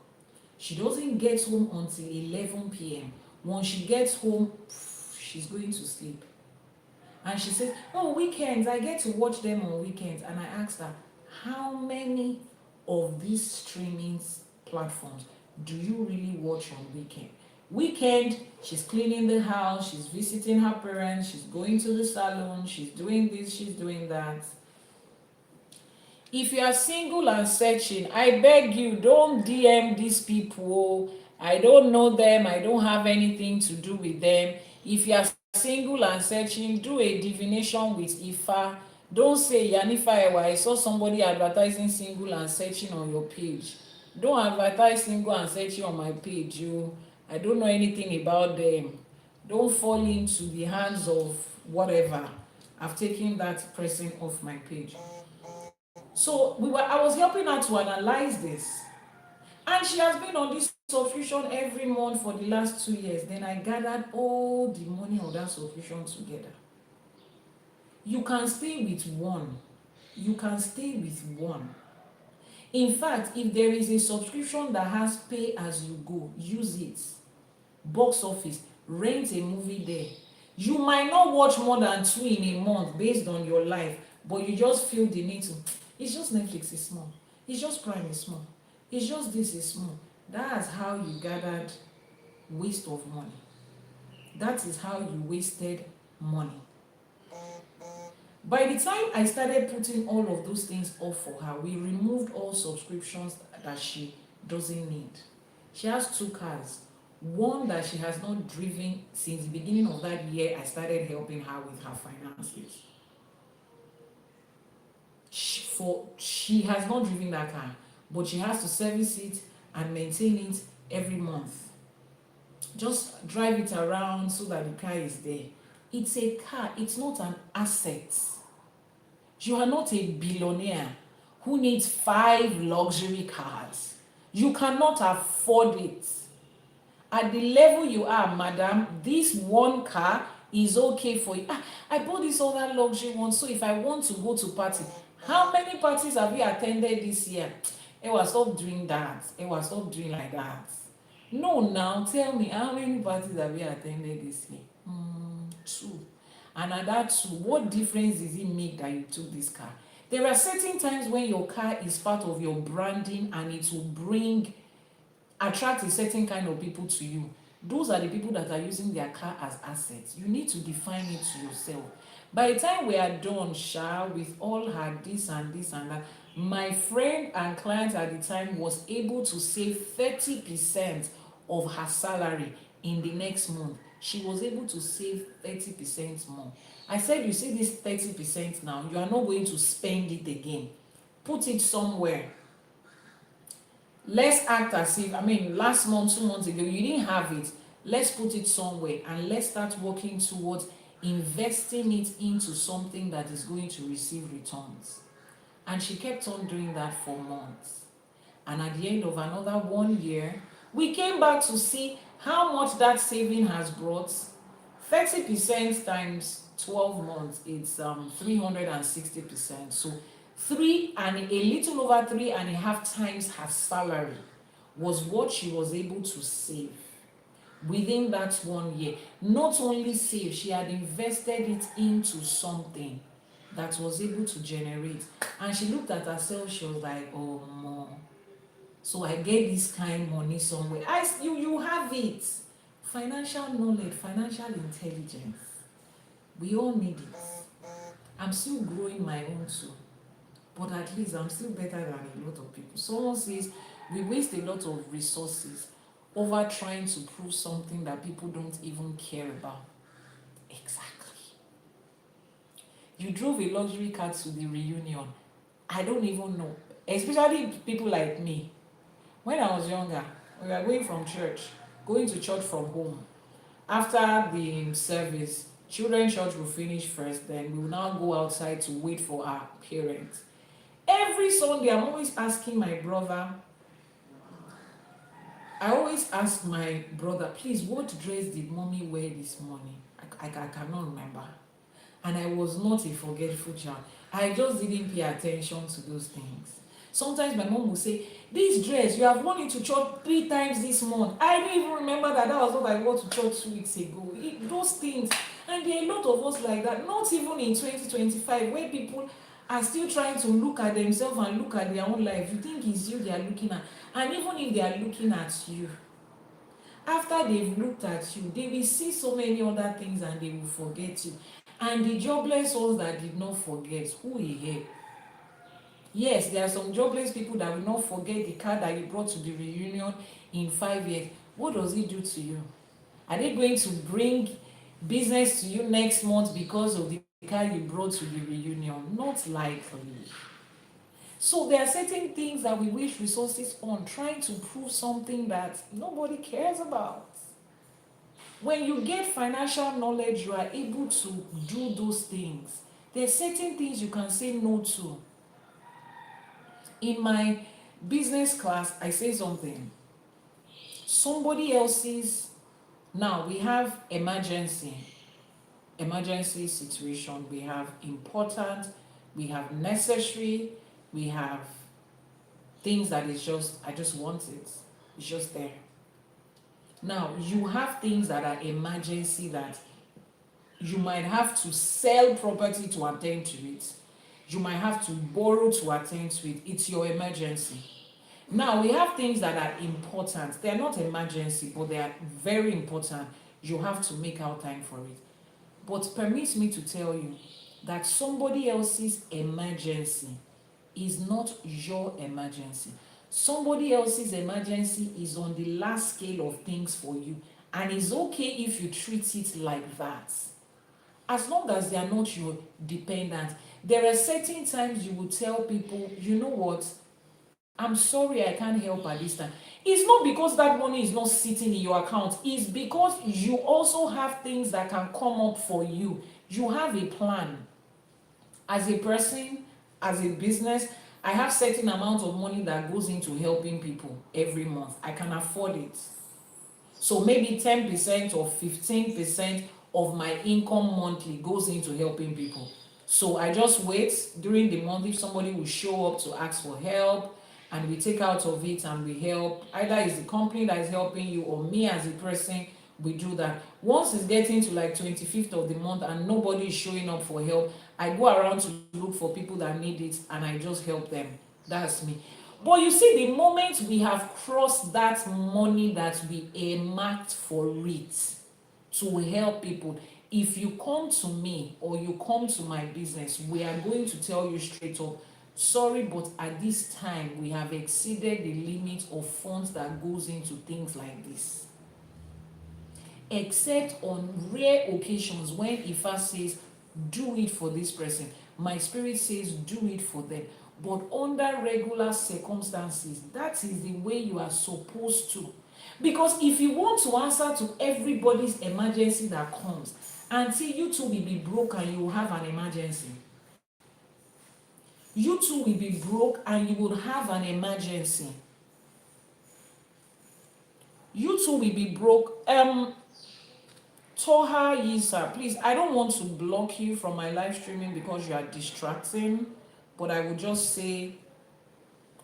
She doesn't get home until 11 p.m. Once she gets home, she's going to sleep. And she says, oh, weekends, I get to watch them on weekends. And I asked her, how many of these streaming platforms do you really watch on weekend? Weekend, she's cleaning the house, she's visiting her parents, she's going to the salon, she's doing this, she's doing that. If you are single and searching, I beg you, don't DM these people. I don't know them, I don't have anything to do with them. If you are single and searching, do a divination with Ifa. Don't say, Iyanifa Ewa, I saw somebody advertising single and searching on your page. Don't advertise single and searching on my page. I don't know anything about them. Don't fall into the hands of whatever. I've taken that person off my page. So I was helping her to analyze this. And she has been on this subscription every month for the last 2 years. Then I gathered all the money of that subscription together. You can stay with one. You can stay with one. In fact, if there is a subscription that has pay as you go, use it. Box office, rent a movie there. You might not watch more than 2 in a month based on your life, but you just feel the need to. It's just Netflix is small. It's just Prime is small. It's just this is small. That's how you gathered waste of money. That is how you wasted money. By the time I started putting all of those things off for her, we removed all subscriptions that she doesn't need. She has 2 cars. One that she has not driven since the beginning of that year. I started helping her with her finances. She has not driven that car, but she has to service it and maintain it every month. Just drive it around so that the car is there. It's a car, it's not an asset. You are not a billionaire who needs 5 luxury cars. You cannot afford it. At the level you are, madam, this one car is okay for you. I bought this other luxury one, so if I want to go to party, how many parties have you attended this year? Ewa, stop doing that. Ewa, stop doing like that. No, now tell me, how many parties have you attended this year? 2. And at that 2, what difference does it make that you took this car? There are certain times when your car is part of your branding and it will attract a certain kind of people to you. Those are the people that are using their car as assets. You need to define it to yourself. By the time we are done, with all her this and this and that, my friend and client at the time was able to save 30% of her salary in the next month. She was able to save 30% more. I said, you see this 30% now, you are not going to spend it again. Put it somewhere. Let's act as if, last month, 2 months ago, you didn't have it. Let's put it somewhere and let's start working towards investing it into something that is going to receive returns. And she kept on doing that for months. And at the end of another 1 year, we came back to see how much that saving has brought. 30% times 12 months, it's 360%. So a little over 3.5 times her salary was what she was able to save within that 1 year. Not only save, she had invested it into something that was able to generate. And she looked at herself, she was like, oh, more. So I get this kind of money somewhere. You have it. Financial knowledge, financial intelligence. We all need it. I'm still growing my own too. But at least I'm still better than a lot of people. Someone says we waste a lot of resources over trying to prove something that people don't even care about. Exactly. You drove a luxury car to the reunion. I don't even know. Especially people like me. When I was younger, we were going to church from home. After the service, children's church will finish first, then we will now go outside to wait for our parents. Every Sunday, I'm always asking my brother, please, what dress did mommy wear this morning? I cannot remember. And I was not a forgetful child. I just didn't pay attention to those things. Sometimes my mom will say, this dress, you have worn it to church 3 times this month. I didn't even remember that was what I wore to church 2 weeks ago. Those things. And there are a lot of us like that, not even in 2025, where people are still trying to look at themselves and look at their own life. You think it's you they are looking at. And even if they are looking at you, after they've looked at you, they will see so many other things and they will forget you. And the jobless ones that did not forget, who will help? Yes, there are some jobless people that will not forget the car that you brought to the reunion in 5 years. What does it do to you? Are they going to bring business to you next month because of the car you brought to the reunion? Not likely. So there are certain things that we waste resources on, trying to prove something that nobody cares about. When you get financial knowledge, you are able to do those things. There are certain things you can say no to. In my business class, I say something. Somebody else's, now we have emergency situation, we have important, we have necessary, we have things that is just, I just want it. It's just there. Now, you have things that are emergency that you might have to sell property to attend to it. You might have to borrow to attend to it. It's your emergency. Now, we have things that are important. They're not emergency, but they are very important. You have to make out time for it. But permit me to tell you that somebody else's emergency is not your emergency. Somebody else's emergency is on the last scale of things for you. And it's okay if you treat it like that. As long as they are not your dependent. There are certain times you will tell people, you know what, I'm sorry I can't help at this time. It's not because that money is not sitting in your account. It's because you also have things that can come up for you. You have a plan. As a person, as a business, I have certain amount of money that goes into helping people every month. I can afford it. So maybe 10% or 15% of my income monthly goes into helping people. So I just wait during the month if somebody will show up to ask for help, and we take out of it and we help. Either it's the company that is helping you or me as a person, we do that. Once it's getting to like 25th of the month and nobody is showing up for help, I go around to look for people that need it and I just help them. That's me. But you see, the moment we have crossed that money that we earmarked for it to help people, if you come to me or you come to my business, we are going to tell you straight up, sorry, but at this time we have exceeded the limit of funds that goes into things like this. Except on rare occasions when Ifa says, do it for this person, my spirit says, do it for them. But under regular circumstances, that is the way you are supposed to. Because if you want to answer to everybody's emergency that comes, until you too will be broke and you will have an emergency. You too will be broke and you will have an emergency. You too will be broke. Toha Yisa, please, I don't want to block you from my live streaming because you are distracting, but I would just say,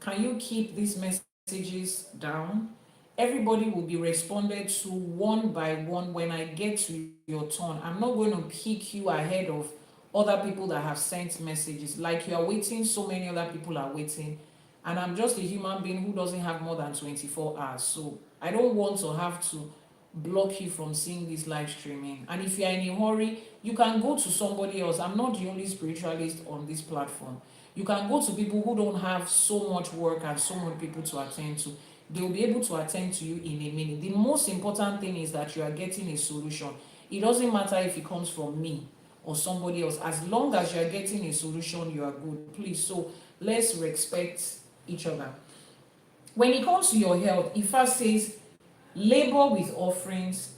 can you keep these messages down? Everybody will be responded to one by one when I get to your turn. I'm not going to pick you ahead of other people that have sent messages. Like you are waiting, so many other people are waiting. And I'm just a human being who doesn't have more than 24 hours. So I don't want to have to block you from seeing this live streaming. And if you're in a hurry, you can go to somebody else. I'm not the only spiritualist on this platform. You can go to people who don't have so much work and so much people to attend to. They will be able to attend to you in a minute. The most important thing is that you are getting a solution. It doesn't matter if it comes from me or somebody else. As long as you are getting a solution, you are good. Please, so let's respect each other. When it comes to your health, Ifa says, labor with offerings,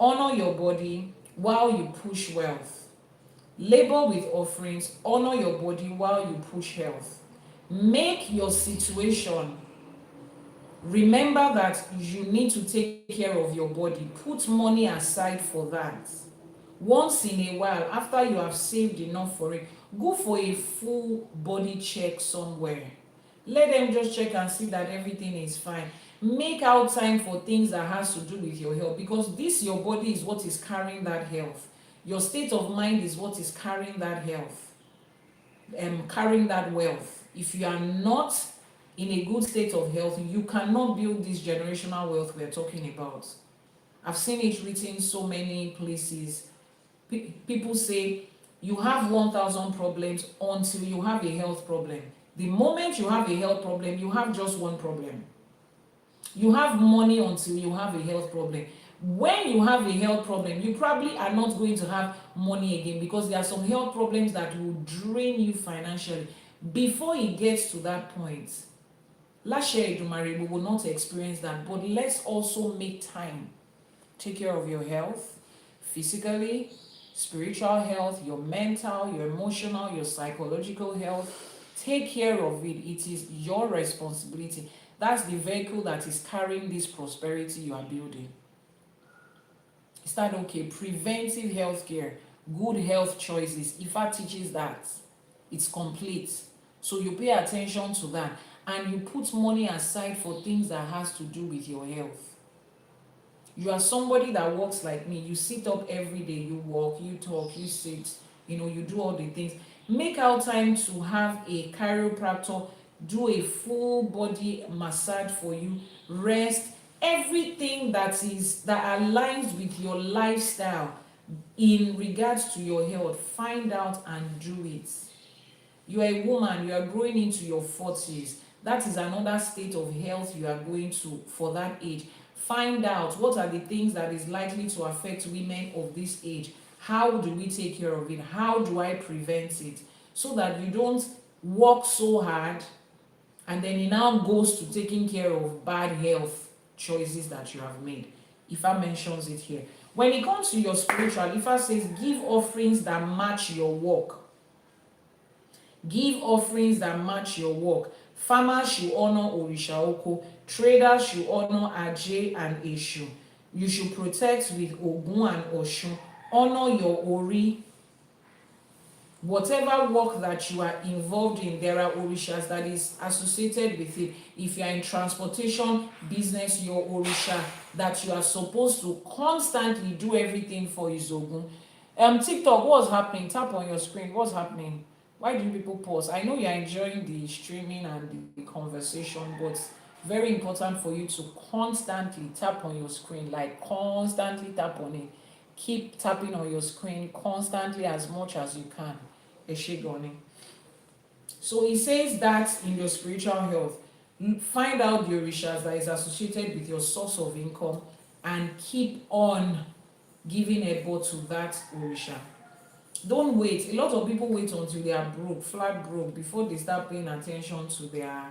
honor your body while you push wealth. Labor with offerings, honor your body while you push health. Make your situation. Remember that you need to take care of your body. Put money aside for that. Once in a while, after you have saved enough for it, go for a full body check somewhere. Let them just check and see that everything is fine. Make out time for things that has to do with your health, because this, your body, is what is carrying that health. Your state of mind is what is carrying that health, carrying that wealth. If you are not in a good state of health, you cannot build this generational wealth we're talking about. I've seen it written so many places. People say you have 1,000 problems until you have a health problem. The moment you have a health problem, you have just one problem. You have money until you have a health problem. When you have a health problem, you probably are not going to have money again, because there are some health problems that will drain you financially. Before it gets to that point, Elédùmarè, we will not experience that. But let's also make time. Take care of your health, physically, spiritual health, your mental, your emotional, your psychological health. Take care of it. It is your responsibility. That's the vehicle that is carrying this prosperity you are building. Is that okay? Preventive health care, good health choices. Ifa teaches that. It's complete. So you pay attention to that, and you put money aside for things that has to do with your health. You are somebody that works like me. You sit up every day, you walk, you talk, you sit, you do all the things. Make out time to have a chiropractor do a full body massage for you, rest, everything that aligns with your lifestyle in regards to your health. Find out and do it. You are a woman, you are growing into your 40s. That is another state of health you are going to for that age. Find out what are the things that is likely to affect women of this age. How do we take care of it? How do I prevent it? So that you don't work so hard and then it now goes to taking care of bad health choices that you have made. Ifa mentions it here. When it comes to your spiritual, Ifa says, give offerings that match your work. Give offerings that match your work. Farmers should honor Orisha Oko. Traders should honor Ajé and Eshu. You should protect with Ogun and Oshun. Honor your Ori. Whatever work that you are involved in, there are orishas that is associated with it. If you are in transportation business, your orisha that you are supposed to constantly do everything for is Ogun. TikTok, what's happening? Tap on your screen. What's happening? Why do people pause? I know you're enjoying the streaming and the conversation, but very important for you to constantly tap on your screen, like constantly tap on it. Keep tapping on your screen constantly as much as you can. So he says that in your spiritual health, find out the orishas that is associated with your source of income and keep on giving ebo to that orisha. Don't wait. A lot of people wait until they are broke, flat broke, before they start paying attention to their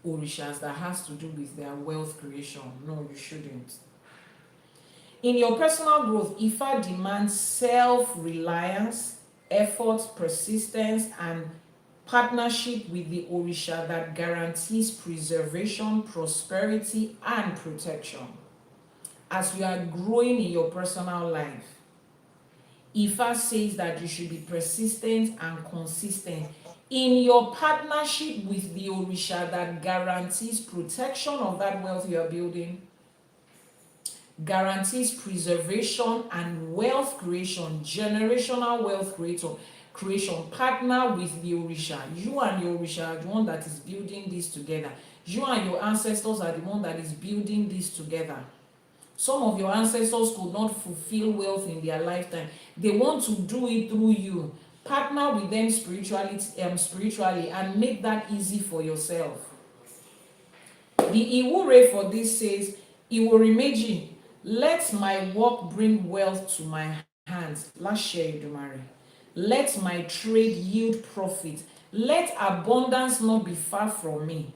orishas that has to do with their wealth creation. No, you shouldn't. In your personal growth, Ifa demands self-reliance, effort, persistence, and partnership with the Orisha that guarantees preservation, prosperity, and protection. As you are growing in your personal life, Ifa says that you should be persistent and consistent in your partnership with the Orisha that guarantees protection of that wealth you are building, guarantees preservation and wealth creation, generational wealth creation. creation. Partner with the Orisha. You and the Orisha are the one that is building this together. You and your ancestors are the one that is building this together. Some of your ancestors could not fulfill wealth in their lifetime. They want to do it through you. Partner with them spiritually and make that easy for yourself. The Iwori for this says, Iwori Meji, let my work bring wealth to my hands. Elédùmarè. Let my trade yield profit. Let abundance not be far from me.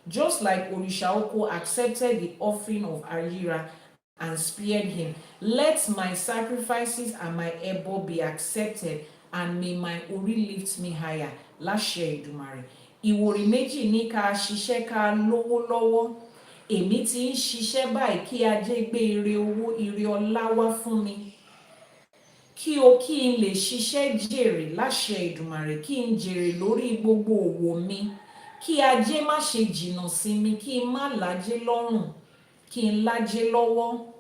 Just like Orisha Oko accepted the offering of Ayira and spared him, let my sacrifices and my ebo be accepted, and may my Ori lift me higher. Elédùmarè. Ìwòrì méjì ní ká ṣiṣẹ́ ká lówó lọ́wọ́. Èmi tí ń ṣiṣẹ́ báyìí kí ajé gbé ire owó ire ọlá wá fún mi. Kí n lè ṣiṣẹ́ jèrè láṣẹ Èdùmàrè, kí n jèrè lórí gbogbo òwò mi. Kí ajé má ṣe jìnnà sí mi, kí n má lájé lọ́rùn, kí n lájé lọ́wọ́.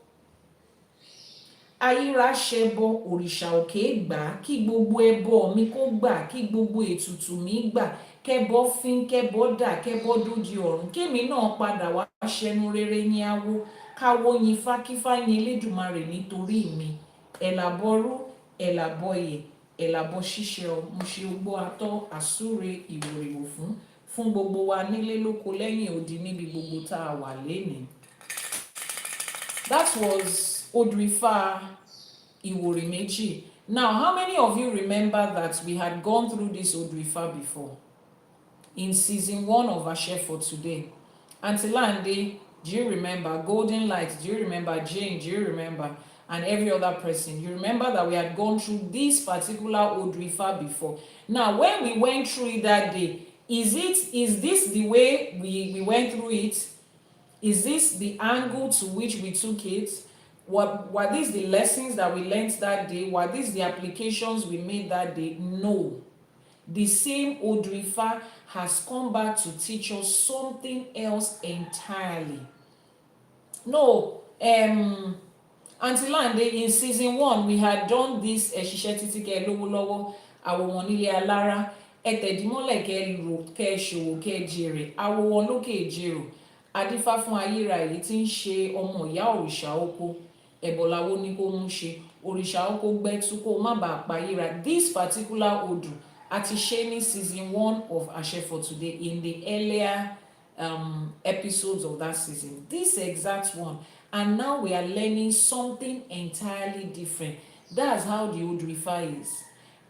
Ayíra ṣẹbọ òrìṣà òkè gbà, kí gbogbo ẹbọ mi kó gbà, kí gbogbo ètùtù mi gbà, kẹbọ fín kẹbọ dà kẹbọ dódi ọ̀run, kémi náà padà wá ṣẹnu rere ní awo, káwo yin Ifá kífá yin Elédùmarè nítorí mi. Àbọrú Àbọyè Àbọṣíṣẹ mo ṣe ogbó atọ́ àsúre ìwòrìwò fún gbogbo wa nílé lóko lẹ́yìn odi níbi gbogbo tá a wà lénìí. That was Odù Ifá Ìwòrì Meji. Now, how many of you remember that we had gone through this Odù Ifá before? In season 1 of Ìṣẹ̀ṣe for today. Auntie Lande, do you remember? Golden Light, do you remember? Jane, do you remember? And every other person. You remember that we had gone through this particular Odù Ifá before. Now, when we went through it that day, is this the way we went through it? Is this the angle to which we took it? Were these the lessons that we learned that day? Were these the applications we made that day? No. The same Odù Ifá has come back to teach us something else entirely. No, Auntie Lande, in season 1, we had done this ṣiṣẹ́ títí kẹ́ lówó lọ́wọ́, àwọn nílé alára, ẹ̀tẹ̀dímọ́lẹ̀ kẹ́ lò kẹ́ ṣòwò kẹ́ jèrè, àwọn lókè jèrò, adífá fún ayíra èyí tí ń ṣe ọmọ ìyá òrìṣà oko, ẹ̀bọ̀láwo ní kó mú ṣe, òrìṣà oko gbẹ́tú kó má bàa payíra. This particular Odù àti ṣe ní season 1 of Ìṣẹ̀ṣe for today in the earlier episodes of that season. This exact one. And now we are learning something entirely different. That's how the Odù Ifá is.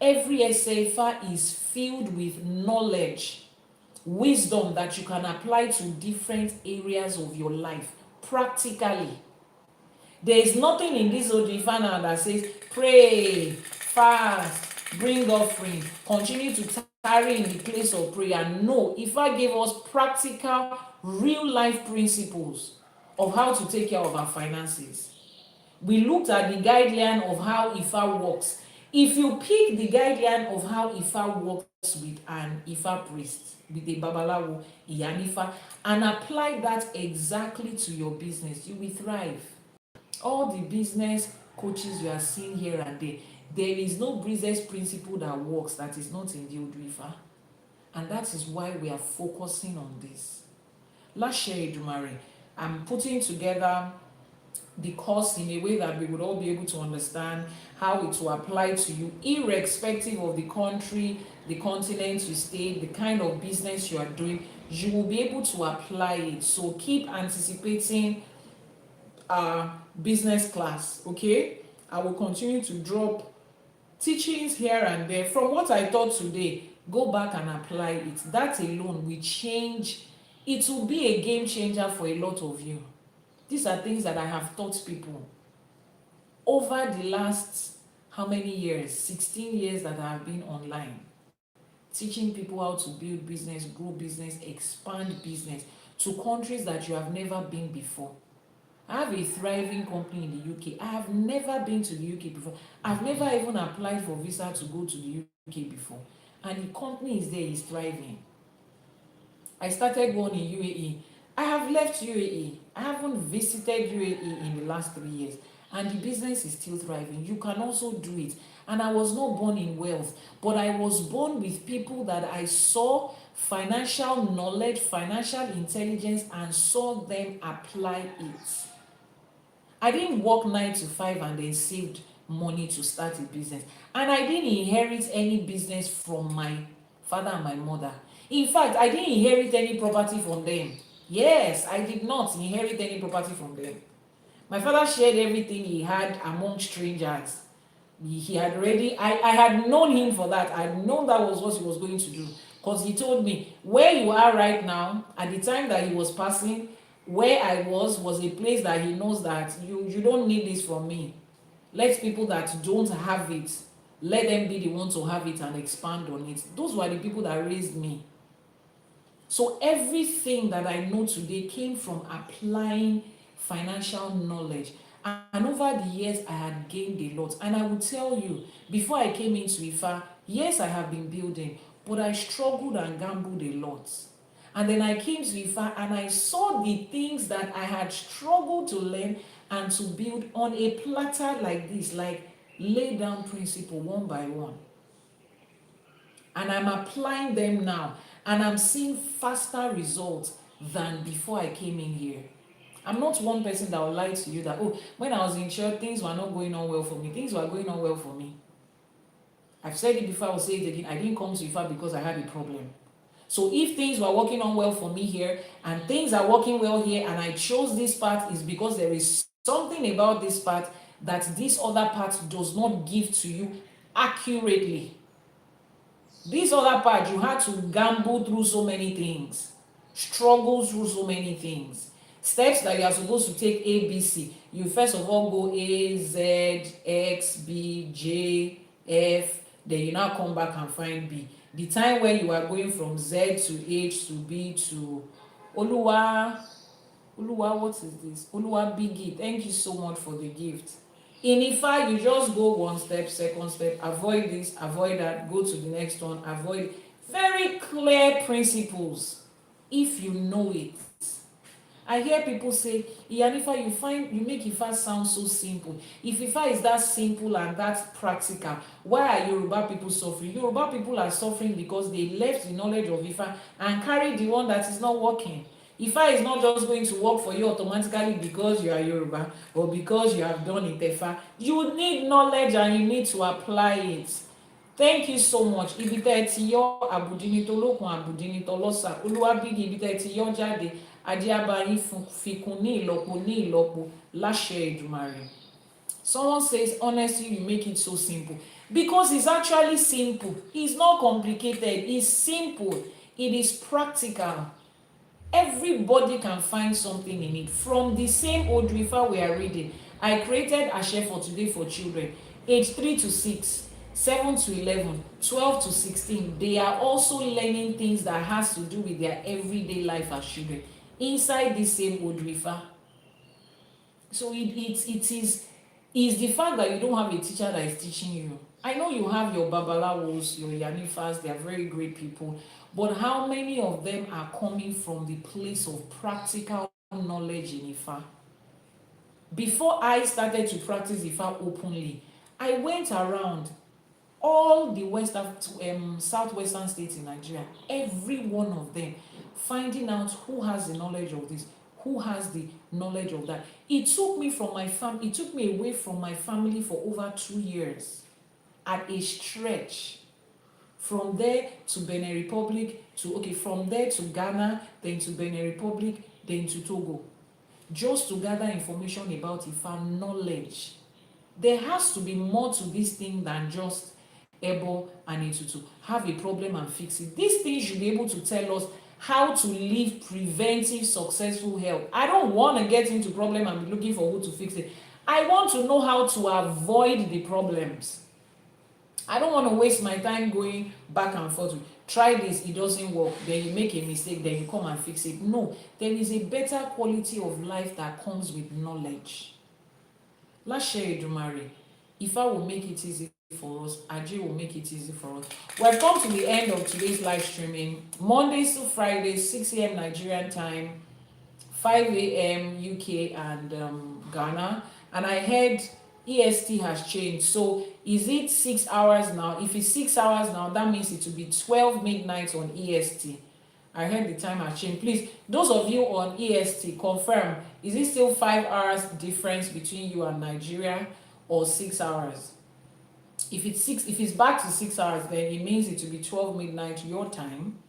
Every Ifá is filled with knowledge, wisdom that you can apply to different areas of your life practically. There is nothing in this Odù Ifá now that says pray, fast, bring offering, continue to tarry in the place of prayer. No, Ifá gave us practical, real life principles of how to take care of our finances. We looked at the guideline of how Ifá works. If you pick the guideline of how Ifá works with an Ifá priest, with a Babalawo, Iyanifa, and apply that exactly to your business, you will thrive. All the business coaches you are seeing here and there is no business principle that works that is not in the Odù Ifá. And that is why we are focusing on this. Láṣẹ Èdùmàrè, I'm putting together the course in a way that we would all be able to understand how it will apply to you, irrespective of the country, the continent you stay, the kind of business you are doing. You will be able to apply it. So keep anticipating business class, okay? I will continue to drop teachings here and there. From what I taught today, go back and apply it. That alone will change. It will be a game changer for a lot of you. These are things that I have taught people over the last, how many years? 16 years that I have been online. Teaching people how to build business, grow business, expand business to countries that you have never been before. I have a thriving company in the UK. I have never been to the UK before. I've never even applied for visa to go to the UK before. And the company is there, is thriving. I started one in UAE. I have left UAE. I haven't visited UAE in the last 3 years. and the business is still thriving. You can also do it. And I was not born in wealth, but I was born with people that I saw financial knowledge, financial intelligence, and saw them apply it. I didn't work 9 to 5 and then saved money to start a business. And I didn't inherit any business from my father and my mother. In fact, I didn't inherit any property from them. Yes, I did not inherit any property from them. My father shared everything he had among strangers. He had already, I had known him for that. I had known that was what he was going to do. Because he told me, where you are right now, at the time that he was passing, where I was a place that he knows that you don't need this from me. Let people that don't have it, let them be the ones to have it and expand on it. Those were the people that raised me. So everything that I know today came from applying financial knowledge. And over the years, I had gained a lot. And I will tell you, before I came into Ifa, yes, I have been building, but I struggled and gambled a lot. And then I came to Ifa and I saw the things that I had struggled to learn and to build on a platter like this, like lay down principle one by one. And I'm applying them now. And I'm seeing faster results than before I came in here. I'm not one person that will lie to you that, oh, when I was in church, things were not going on well for me. Things were going on well for me. I've said it before, I will say it again. I didn't come to Ifa because I had a problem. So if things were working on well for me here, and things are working well here, and I chose this path, is because there is something about this path that this other path does not give to you accurately. This other part, you had to gamble through so many things, struggle through so many things. Steps that you are supposed to take A, B, C. You first of all go A, Z, X, B, J, F. Then you now come back and find B. The time when you are going from Z to H to B to Oluwa, what is this? Oluwa Bigi, thank you so much for the gift. In Ifa, you just go one step, second step, avoid this, avoid that, go to the next one, avoid. Very clear principles, if you know it. I hear people say, Iyanifa, you make Ifa sound so simple. If Ifa is that simple and that practical, why are Yoruba people suffering? Yoruba people are suffering because they left the knowledge of Ifa and carried the one that is not working. Ifa is not just going to work for you automatically because you are Yoruba or because you have done it Ifa. You need knowledge and you need to apply it. Thank you so much. Ibi tẹ́ ti yọ àbùdíní tó lókun àbùdíní tó lọ́sà. Olúwabígi ibi tẹ́ ti yọ jáde. Ajé abayín fikún ní ìlọ́po láṣẹ Èdùmàrè. Someone says, honestly, you make it so simple. Because it's actually simple. It's not complicated. It's simple. It is practical. Everybody can find something in it. From the same Odù Ifá we are reading, I created ÌŞÄŠE for today for children, age 3 to 6, 7 to 11, 12 to 16. They are also learning things that has to do with their everyday life as children inside this same Odù Ifá. So it is the fact that you don't have a teacher that is teaching you. I know you have your babalawos, your Iyanifas, they are very great people, but how many of them are coming from the place of practical knowledge in Ifa? Before I started to practice Ifa openly, I went around all the southwestern states in Nigeria, every one of them, finding out who has the knowledge of this, who has the knowledge of that. It took me away from my family for over 2 years at a stretch. From there to Benin Republic, from there to Ghana, then to Benin Republic, then to Togo. Just to gather information about Ifa, knowledge. There has to be more to this thing than just Ebo and Etutu. Have a problem and fix it. These things should be able to tell us how to live preventive, successful health. I don't want to get into problem and be looking for who to fix it. I want to know how to avoid the problems. I don't want to waste my time going back and forth. Try this, it doesn't work. Then you make a mistake, then you come and fix it. No, there is a better quality of life that comes with knowledge. Láṣẹ Èdùmàrè, Ifa will make it easy for us. Ajé will make it easy for us. We have come to the end of today's live streaming. Mondays to Fridays, 6 a.m. Nigerian time, 5 a.m. UK and Ghana. And I heard EST has changed. So is it 6 hours now? If it's 6 hours now, that means it will be 12 midnight on EST. I heard the time has changed. Please, those of you on EST, confirm, is it still 5 hours difference between you and Nigeria, or 6 hours? If it's back to 6 hours, then it means it will be 12 midnight your time.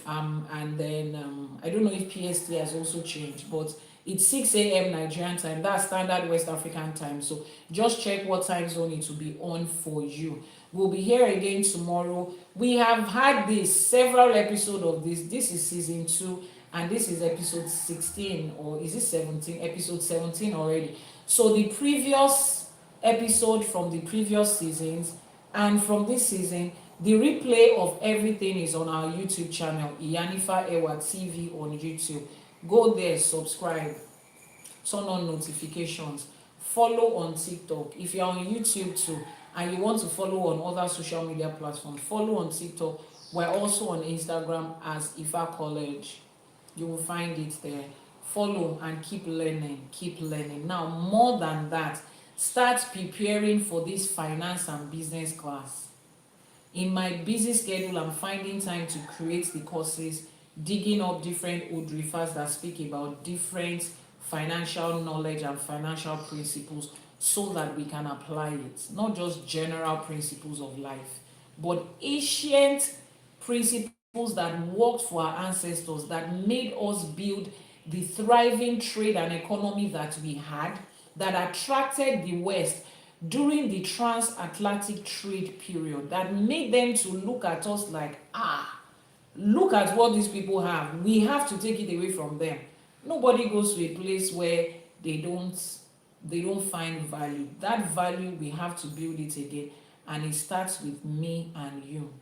And then I don't know if PST has also changed, but it's 6 a.m. Nigerian time. That's standard West African time. So just check what time zone it will be on for you. We'll be here again tomorrow. We have had this several episodes of this. This is season 2, and this is episode 16, or is it 17? Episode 17 already. So the previous episode from the previous seasons and from this season, the replay of everything is on our YouTube channel, Iyanifa Ewa TV on YouTube. Go there, subscribe, turn on notifications, follow on TikTok. If you're on YouTube too and you want to follow on other social media platforms, follow on TikTok. We're also on Instagram as Ifa College. You will find it there. Follow and keep learning, keep learning. Now, more than that, start preparing for this finance and business class. In my busy schedule, I'm finding time to create the courses, digging up different Odù Ifás that speak about different financial knowledge and financial principles so that we can apply it. Not just general principles of life, but ancient principles that worked for our ancestors, that made us build the thriving trade and economy that we had, that attracted the West during the transatlantic trade period, that made them to look at us like, look at what these people have. We have to take it away from them. Nobody goes to a place where they don't find value. That value, we have to build it again, and it starts with me and you.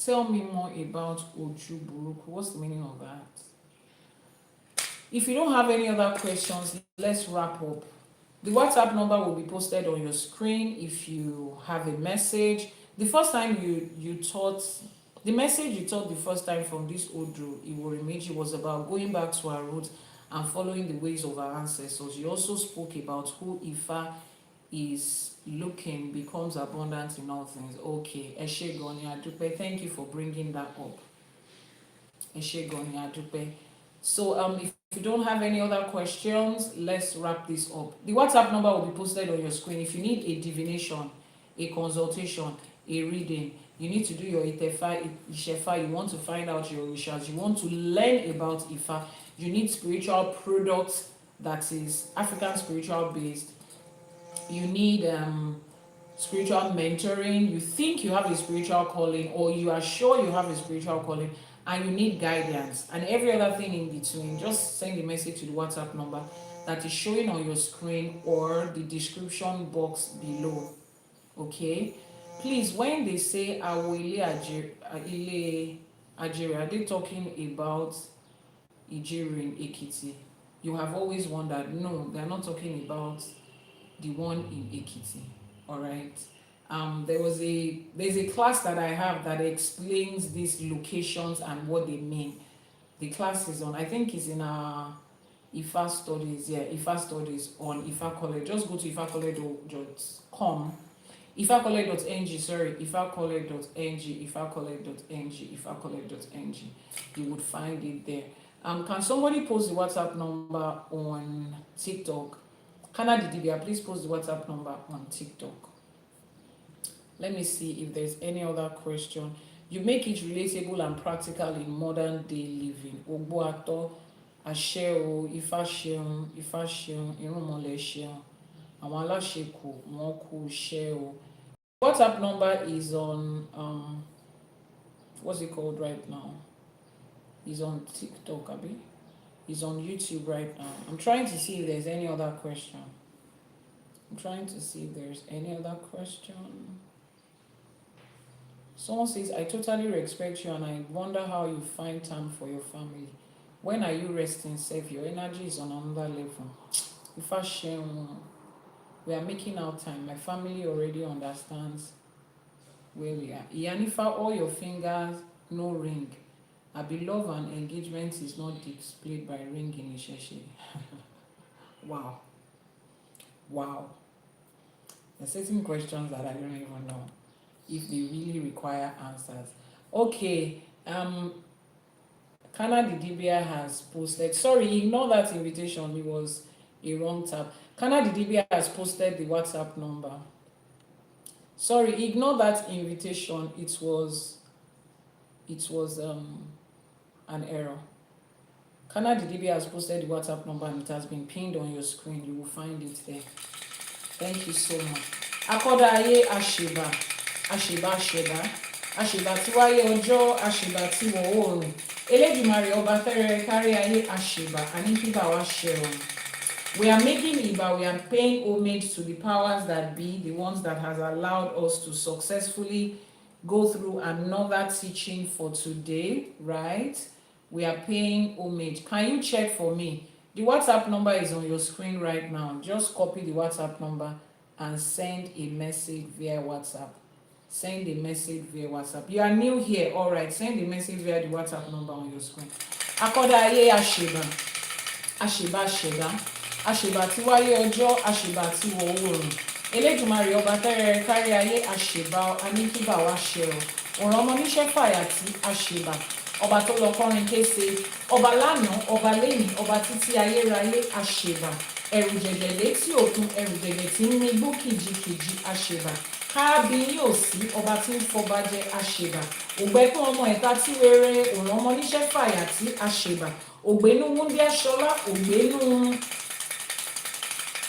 Tell me more about Oju Buruku. What's the meaning of that? If you don't have any other questions, let's wrap up. The WhatsApp number will be posted on your screen if you have a message. The first time you taught, the message you taught the first time from this Odù Iwori Meji was about going back to our roots and following the ways of our ancestors. You also spoke about who Ifa is looking becomes abundant in all things. Okay, Eshe Goni Adupe, thank you for bringing that up. Eshe Goni Adupe. So if you don't have any other questions, let's wrap this up. The WhatsApp number will be posted on your screen. If you need a divination, a consultation, a reading, you need to do your ÌṢẸШE, you want to find out your wishes, you want to learn about Ifa, you need spiritual products that is African spiritual based, you need spiritual mentoring, you think you have a spiritual calling, or you are sure you have a spiritual calling, and you need guidance and every other thing in between, just send a message to the WhatsApp number that is showing on your screen or the description box below. Okay, please, when they say Awile Ajere, are they talking about Ijere in Ekiti? You have always wondered. No, they're not talking about the one in Ekiti. All right. There's a class that I have that explains these locations and what they mean. The class is on, I think it's in our Ifa studies, Ifa studies on Ifa College. Just go to ifacollege.com, ifacollege.ng, ifacollege.ng, ifacollege.ng. You would find it there. Can somebody post the WhatsApp number on TikTok? Canada Dibia, please post the WhatsApp number on TikTok. Let me see if there's any other question. You make it relatable and practical in modern day living. Ogboato, Àṣẹ, Ifá ṣeun, Irúnmọlẹ̀ ṣeun, àwọn Aláṣẹkù, wọ́n kú iṣẹ́. WhatsApp number is on what's it called right now? It's on TikTok, abi? It's on YouTube right now. I'm trying to see if there's any other question. Someone says, I totally respect you and I wonder how you find time for your family. When are you resting safe? Your energy is on another level. If I share, we are making our time. My family already understands where we are. Iyanifa, all your fingers, no ring. I believe an engagement is not displayed by ring in ÌṢẸШE. Wow. Wow. There are certain questions that I don't even know if they really require answers. Okay. Kana Didibia has posted. Sorry, ignore that invitation. It was a wrong tab. Kana Didibia has posted the WhatsApp number. Sorry, ignore that invitation. It was an error. Kana Didibia has posted the WhatsApp number and it has been pinned on your screen. You will find it there. Thank you so much. Akodaye Asheba. Asheba Asheba. Asheba Tiwaye Ojo. Asheba Tiwo Oòrùn. Elédùmarè Ọba Fẹ́rẹ̀ẹ́ kárí ayé Asheba. Anikiba wa Sheron. We are making Iba, we are paying homage to the powers that be, the ones that has allowed us to successfully go through another teaching for today, right? We are paying homage. Can you check for me? The WhatsApp number is on your screen right now. Just copy the WhatsApp number and send a message via WhatsApp. Send a message via WhatsApp. You are new here, all right. Send a message via the WhatsApp number on your screen. Akodaye Asheba. Asheba Asheba. Àṣèbà tí wáyé ọjọ́, àṣèbà tí wọ̀ oòrùn. Elédùmarè Ọba Fẹ́rẹ̀ẹ́ kárí ayé àṣèbà Aníkíbà wá ṣẹ̀rọ̀. Ọ̀ràn ọmọ níṣẹ́ fàyàtì àṣèbà. Ọba tó lọ kọrin kése. Ọba lánàá, ọba lẹ́yìn, ọba títí ayérayé àṣèbà. Ẹ̀rù jẹ̀jẹ̀ létí òkun, ẹ̀rù jẹ̀jẹ̀ tí ń mí igbó kìjikìji àṣèbà. Káàbí yóò sí ọba tí ń fọba jẹ àṣèbà. Ògbẹ́kún ọmọ ẹ̀ta tí wéré, ọ̀ràn ọmọ níṣẹ́ fàyàtì àṣèbà. Ògbénú wúndí aṣọlá,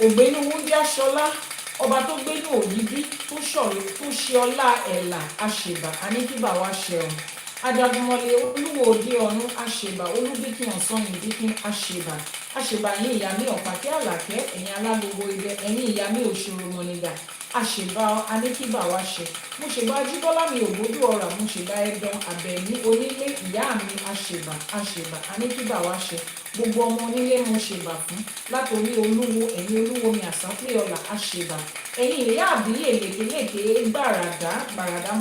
ògbénú wúndí aṣọlá, ọba tó gbénú òyìnbí tó ṣe ọlá ẹ̀là àṣèbà Aníkíbà wá ṣẹ̀rùn. Ajagunmọ̀lé olúwo òde ọ̀run àṣèbà olúbíkín ọ̀sán ìbíkín àṣèbà. Àṣèbà yín ìyá mi ọ̀pàkẹ́ àlàkẹ́, ẹ̀yin alágbogbo idẹ, ẹ̀yin ìyá mi òṣòro mọ̀nìgà. Àṣèbà Aníkíbà wá ṣẹ. Mo ṣèbà Ajíbọ́lá mi ògbódù ọ̀rà, mo ṣèbà Ẹ̀dàn Àbẹ̀ní onílé ìyá mi àṣèbà Aníkíbà wá ṣẹ. Gbogbo ọmọ onílé mo ṣèbà fún, látòrí olúwo, ẹ̀yin olúwo mi àsápé ọlà àṣèbà. Ẹ̀yin ìyá àbíyè lékeléké gbàràdá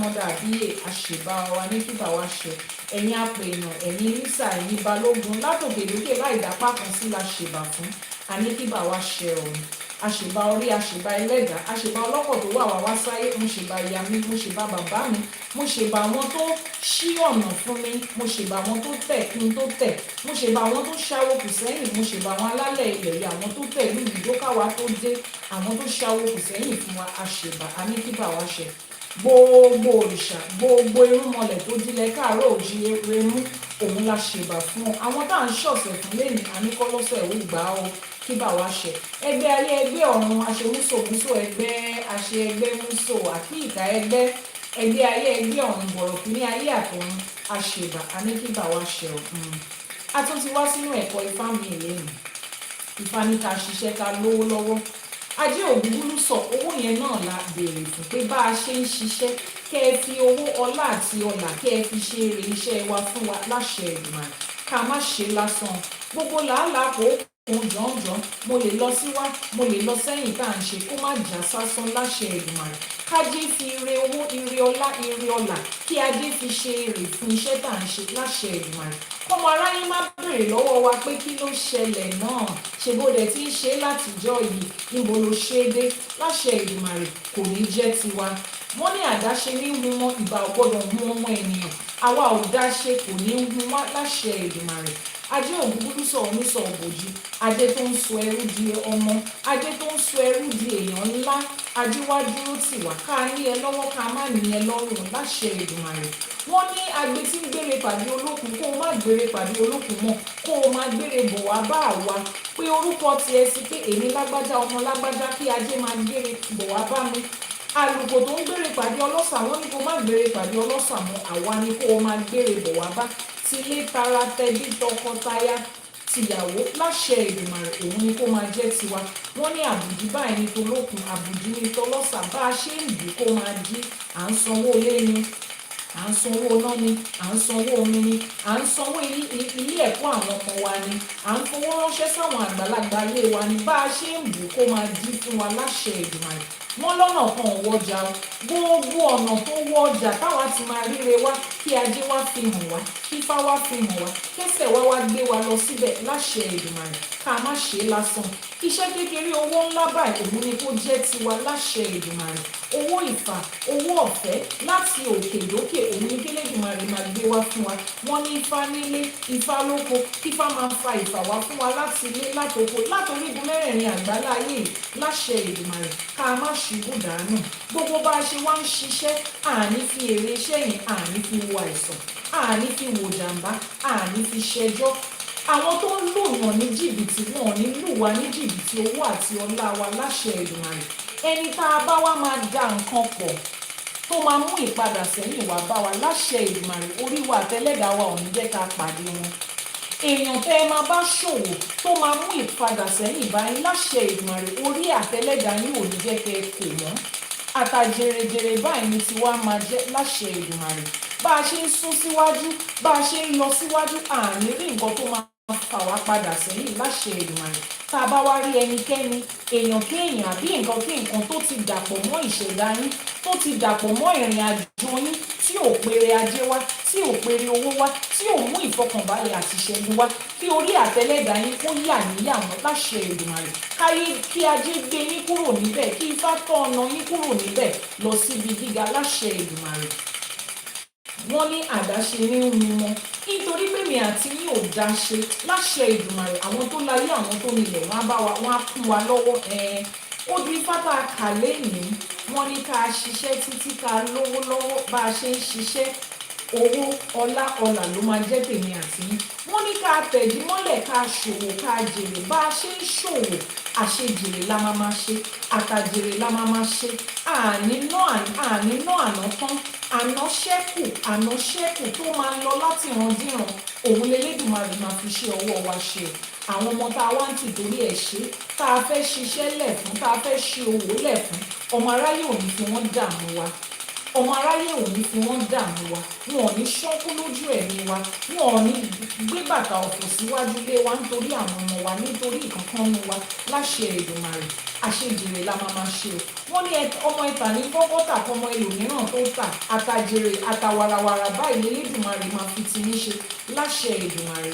mọ́dà àbíyè àṣèbà Aníkíbà wá ṣẹ. Ẹ̀yin apèèyàn, ẹ̀yin lísà, ẹ̀yin balógun, látòkè lókè láì dápá kan sí la ṣèbà fún Aníkíbà wá ṣẹ ọ̀run. Àṣèbà orí, àṣèbà ẹlẹ́dàá, àṣèbà ọlọ́kọ̀ tó wà wá sáyé, mo ṣèbà ìyá mi, mo ṣèbà bàbá mi, mo ṣèbà àwọn tó ṣí ọ̀nà fún mi, mo ṣèbà àwọn tó tẹ̀ kí n tó tẹ̀, mo ṣèbà àwọn tó ṣáwó kù sẹ́yìn, mo ṣèbà àwọn alálẹ̀ ilẹ̀ yìí, àwọn tó tẹ̀ lù ìdókàwá tó dé, àwọn tó ṣáwó kù sẹ́yìn fún wa. Àṣèbà Aníkíbà wá ṣẹ. Gbogbo òrìṣà, gbogbo irúnmọlẹ̀ tó dílẹ̀ káàárọ̀ òjíire mú, òun la ṣèbà fún ọ. Àwọn tá à ń ṣọ̀sẹ̀ fún lẹ́nu àníkọ́lọ́sẹ̀ ò gbà ó kíbà wá ṣẹ. Ẹgbẹ́ ayé, ẹgbẹ́ ọ̀run, aṣemúsòmúsò ẹgbẹ́, aṣe ẹgbẹ́ músò àkíyìká ẹgbẹ́ ayé, ẹgbẹ́ ọ̀run, bọ̀rọ̀kì ní ayé àtọ̀run àṣèbà Aníkíbà wá ṣẹ. A tún ti wá sínú ẹ̀kọ́ Ifá mi lẹ́nu. Ifá ní ká ṣiṣẹ́ ká lówó lọ́wọ́. Ajé ògúngúlú sọ owó yẹn náà la béèrè fún, pé bá a ṣe ń ṣiṣẹ́ kẹ́ ẹ fi owó ọlá àti ọlà kẹ́ ẹ fi ṣe èrè iṣẹ́ wa fún wa láṣẹ Èdùmàrè. Ká má ṣe lásán. Gbogbo làálàá kò jọ̀ǹjọ̀ǹ, mo lè lọ síwá, mo lè lọ sẹ́yìn tá à ń ṣe kó má jà sásán láṣẹ Èdùmàrè. Kájé fi ire owó, ire ọlá, ire ọlà, kí ajé fi ṣe èrè fún iṣẹ́ tá à ń ṣe láṣẹ Èdùmàrè. Kọ́mọ aráyé má béèrè lọ́wọ́ wa pé kí ló ṣẹlẹ̀ náà, ṣe bó dẹ̀ tí ń ṣe látijọ́ yìí, níbo ló ṣe é dé. Láṣẹ Èdùmàrè kò ní jẹ́ tiwa. Wọ́n ní àdáṣe ní hu wọn, ìbà ò gbọ́dọ̀ hu ọmọ ènìyàn. Àwa ò dáṣe kò ní hu wá láṣẹ Èdùmàrè. Ajé ògúngúlú sọ onísọ òbòjì, ajé tó ń sọ ẹrú di ọmọ, ajé tó ń sọ ẹrú di èèyàn ńlá. Ajé wá dúró tì wá, ká ní ẹ lọ́wọ́ ká má ní ẹ lọ́rùn láṣẹ Èdùmàrè. Wọ́n ní agbe tí ń gbére pàdé olókun, kó o má gbére pàdé olókun mọ́, kó o má gbére bọ̀ wá bá àwa. Pé orúkọ tiẹ̀ sí pé èmi lágbájá ọmọ lágbájá, kí ajé máa gbére bọ̀ wá bá mi. Àlùkò tó ń gbére pàdé ọlọ́ṣà, wọ́n ní kó má gbére pàdé ọlọ́ṣà mọ́, àwa ni kó o máa gbére bọ̀ wá bá. Tilé tara tẹbí tọkọtaya tìyàwó láṣẹ Èdùmàrè, òun ni kó máa jẹ́ tiwa. Wọ́n ní àbùdí báyìí ní tolókun, àbùdí ní tọlọ́ṣà. Bá a ṣe ń dì kó máa jí, à ń sanwó ilé ni, à ń sanwó iná ni, à ń sanwó omi ni, à ń sanwó ilé ẹ̀kọ́ àwọn ọmọ wa ni, à ń fowó ránṣẹ́ sáwọn àgbàlagbà ilé wa ni. Bá a ṣe ń bù kó máa jí fún wa láṣẹ Èdùmàrè. wọ́n lọ́nà kan ò wọjà o, gbogbo ọ̀nà tó wọ ọjà táwa ti máa ríre wá, kí ajé wá fi hàn wá, kí Ifá wá fi hàn wá, kẹ́sẹ̀ wá gbé wa lọ síbẹ̀ láṣẹ Èdùmàrè, ká má ṣe é lásán. Iṣẹ́ kékeré owó ńlá báyìí òun ni kó jẹ́ tiwa láṣẹ Èdùmàrè. Owó ìfà, owó ọ̀fẹ́ láti òkè dókè òun ni kí Elédùmarè máa gbé wá fún wa. Wọ́n ní Ifá nílé, Ifá lóko, kí Ifá máa fa ìfà wá fún wa láti ilé, látoko, látorígun mẹ́rẹ̀ẹ̀rin àgbáláyé láṣẹ Èdùmàrè, ká má ṣubú dànù. Gbogbo bá a ṣe wá ń ṣiṣẹ́, àní fi èrè iṣẹ́ yẹn, àní fi wo àìsàn, àní fi wo jàǹbá, àní fi ṣẹjọ́. Àwọn tó ń lùyàn ní jìbìtì wọn ò ní lù wá ní jìbìtì owó àti ọlá wa láṣẹ Èdùmàrè. Ẹni tá a bá wá máa da nǹkan pọ̀ tó máa mú ìpadà sẹ́yìn wá bá wa láṣẹ Èdùmàrè, orí wa àtẹlẹ́dàá wa ò ní jẹ́ ká pàdé wọn. Èèyàn tẹ́ ẹ máa bá ṣòwò tó máa mú ìpadà sẹ́yìn bá yín láṣẹ Èdùmàrè, orí àtẹlẹ́dàá yín ò ní jẹ́ kẹ́ ẹ kò mọ́. Àtàjèrèjèrè báyìí ni tiwa máa jẹ́ láṣẹ Èdùmàrè. Bá a ṣe ń sún síwájú, bá a ṣe ń lọ síwájú, àní rí nǹkan tó máa fà wá padà sẹ́yìn láṣẹ Èdùmàrè. Tá a bá wá rí ẹnikẹ́ni, èèyàn kéèyàn àbí nǹkan kí nǹkan tó ti dàpọ̀ mọ́ ìṣẹ̀dá yín, tó ti dàpọ̀ mọ́ ìrìn àjò yín, tí ò pèrè ajé wá, tí ò pèrè owó wá, tí ò mú ìfọkànbalẹ̀ àti ìṣẹ́gun wá, kí orí àtẹlẹ́dàá yín kó yà níyàwó láṣẹ Èdùmàrè. Káyé kí ajé gbé yín kúrò níbẹ̀, kí Ifá tọ́ ọ̀nà yín kúrò níbẹ̀ lọ síbi gíga láṣẹ Èdùmàrè. Wọ́n ní àdáṣe ní mímọ́, nítorí pé mi àti yín ò dáṣe láṣẹ Èdùmàrè. Àwọn tó láyé, àwọn tó nílẹ̀, wọ́n á bá wa, wọ́n á kún wa lọ́wọ́. Odù Ifá tá a kà lẹ́yìn, wọ́n ní ká ṣiṣẹ́ títí ká lówó lọ́wọ́. Bá a ṣe ń ṣiṣẹ́, owó, ọlá, ọlà ló máa jẹ́ tèmi àti yín. Wọ́n ní ká tẹ̀jú mọ́lẹ̀, ká ṣòwò, ká jèrè. Bá a ṣe ń ṣòwò, àṣejèrè la máa ṣe, àtàjèrè la máa ṣe. Àní ná àná tán, àná ṣẹ́kù tó máa ń lọ láti ìrandíran, òun l'Elédùmarè máa fi ṣe ọwọ́ wa ṣe. Àwọn ọmọ tá a wá ń tìtorí ẹ̀ ṣe, tá a fẹ́ ṣiṣẹ́ lẹ̀ fún, tá a fẹ́ ṣe òwò lẹ̀ fún, ọmọ aráyé ò ní fi wọ́n dààmú wa. Ọmọ aráyé ò ní fi wọ́n dààmú wa, wọn ò ní ṣọ́kú lójú ẹ̀mí wa, wọn ò ní gbé bàtà ọ̀fọ̀ síwájú lé wa nítorí àwọn ọmọ wa, nítorí ìkankan nu wa láṣẹ Èdùmàrè. Àṣejèrè la máa ṣe o. Wọ́n ní ọmọ ìtà ní kọ́kọ́ tà fọmọ ẹlòmíràn tó tà, àtàjèrè àtàwàràwàrà báyìí l'Elédùmarè máa fi ti ní ṣe láṣẹ Èdùmàrè.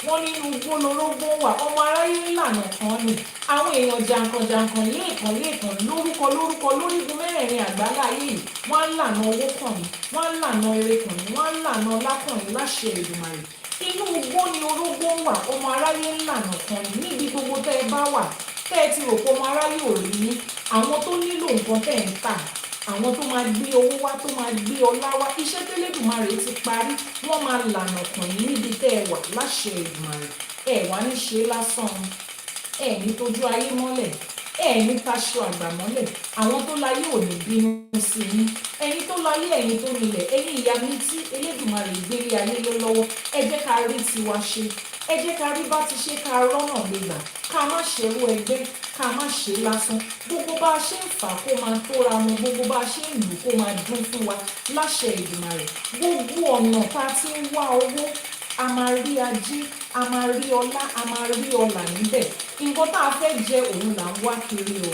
Wọ́n nínú gbólórógbó wà, ọmọ aráyé ńlànà kan ni. Àwọn èèyàn jàǹkànjàǹkàn lẹ́ẹ̀kan lórúkọ lórígun mẹ́rẹ̀ẹ̀rin àgbáláyé yìí, wọ́n á lànà owó kàn mí, wọ́n á lànà eré kàn mí, wọ́n á lànà ọlá kàn mí láṣẹ Èdùmàrè. Inú igbó ni orógbó wà, ọmọ aráyé ńlànà kan ni. Níbi gbogbo tẹ́ ẹ bá wà, tẹ́ ẹ ti rò pé ọmọ aráyé ò rí ní, àwọn tó nílò nǹkan tẹ́ ẹ ń tà, àwọn tó máa gbé owó wá, tó máa gbé ọlá wá, iṣẹ́ t'Elédùmarè ti parí, wọ́n máa lànà kàn yín níbi tẹ́ ẹ wà láṣẹ Èdùmàrè. Ẹ wá ní ṣe lásán, ẹ ní tójú ayé mọ́lẹ̀, ẹ ní taṣọ àgbà mọ́lẹ̀. Àwọn tó láyé ò ní bínú sí yín. Ẹ̀yin tó láyé, ẹ̀yin tó nílẹ̀, ẹ̀yin ìyá mi tí Elédùmarè gbélé ayé lé lọ́wọ́, ẹ jẹ́ ká rí tiwa ṣe. Ẹ jẹ́ ká rí bá ti ṣe, ká rọ́nà gbégbà, ká má ṣerú ẹgbẹ́, ká má ṣe lásán. Gbogbo bá a ṣe ń fà kó máa tóra wọn, gbogbo bá a ṣe ń lù kó máa dún fún wa láṣẹ Èdùmàrè. Gbogbo ọ̀nà tá a ti ń wá owó, a máa rí ajé, a máa rí ọlá, a máa rí ọlà níbẹ̀. Nǹkan tá a fẹ́ jẹ òun là ń wá kiri o.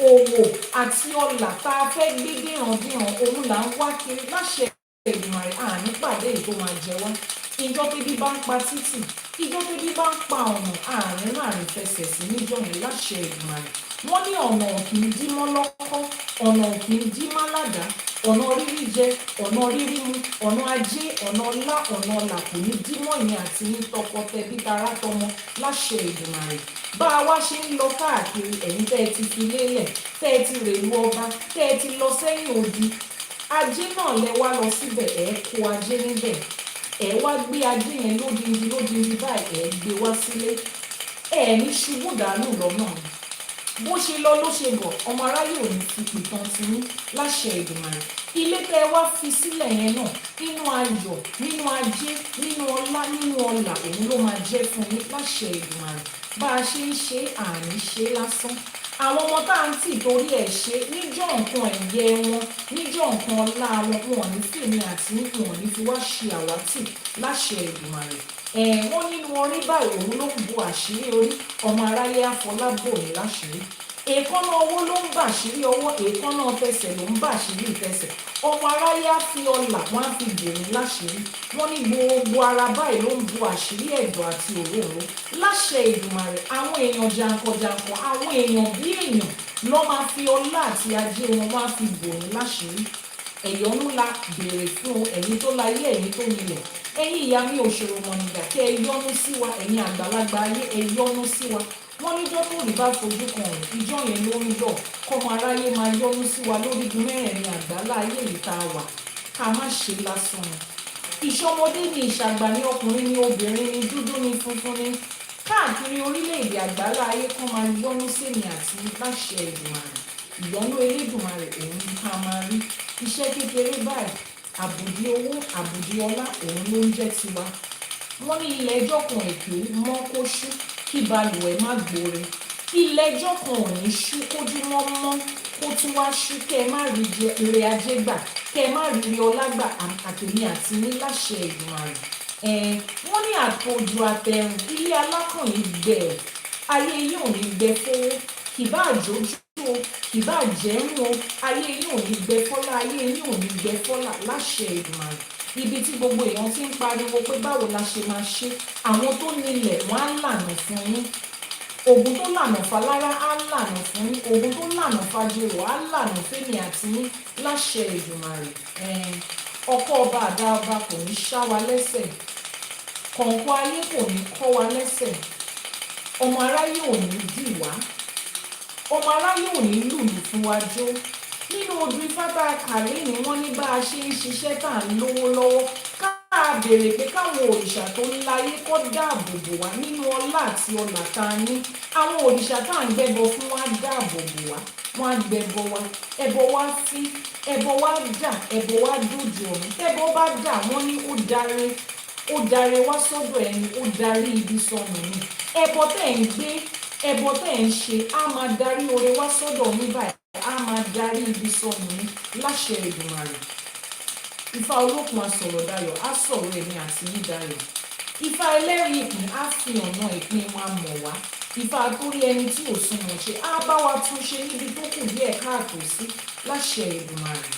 Òwò àti ọlà tá a fẹ́ gbé dìrandíran òun là ń wá kiri láṣẹ Èdùmàrè. Àní pàdé èyí tó máa jẹ wá. Ìjọ tẹ́bí bá ń pa títì, ìjọ tẹ́bí bá ń pa ọ̀nà, àárín fẹsẹ̀ sí níjọ́ yẹn láṣẹ Èdùmàrè. Wọ́n ní ọ̀nà kì í dí mọ́ lọ́kọ́, ọ̀nà kì í dí má ládàá, ọ̀nà rírí jẹ, ọ̀nà rírí mu, ọ̀nà ajé, ọ̀nà ọlá, ọ̀nà ọlà kò ní dí mọ́ ìyẹn àti ní tọkọtẹbí tará tọmọ láṣẹ Èdùmàrè. Bá a wá ṣe ń lọ káàkiri, ẹ̀yin tẹ́ ẹ ti fi lélẹ̀, tẹ́ ẹ ti rèlú ọba, tẹ́ ẹ ti lọ sẹ́yìn odi, ajé náà lẹ wá lọ síbẹ̀, ẹ kó ajé níbẹ̀. Ẹ wá gbé ajé yẹn lódindi báyìí, ẹ gbé wá sílé. Ẹ ní ṣubú dànù lọ́nà. Bó ṣe lọ ló ṣe bọ̀, ọmọ aráyé ò ní fi pìtàn sí ní láṣẹ Èdùmàrè. Ilé tẹ́ ẹ wá fi sílẹ̀ yẹn náà, nínú ayọ̀, nínú ajé, nínú ọlá, nínú ọlà, òun ló máa jẹ́ fún yín láṣẹ Èdùmàrè. Bá a ṣe ń ṣe, àní ṣe lásán. Àwọn ọmọ tá à ń tì torí ẹ̀ ṣe, níjọ́ nǹkan ẹ̀yẹ wọn, níjọ́ nǹkan ọlá wọn, wọn ò ní fèmí àti wọn ò ní fi wá ṣe àwátì láṣẹ Èdùmàrè. Wọ́n nínú orí báyìí òun ló bu àṣírí orí, ọmọ aráyé àfọlábò ní láṣìírí. èékánná ọwọ́ ló ń bàṣírí ọwọ́, èékánná tẹsẹ̀ ló ń bàṣírí tẹsẹ̀. Ọmọ aráyé á fi ọlà wọn á fi bò ní láṣìírí. Wọ́n ní gbogbo ara báyìí ló ń bu àṣírí ẹ̀dọ̀ àti òróǹro. Láṣẹ Èdùmàrè, àwọn èèyàn jàǹkànjàǹkàn, àwọn èèyàn bí èèyàn ló máa fi ọlá àti ajé wọn wá fi bò ní láṣìírí. Ẹ̀yọ́nú la béèrè fún ẹ̀yin tó láyé, ẹ̀yin tó nílẹ̀. Ẹ̀yin ìyá mi òṣèré mọ̀nìgà, kẹ́ ẹ yọ́nú sí wa, ẹ̀yin àgbàlagbà ayé ẹ yọ́nú sí wa. Wọ́n níjọ́ tó rí bá fojú kan ọ̀run, ìjọ́ yẹn ló ń dọ̀. Kọ́mọ aráyé máa yọ́nú sí wa lórígun mẹ́rẹ̀ẹ̀rin àgbálá ayé yìí tá a wà, ká má ṣe lásán ni. Ìṣọmọdé ni, ìṣàgbà ni, ọkùnrin ni, obìnrin ni, dúdú ni, funfun ni, káàkiri orílẹ̀-èdè àgbálá ayé kan máa yọ́nú sẹ́mi àti láṣẹ Èdùmàrè. Ìyọ́nú Elédùmarè òun ni ká máa rí. Iṣẹ́ kékeré báyìí, àbùdí owó, àbùdí ọlá òun ló ń jẹ́ tiwa. Wọ́n ní ilẹ̀ ẹjọ́ kan èké mọ́ kó ṣú, kí balùwẹ̀ má gbóre. Ilẹ̀ ẹjọ́ kan ò ní ṣú kójú mọ́ kó tún wá ṣú, kẹ́ ẹ má rí ire ajé gbà, kẹ́ ẹ má rí ire ọlá gbà, àtèmi àti ní láṣẹ Èdùmàrè. Wọ́n ní àtòjù àtẹ̀rùn, ilé alákàn yìí gbẹ, ayé yìí ò ní gbẹ fowó, kìbá àjójú o, kìbá jẹ́rùn o, ayé yìí ò ní gbẹ fọ́lá, ayé yìí ò ní gbẹ fọ́lá láṣẹ Èdùmàrè. Ibi tí gbogbo èèyàn ti ń pariwo pé báwo la ṣe máa ṣe, àwọn tó nílẹ̀ wọ́n á lànà fún yín. Ògún tó lànà falára á lànà fún yín, ògún tó lànà fajèrò á lànà fẹ́mi àti yín láṣẹ Èdùmàrè. Ọkọ ọba àdá ọba kò ní ṣá wa lẹ́sẹ̀, kọ̀ǹkọ̀ ayé kò ní kọ́ wa lẹ́sẹ̀, ọmọ aráyé ò ní dì wá, ọmọ aráyé ò ní lùlù fún wa jó. Nínú Odù Ifá tá a kà lẹ́yìn, wọ́n ní bá a ṣe ń ṣiṣẹ́ tá à ń lówó lọ́wọ́, ká béèrè pé káwọn òrìṣà tó ń láyé kó dáàbò bò wá nínú ọlá àti ọlà tá a ní. Àwọn òrìṣà tá à ń gbẹ́bọ fún wa dáàbò bò wá, wọ́n á gbẹ́bọ wa, ẹbọ wa fí, ẹbọ wa dà, ẹbọ wa dójú ọ̀run. Tẹ́bọ bá dà, wọ́n ní ó darí wá sọ́dọ̀ ẹni, ó darí ibi sọnù ni. Ẹbọ tẹ́ ń gbé, ẹbọ tẹ́ ń ṣe á máa darí oore wá sọ́dọ̀ yín báyìí, á máa darí ibi sọnù ni láṣẹ Èdùmàrè. Ifá olókun asọ̀rọ̀ dayọ̀ á sọ̀rọ̀ ẹ̀mí àti yín dayọ̀. Ifá ẹlẹ́rìí ìpín á fi ọ̀nà ìpín wa mọ̀ wá. Ifá torí ẹni tí ò sunwọ̀n ṣe á bá wa tún ṣe níbi tó kù díẹ̀ káàtó sí láṣẹ Èdùmàrè.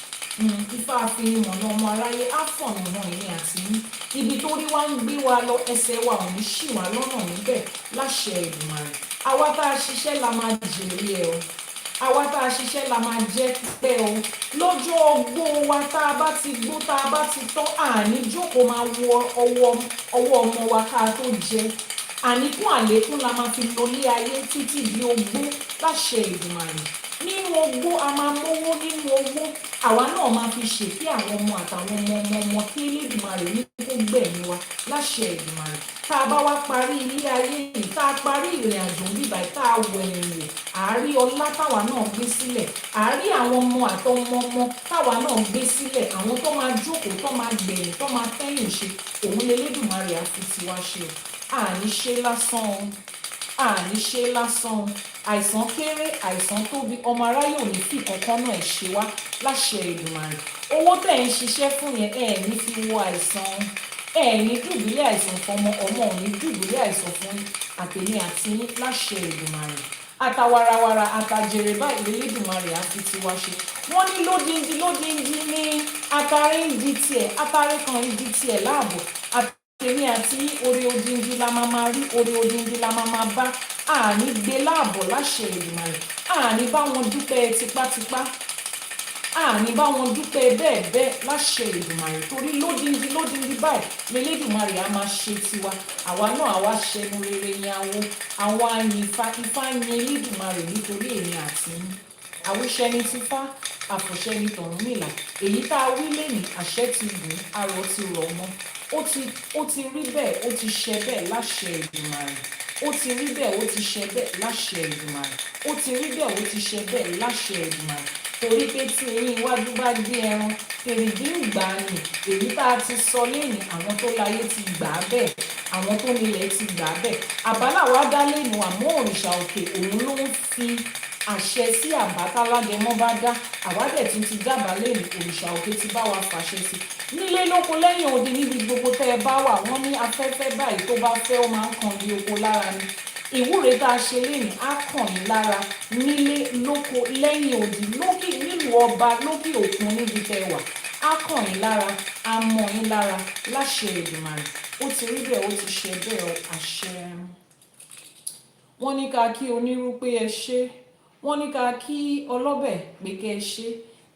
Ifá àfihàn ọmọ aráyé á fọ̀nà hàn ẹ̀mí àti yín. Ibi tó rí wá ń gbé wa lọ, ẹsẹ̀ wa ò ní ṣì wá lọ́nà níbẹ̀ láṣẹ Èdùmàrè. Àwa tá a ṣiṣẹ́ la máa jèrè ẹ̀ o, àwa tá a ṣiṣẹ́ la máa jẹ́ pẹ́ o. Lọ́jọ́ ogbó wa tá a bá ti gbó, tá a bá ti tọ́, àní jókòó máa wọ ọwọ́ ọmọ wa ká tó jẹ. Àníkún àlékún la máa fi lọlé ayé títí di ogbó láṣẹ Èdùmàrè. Nínú ogbó a máa mówó, nínú owó àwa náà máa fi ṣèké àwọn ọmọ àtàwọn ọmọ kí Elédùmarè ní kó gbẹ̀mí wa láṣẹ Èdùmàrè. Tá a bá wá parí ilé ayé yìí, tá a parí ìrìn àjò bíbá tá a wọ ẹ̀yìn rẹ̀, àárí ọlá táwa náà gbé sílẹ̀, àárí àwọn ọmọ àtọmọ táwa náà gbé sílẹ̀, àwọn tó máa jókòó, tó máa gbẹ̀yìn, tó máa tẹ́yìn ṣe, òun l'Elédùmarè á fi tiwa ṣe. Àní ṣe lásán o, àní ṣe lásán o. Àìsàn kéré, àìsàn tóbi, ọmọ aráyé ò ní fi kankan náà ṣe wá láṣẹ Èdùmàrè. Owó tẹ̀ ń ṣiṣẹ́ fún yẹn ẹ̀ ní fi wo àìsàn, ẹ̀ ní dùbúlẹ̀ àìsàn fún ọmọ ò ní dùbúlẹ̀ àìsàn fún àtèmi àti yín láṣẹ Èdùmàrè. Àtàwàràwàrà àtàjèrè báyìí l'Elédùmarè á fi tiwa ṣe. Wọ́n ní lódindi ní atare ń di tiẹ̀, atare kan ń di tiẹ̀ láàbọ̀. Àtèmi àti oore odindi la máa rí, oore odindi la máa bá. Àní gbé láàbọ̀ láṣẹ Èdùmàrè. Àní bá wọn dúpẹ́ tipátipá, àní bá wọn dúpẹ́ bẹ́ẹ̀ láṣẹ Èdùmàrè. Torí lódindi báyìí l'Elédùmarè á máa ṣe tiwa. Àwa náà àwa ṣẹnu rere yẹn awo, àwa yin Ifá yin Elédùmarè nítorí èmi àti yín. Àwíṣẹ́ni ti fá, àfọ̀ṣẹ́ni t'Ọ̀rúnmìlà. Èyí tá a wí lẹ́yìn, àṣẹ ti gùn, arọ ti rọ̀ mọ́. Ó ti rí bẹ́ẹ̀, ó ti ṣẹ bẹ́ẹ̀ láṣẹ Èdùmàrè. Ó ti rí bẹ́ẹ̀, ó ti ṣẹ bẹ́ẹ̀ láṣẹ Èdùmàrè. Ó ti rí bẹ́ẹ̀, ó ti ṣẹ bẹ́ẹ̀ láṣẹ Èdùmàrè. Torí pé tí eyín iwájú bá gbé ẹran, èrìgì ń gbà ní. Èyí tá a ti sọ lẹ́yìn, àwọn tó láyé ti gbà á bẹ́ẹ̀, àwọn tó nílẹ̀ ti gbà á bẹ́ẹ̀. Àbálà wa dá lẹ́nu, àmọ́ òrìṣà òkè òun ló ń fi àṣẹ sí àbá tálágẹmọ bá dá. Àwa dẹ̀ tún ti dábàá lẹ́yìn, òrìṣà òkè ti bá wa fàṣẹ sí. Nílé lóko lẹ́yìn odi, níbi gbogbo tẹ́ ẹ bá wà, wọ́n ní afẹ́fẹ́ báyìí tó bá fẹ́ ó máa ń kan di oko lára ni. ìwúre tá a ṣe lénìí á kàn yín lára nílé lóko lẹ́yìn odi lókè nílùú ọba lókè òkun níbi tẹ́ wà, á kàn yín lára, á mọ́ yín lára láṣẹ Èdùmàrè. Ó ti rí bẹ́ẹ̀, ó ti ṣe bẹ́ẹ̀ o, àṣẹ. Wọ́n ní ká kí onírú pé ẹ ṣé, wọ́n ní ká kí ọlọ́bẹ̀ pé kẹ́ ẹ ṣé,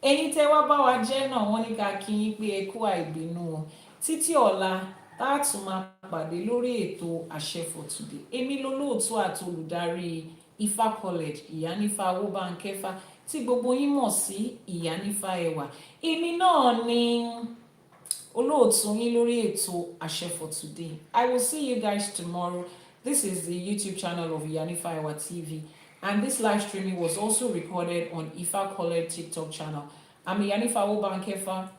ẹ̀yin tẹ́ wá bá wa jẹ́ náà wọ́n ní ká kí yín pé ẹ kú àìbínú o. Títí ọ̀la tá a tún máa pàdé lórí ètò Àṣẹ for Today. Èmi lolóòtú àti olùdarí Ifá College Iyanifa Ewa tí gbogbo yín mọ̀ sí Iyanifa Ewa. Èmi náà ni olóòtú yín lórí ètò Àṣẹ for Today. I will see you guys tomorrow. This is the YouTube channel of Iyanifa Ewa TV, and this live streaming was also recorded on Ifá College TikTok channel. I'm Iyanifa Ewa,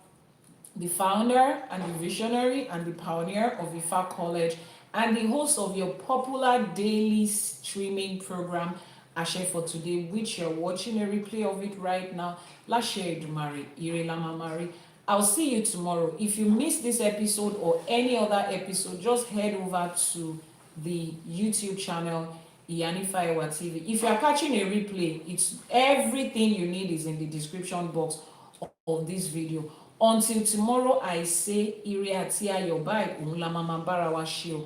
the founder and the visionary and the pioneer of Ifá College and the host of your popular daily streaming program Àṣẹ for Today, which you're watching a replay of it right now. Láṣẹ Èdùmàrè, ire la máa máa rí. I'll see you tomorrow. If you missed this episode or any other episode, just head over to the YouTube channel Iyanifa Ewa TV. If you are catching a replay, it's everything you need is in the description box of this video. Until tomorrow, I say ire àti ayọ̀ báyìí òun la máa máa bára wa ṣe o.